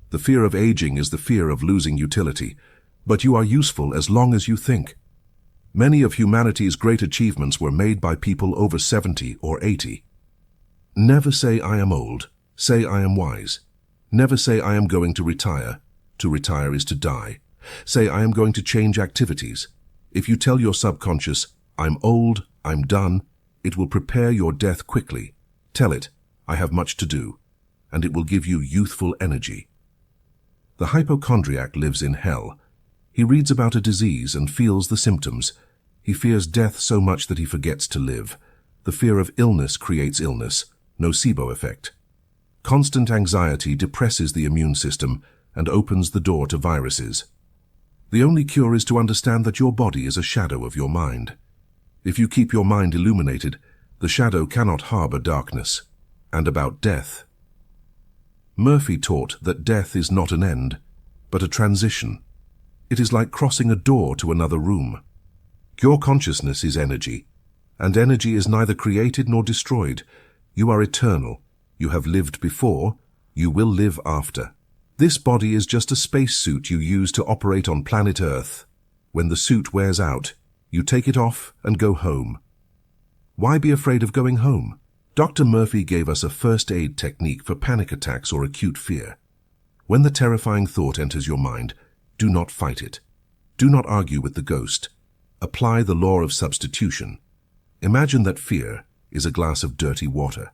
The fear of aging is the fear of losing utility, but you are useful as long as you think. Many of humanity's great achievements were made by people over 70 or 80. Never say I am old. Say I am wise. Never say I am going to retire. To retire is to die. Say I am going to change activities. If you tell your subconscious, I'm old, I'm done, it will prepare your death quickly. Tell it, I have much to do, and it will give you youthful energy. The hypochondriac lives in hell. He reads about a disease and feels the symptoms. He fears death so much that he forgets to live. The fear of illness creates illness, nocebo effect. Constant anxiety depresses the immune system and opens the door to viruses. The only cure is to understand that your body is a shadow of your mind. If you keep your mind illuminated, the shadow cannot harbor darkness. And about death. Murphy taught that death is not an end, but a transition. It is like crossing a door to another room. Your consciousness is energy, and energy is neither created nor destroyed. You are eternal. You have lived before. You will live after. This body is just a spacesuit you use to operate on planet Earth. When the suit wears out, you take it off and go home. Why be afraid of going home? Dr. Murphy gave us a first aid technique for panic attacks or acute fear. When the terrifying thought enters your mind, do not fight it. Do not argue with the ghost. Apply the law of substitution. Imagine that fear is a glass of dirty water.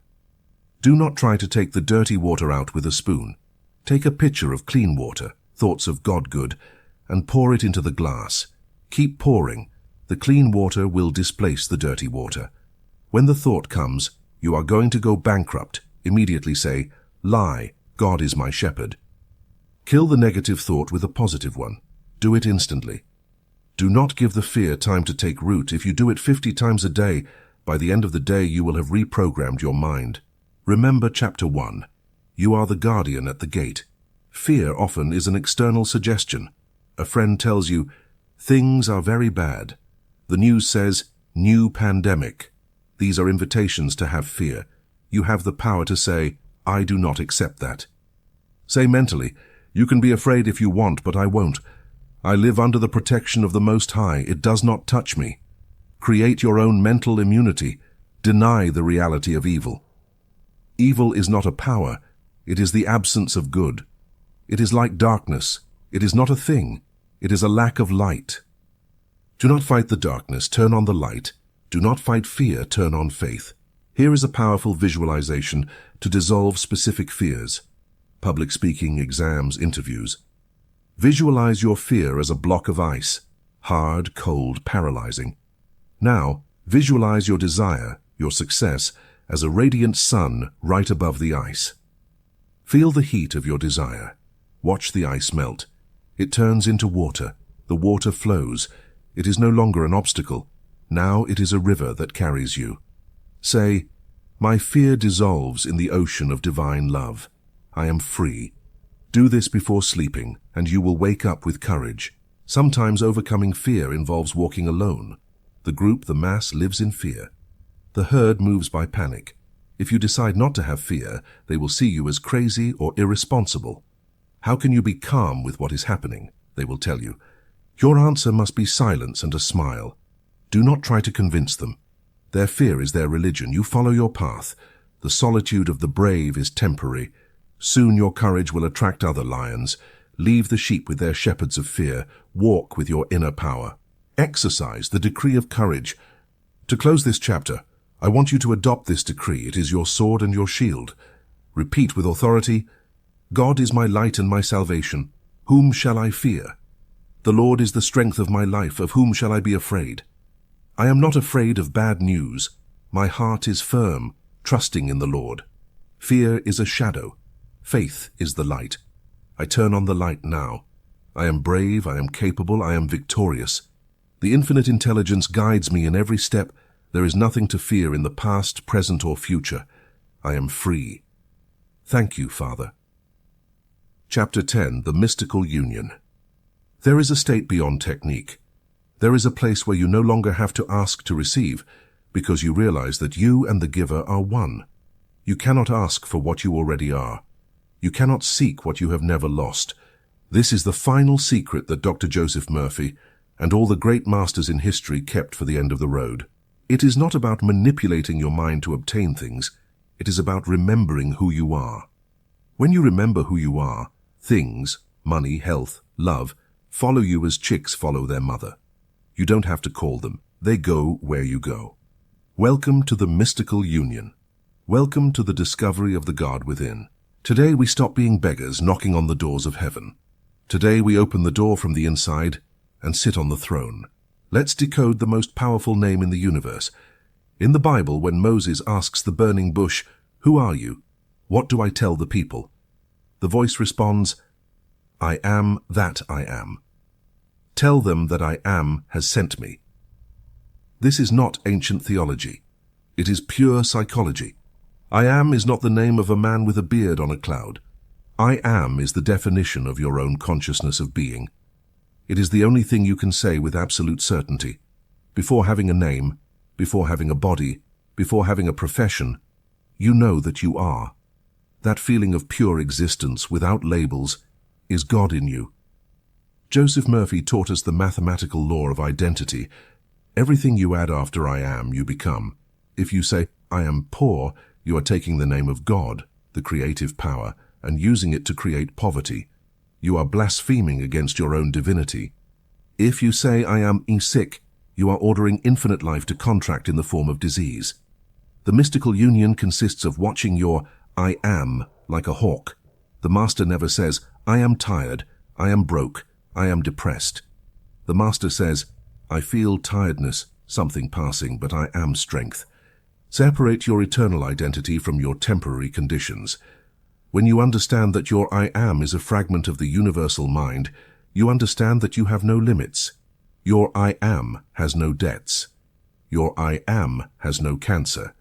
Do not try to take the dirty water out with a spoon. Take a pitcher of clean water, thoughts of God good, and pour it into the glass. Keep pouring. The clean water will displace the dirty water. When the thought comes, you are going to go bankrupt, immediately say, lie, God is my shepherd. Kill the negative thought with a positive one. Do it instantly. Do not give the fear time to take root. If you do it 50 times a day, by the end of the day you will have reprogrammed your mind. Remember chapter 1. You are the guardian at the gate. Fear often is an external suggestion. A friend tells you, things are very bad. The news says, new pandemic. These are invitations to have fear. You have the power to say, I do not accept that. Say mentally, you can be afraid if you want, but I won't. I live under the protection of the Most High. It does not touch me. Create your own mental immunity. Deny the reality of evil. Evil is not a power. It is the absence of good. It is like darkness. It is not a thing. It is a lack of light. Do not fight the darkness. Turn on the light. Do not fight fear. Turn on faith. Here is a powerful visualization to dissolve specific fears. public speaking, exams, interviews. Visualize your fear as a block of ice, hard, cold, paralyzing. Now, visualize your desire, your success, as a radiant sun right above the ice. Feel the heat of your desire. Watch the ice melt. It turns into water. The water flows. It is no longer an obstacle. Now it is a river that carries you. Say, "My fear dissolves in the ocean of divine love. I am free." Do this before sleeping, and you will wake up with courage. Sometimes overcoming fear involves walking alone. The group, the mass, lives in fear. The herd moves by panic. If you decide not to have fear, they will see you as crazy or irresponsible. How can you be calm with what is happening? They will tell you. Your answer must be silence and a smile. Do not try to convince them. Their fear is their religion. You follow your path. The solitude of the brave is temporary. Soon your courage will attract other lions. Leave the sheep with their shepherds of fear. Walk with your inner power. Exercise the decree of courage. To close this chapter, I want you to adopt this decree. It is your sword and your shield. Repeat with authority, "God is my light and my salvation. Whom shall I fear? The Lord is the strength of my life. Of whom shall I be afraid? I am not afraid of bad news. My heart is firm, trusting in the Lord. Fear is a shadow. Faith is the light. I turn on the light now. I am brave, I am capable, I am victorious. The infinite intelligence guides me in every step. There is nothing to fear in the past, present, or future. I am free. Thank you, Father." Chapter 10, The Mystical Union. There is a state beyond technique. There is a place where you no longer have to ask to receive, because you realize that you and the giver are one. You cannot ask for what you already are. You cannot seek what you have never lost. This is the final secret that Dr. Joseph Murphy and all the great masters in history kept for the end of the road. It is not about manipulating your mind to obtain things. It is about remembering who you are. When you remember who you are, things, money, health, love, follow you as chicks follow their mother. You don't have to call them. They go where you go. Welcome to the mystical union. Welcome to the discovery of the God within. Today we stop being beggars knocking on the doors of heaven. Today we open the door from the inside and sit on the throne. Let's decode the most powerful name in the universe. In the Bible, when Moses asks the burning bush, "Who are you? What do I tell the people?" the voice responds, "I am that I am. Tell them that I am has sent me." This is not ancient theology. It is pure psychology. I am is not the name of a man with a beard on a cloud. I am is the definition of your own consciousness of being. It is the only thing you can say with absolute certainty. Before having a name, before having a body, before having a profession, you know that you are. That feeling of pure existence without labels is God in you. Joseph Murphy taught us the mathematical law of identity. Everything you add after I am, you become. If you say, "I am poor," you are taking the name of God, the creative power, and using it to create poverty. You are blaspheming against your own divinity. If you say, "I am sick," you are ordering infinite life to contract in the form of disease. The mystical union consists of watching your I am like a hawk. The master never says, "I am tired, I am broke, I am depressed." The master says, "I feel tiredness, something passing, but I am strength." Separate your eternal identity from your temporary conditions. When you understand that your I am is a fragment of the universal mind, you understand that you have no limits. Your I am has no debts. Your I am has no cancer.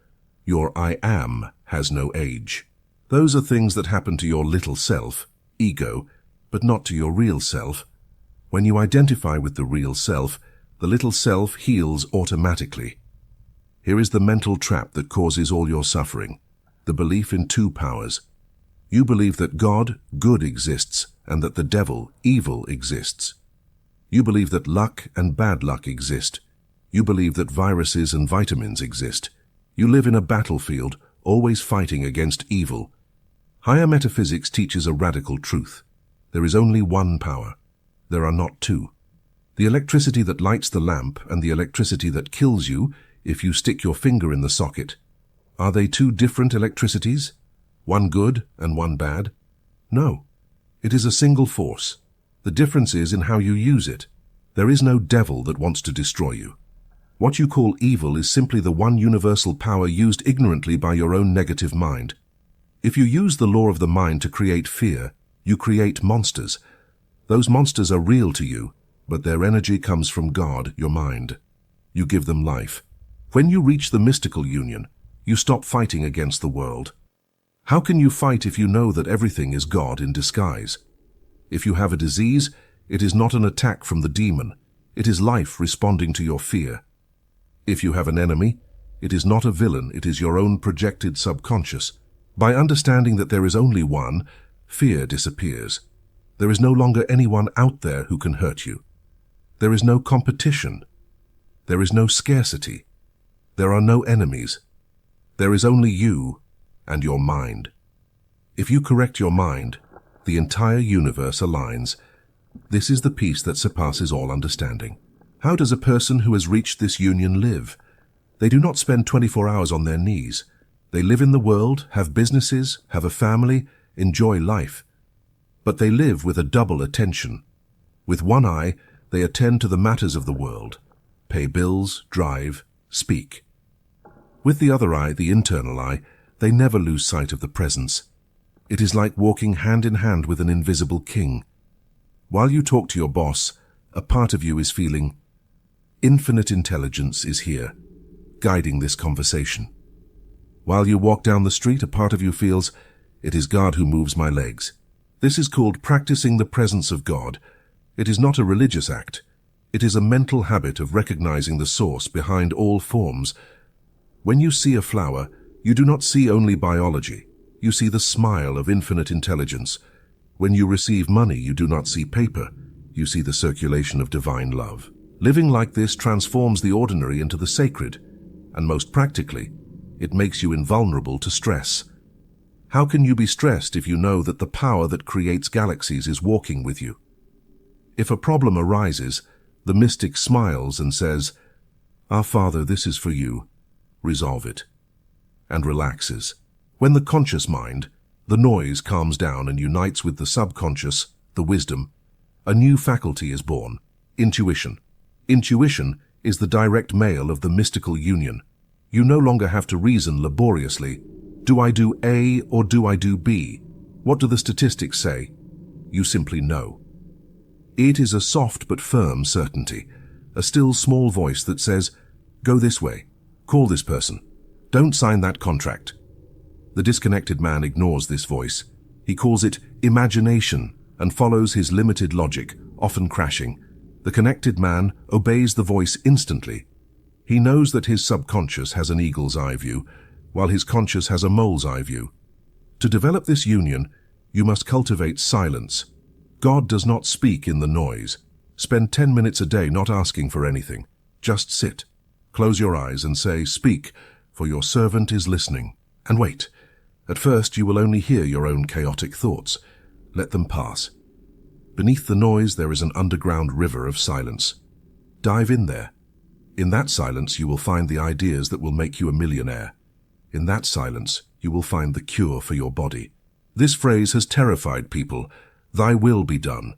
Your I am has no age. Those are things that happen to your little self, ego, but not to your real self. When you identify with the real self, the little self heals automatically. Here is the mental trap that causes all your suffering, the belief in two powers. You believe that God, good, exists, and that the devil, evil, exists. You believe that luck and bad luck exist. You believe that viruses and vitamins exist. You live in a battlefield, always fighting against evil. Higher metaphysics teaches a radical truth. There is only one power. There are not two. The electricity that lights the lamp and the electricity that kills you if you stick your finger in the socket, are they two different electricities? One good and one bad? No. It is a single force. The difference is in how you use it. There is no devil that wants to destroy you. What you call evil is simply the one universal power used ignorantly by your own negative mind. If you use the law of the mind to create fear, you create monsters. Those monsters are real to you, but their energy comes from God, your mind. You give them life. When you reach the mystical union, you stop fighting against the world. How can you fight if you know that everything is God in disguise? If you have a disease, it is not an attack from the demon. It is life responding to your fear. If you have an enemy, it is not a villain, it is your own projected subconscious. By understanding that there is only one, fear disappears. There is no longer anyone out there who can hurt you. There is no competition. There is no scarcity. There are no enemies. There is only you and your mind. If you correct your mind, the entire universe aligns. This is the peace that surpasses all understanding. How does a person who has reached this union live? They do not spend 24 hours on their knees. They live in the world, have businesses, have a family, enjoy life. But they live with a double attention. With one eye, they attend to the matters of the world, pay bills, drive, speak. With the other eye, the internal eye, they never lose sight of the presence. It is like walking hand in hand with an invisible king. While you talk to your boss, a part of you is feeling, infinite intelligence is here, guiding this conversation. While you walk down the street, a part of you feels, it is God who moves my legs. This is called practicing the presence of God. It is not a religious act. It is a mental habit of recognizing the source behind all forms. When you see a flower, you do not see only biology. You see the smile of infinite intelligence. When you receive money, you do not see paper. You see the circulation of divine love. Living like this transforms the ordinary into the sacred, and most practically, it makes you invulnerable to stress. How can you be stressed if you know that the power that creates galaxies is walking with you? If a problem arises, the mystic smiles and says, "Our Father, this is for you. Resolve it," and relaxes. When the conscious mind, the noise, calms down and unites with the subconscious, the wisdom, a new faculty is born, intuition. Intuition is the direct mail of the mystical union. You no longer have to reason laboriously. Do I do A or do I do B? What do the statistics say? You simply know. It is a soft but firm certainty, a still small voice that says, "Go this way, call this person, don't sign that contract." The disconnected man ignores this voice. He calls it imagination and follows his limited logic, often crashing. The connected man obeys the voice instantly. He knows that his subconscious has an eagle's eye view, while his conscious has a mole's eye view. To develop this union, you must cultivate silence. God does not speak in the noise. Spend 10 minutes a day not asking for anything. Just sit. Close your eyes and say, "Speak, for your servant is listening." And wait. At first, you will only hear your own chaotic thoughts. Let them pass. Beneath the noise, there is an underground river of silence. Dive in there. In that silence, you will find the ideas that will make you a millionaire. In that silence, you will find the cure for your body. This phrase has terrified people. Thy will be done.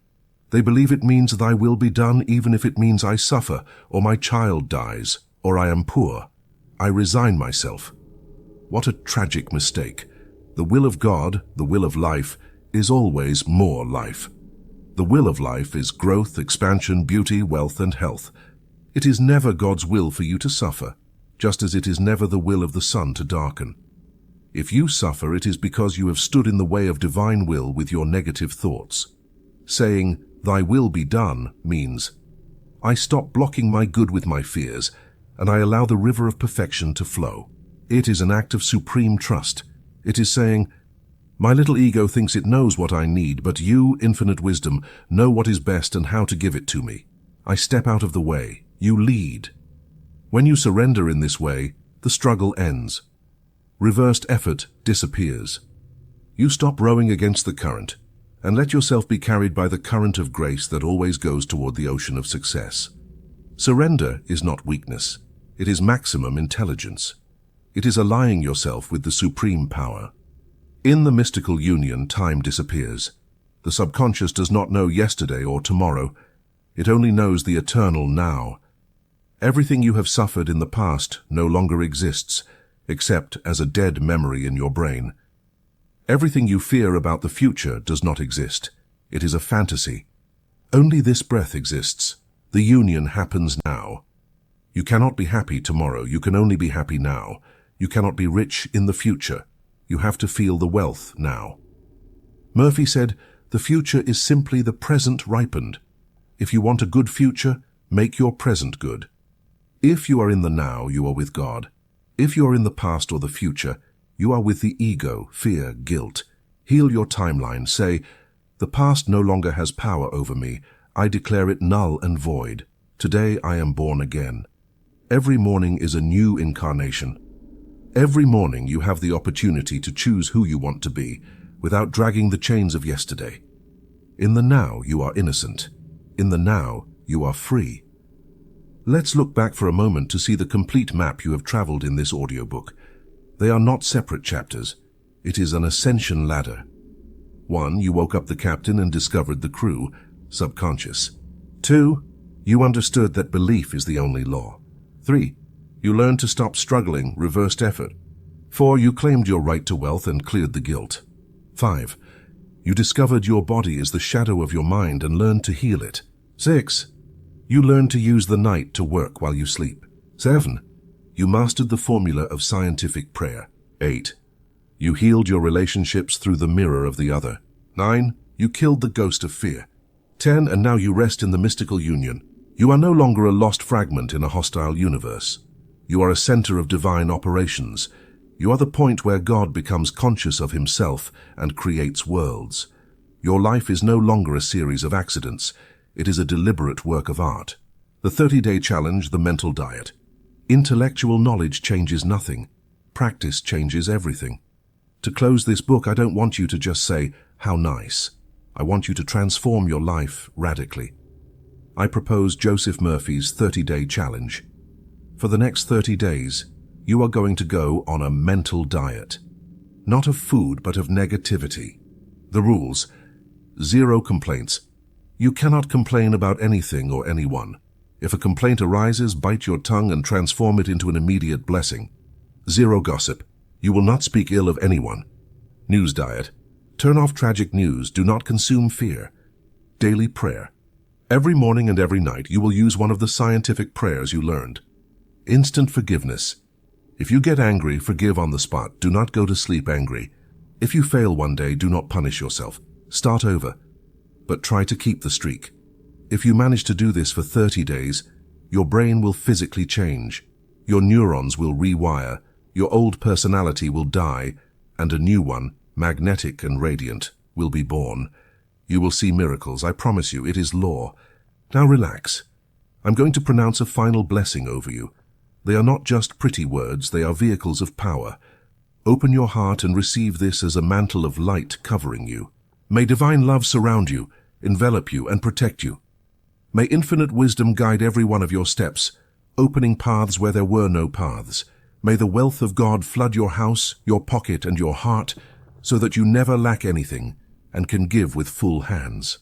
They believe it means thy will be done even if it means I suffer, or my child dies, or I am poor. I resign myself. What a tragic mistake. The will of God, the will of life, is always more life. The will of life is growth, expansion, beauty, wealth, and health. It is never God's will for you to suffer, just as it is never the will of the sun to darken. If you suffer, it is because you have stood in the way of divine will with your negative thoughts. Saying, "Thy will be done," means, I stop blocking my good with my fears, and I allow the river of perfection to flow. It is an act of supreme trust. It is saying, my little ego thinks it knows what I need, but you, infinite wisdom, know what is best and how to give it to me. I step out of the way. You lead. When you surrender in this way, the struggle ends. Reversed effort disappears. You stop rowing against the current and let yourself be carried by the current of grace that always goes toward the ocean of success. Surrender is not weakness. It is maximum intelligence. It is allying yourself with the supreme power. In the mystical union, time disappears. The subconscious does not know yesterday or tomorrow. It only knows the eternal now. Everything you have suffered in the past no longer exists, except as a dead memory in your brain. Everything you fear about the future does not exist. It is a fantasy. Only this breath exists. The union happens now. You cannot be happy tomorrow. You can only be happy now. You cannot be rich in the future. You have to feel the wealth now. Murphy said, "The future is simply the present ripened. If you want a good future, make your present good." If you are in the now, you are with God. If you are in the past or the future, you are with the ego, fear, guilt. Heal your timeline. Say, "The past no longer has power over me. I declare it null and void. Today I am born again." Every morning is a new incarnation. Every morning you have the opportunity to choose who you want to be, without dragging the chains of yesterday. In the now, you are innocent. In the now, you are free. Let's look back for a moment to see the complete map you have traveled in this audiobook. They are not separate chapters. It is an ascension ladder. 1. You woke up the captain and discovered the crew, subconscious. 2. You understood that belief is the only law. 3. You learned to stop struggling, reversed effort. 4. You claimed your right to wealth and cleared the guilt. 5. You discovered your body is the shadow of your mind and learned to heal it. 6. You learned to use the night to work while you sleep. 7. You mastered the formula of scientific prayer. 8. You healed your relationships through the mirror of the other. 9. You killed the ghost of fear. 10. And now you rest in the mystical union. You are no longer a lost fragment in a hostile universe. You are a center of divine operations. You are the point where God becomes conscious of himself and creates worlds. Your life is no longer a series of accidents. It is a deliberate work of art. The 30-day challenge, the mental diet. Intellectual knowledge changes nothing. Practice changes everything. To close this book, I don't want you to just say, "How nice." I want you to transform your life radically. I propose Joseph Murphy's 30-day challenge. For the next 30 days, you are going to go on a mental diet. Not of food, but of negativity. The rules: 0 complaints. You cannot complain about anything or anyone. If a complaint arises, bite your tongue and transform it into an immediate blessing. 0 gossip. You will not speak ill of anyone. News diet. Turn off tragic news. Do not consume fear. Daily prayer. Every morning and every night, you will use one of the scientific prayers you learned. Instant forgiveness. If you get angry, forgive on the spot. Do not go to sleep angry. If you fail one day, do not punish yourself. Start over, but try to keep the streak. If you manage to do this for 30 days, your brain will physically change. Your neurons will rewire. Your old personality will die, and a new one, magnetic and radiant, will be born. You will see miracles. I promise you, it is law. Now relax. I'm going to pronounce a final blessing over you. They are not just pretty words, they are vehicles of power. Open your heart and receive this as a mantle of light covering you. May divine love surround you, envelop you, and protect you. May infinite wisdom guide every one of your steps, opening paths where there were no paths. May the wealth of God flood your house, your pocket, and your heart, so that you never lack anything and can give with full hands.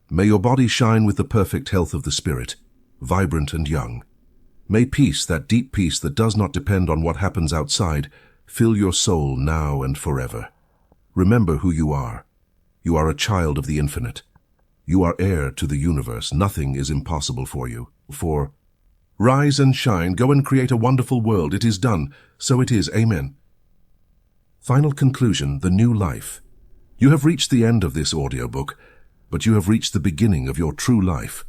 May your body shine with the perfect health of the spirit, vibrant and young. May peace, that deep peace that does not depend on what happens outside, fill your soul now and forever. Remember who you are. You are a child of the infinite. You are heir to the universe. Nothing is impossible for you. Rise and shine. Go and create a wonderful world. It is done. So it is. Amen. Final conclusion, the new life. You have reached the end of this audiobook, but you have reached the beginning of your true life.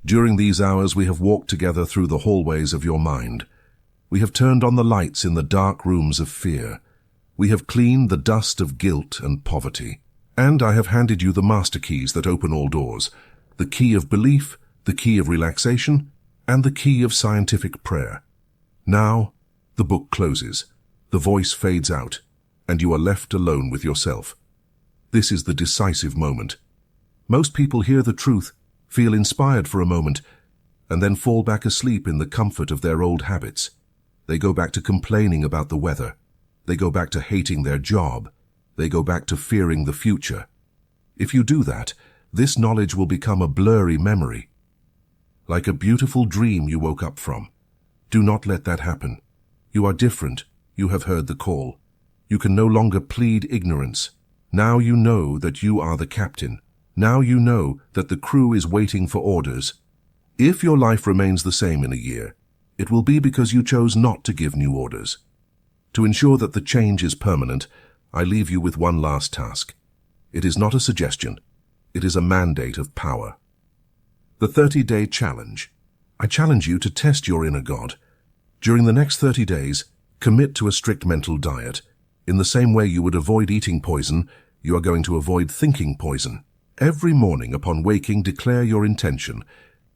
During these hours, we have walked together through the hallways of your mind. We have turned on the lights in the dark rooms of fear. We have cleaned the dust of guilt and poverty. And I have handed you the master keys that open all doors, the key of belief, the key of relaxation, and the key of scientific prayer. Now, the book closes, the voice fades out, and you are left alone with yourself. This is the decisive moment. Most people hear the truth, feel inspired for a moment, and then fall back asleep in the comfort of their old habits. They go back to complaining about the weather. They go back to hating their job. They go back to fearing the future. If you do that, this knowledge will become a blurry memory, like a beautiful dream you woke up from. Do not let that happen. You are different. You have heard the call. You can no longer plead ignorance. Now you know that you are the captain. Now you know that the crew is waiting for orders. If your life remains the same in a year, it will be because you chose not to give new orders. To ensure that the change is permanent, I leave you with one last task. It is not a suggestion. It is a mandate of power. The 30-day challenge. I challenge you to test your inner God. During the next 30 days, commit to a strict mental diet. In the same way you would avoid eating poison, you are going to avoid thinking poison. Every morning upon waking, declare your intention.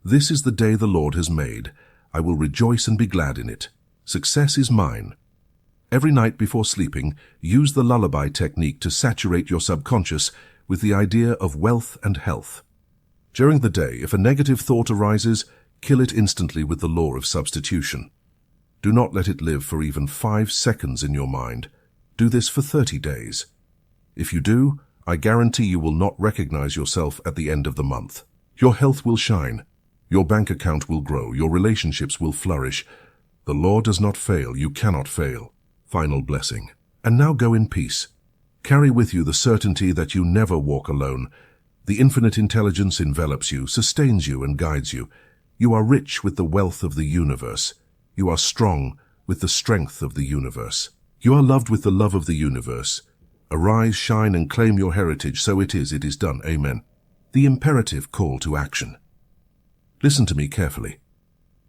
This is the day the Lord has made. I will rejoice and be glad in it. Success is mine. Every night before sleeping, use the lullaby technique to saturate your subconscious with the idea of wealth and health. During the day, if a negative thought arises, kill it instantly with the law of substitution. Do not let it live for even 5 seconds in your mind. Do this for 30 days. If you do, I guarantee you will not recognize yourself at the end of the month. Your health will shine. Your bank account will grow. Your relationships will flourish. The law does not fail. You cannot fail. Final blessing. And now go in peace. Carry with you the certainty that you never walk alone. The infinite intelligence envelops you, sustains you, and guides you. You are rich with the wealth of the universe. You are strong with the strength of the universe. You are loved with the love of the universe. Arise, shine, and claim your heritage. So it is done. Amen. The imperative call to action. Listen to me carefully.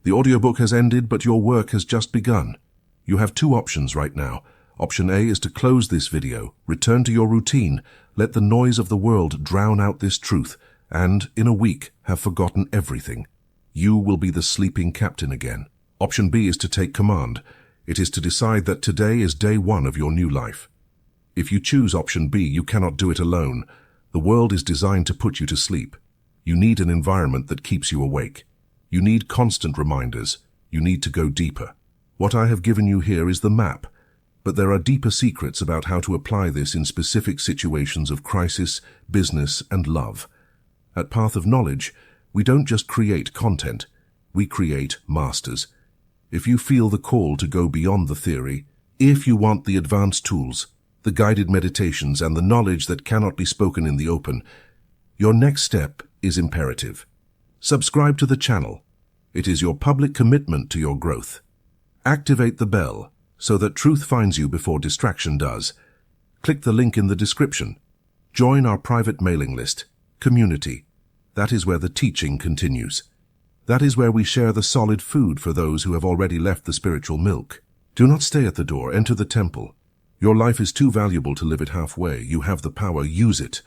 The audiobook has ended, but your work has just begun. You have 2 options right now. Option A is to close this video, return to your routine, let the noise of the world drown out this truth, and, in a week, have forgotten everything. You will be the sleeping captain again. Option B is to take command. It is to decide that today is day 1 of your new life. If you choose option B, you cannot do it alone. The world is designed to put you to sleep. You need an environment that keeps you awake. You need constant reminders. You need to go deeper. What I have given you here is the map, but there are deeper secrets about how to apply this in specific situations of crisis, business, and love. At Path of Knowledge, we don't just create content, we create masters. If you feel the call to go beyond the theory, if you want the advanced tools, the guided meditations, and the knowledge that cannot be spoken in the open, your next step is imperative. Subscribe to the channel. It is your public commitment to your growth. Activate the bell so that truth finds you before distraction does. Click the link in the description. Join our private mailing list, community. That is where the teaching continues. That is where we share the solid food for those who have already left the spiritual milk. Do not stay at the door, enter the temple. Your life is too valuable to live it halfway. You have the power, use it.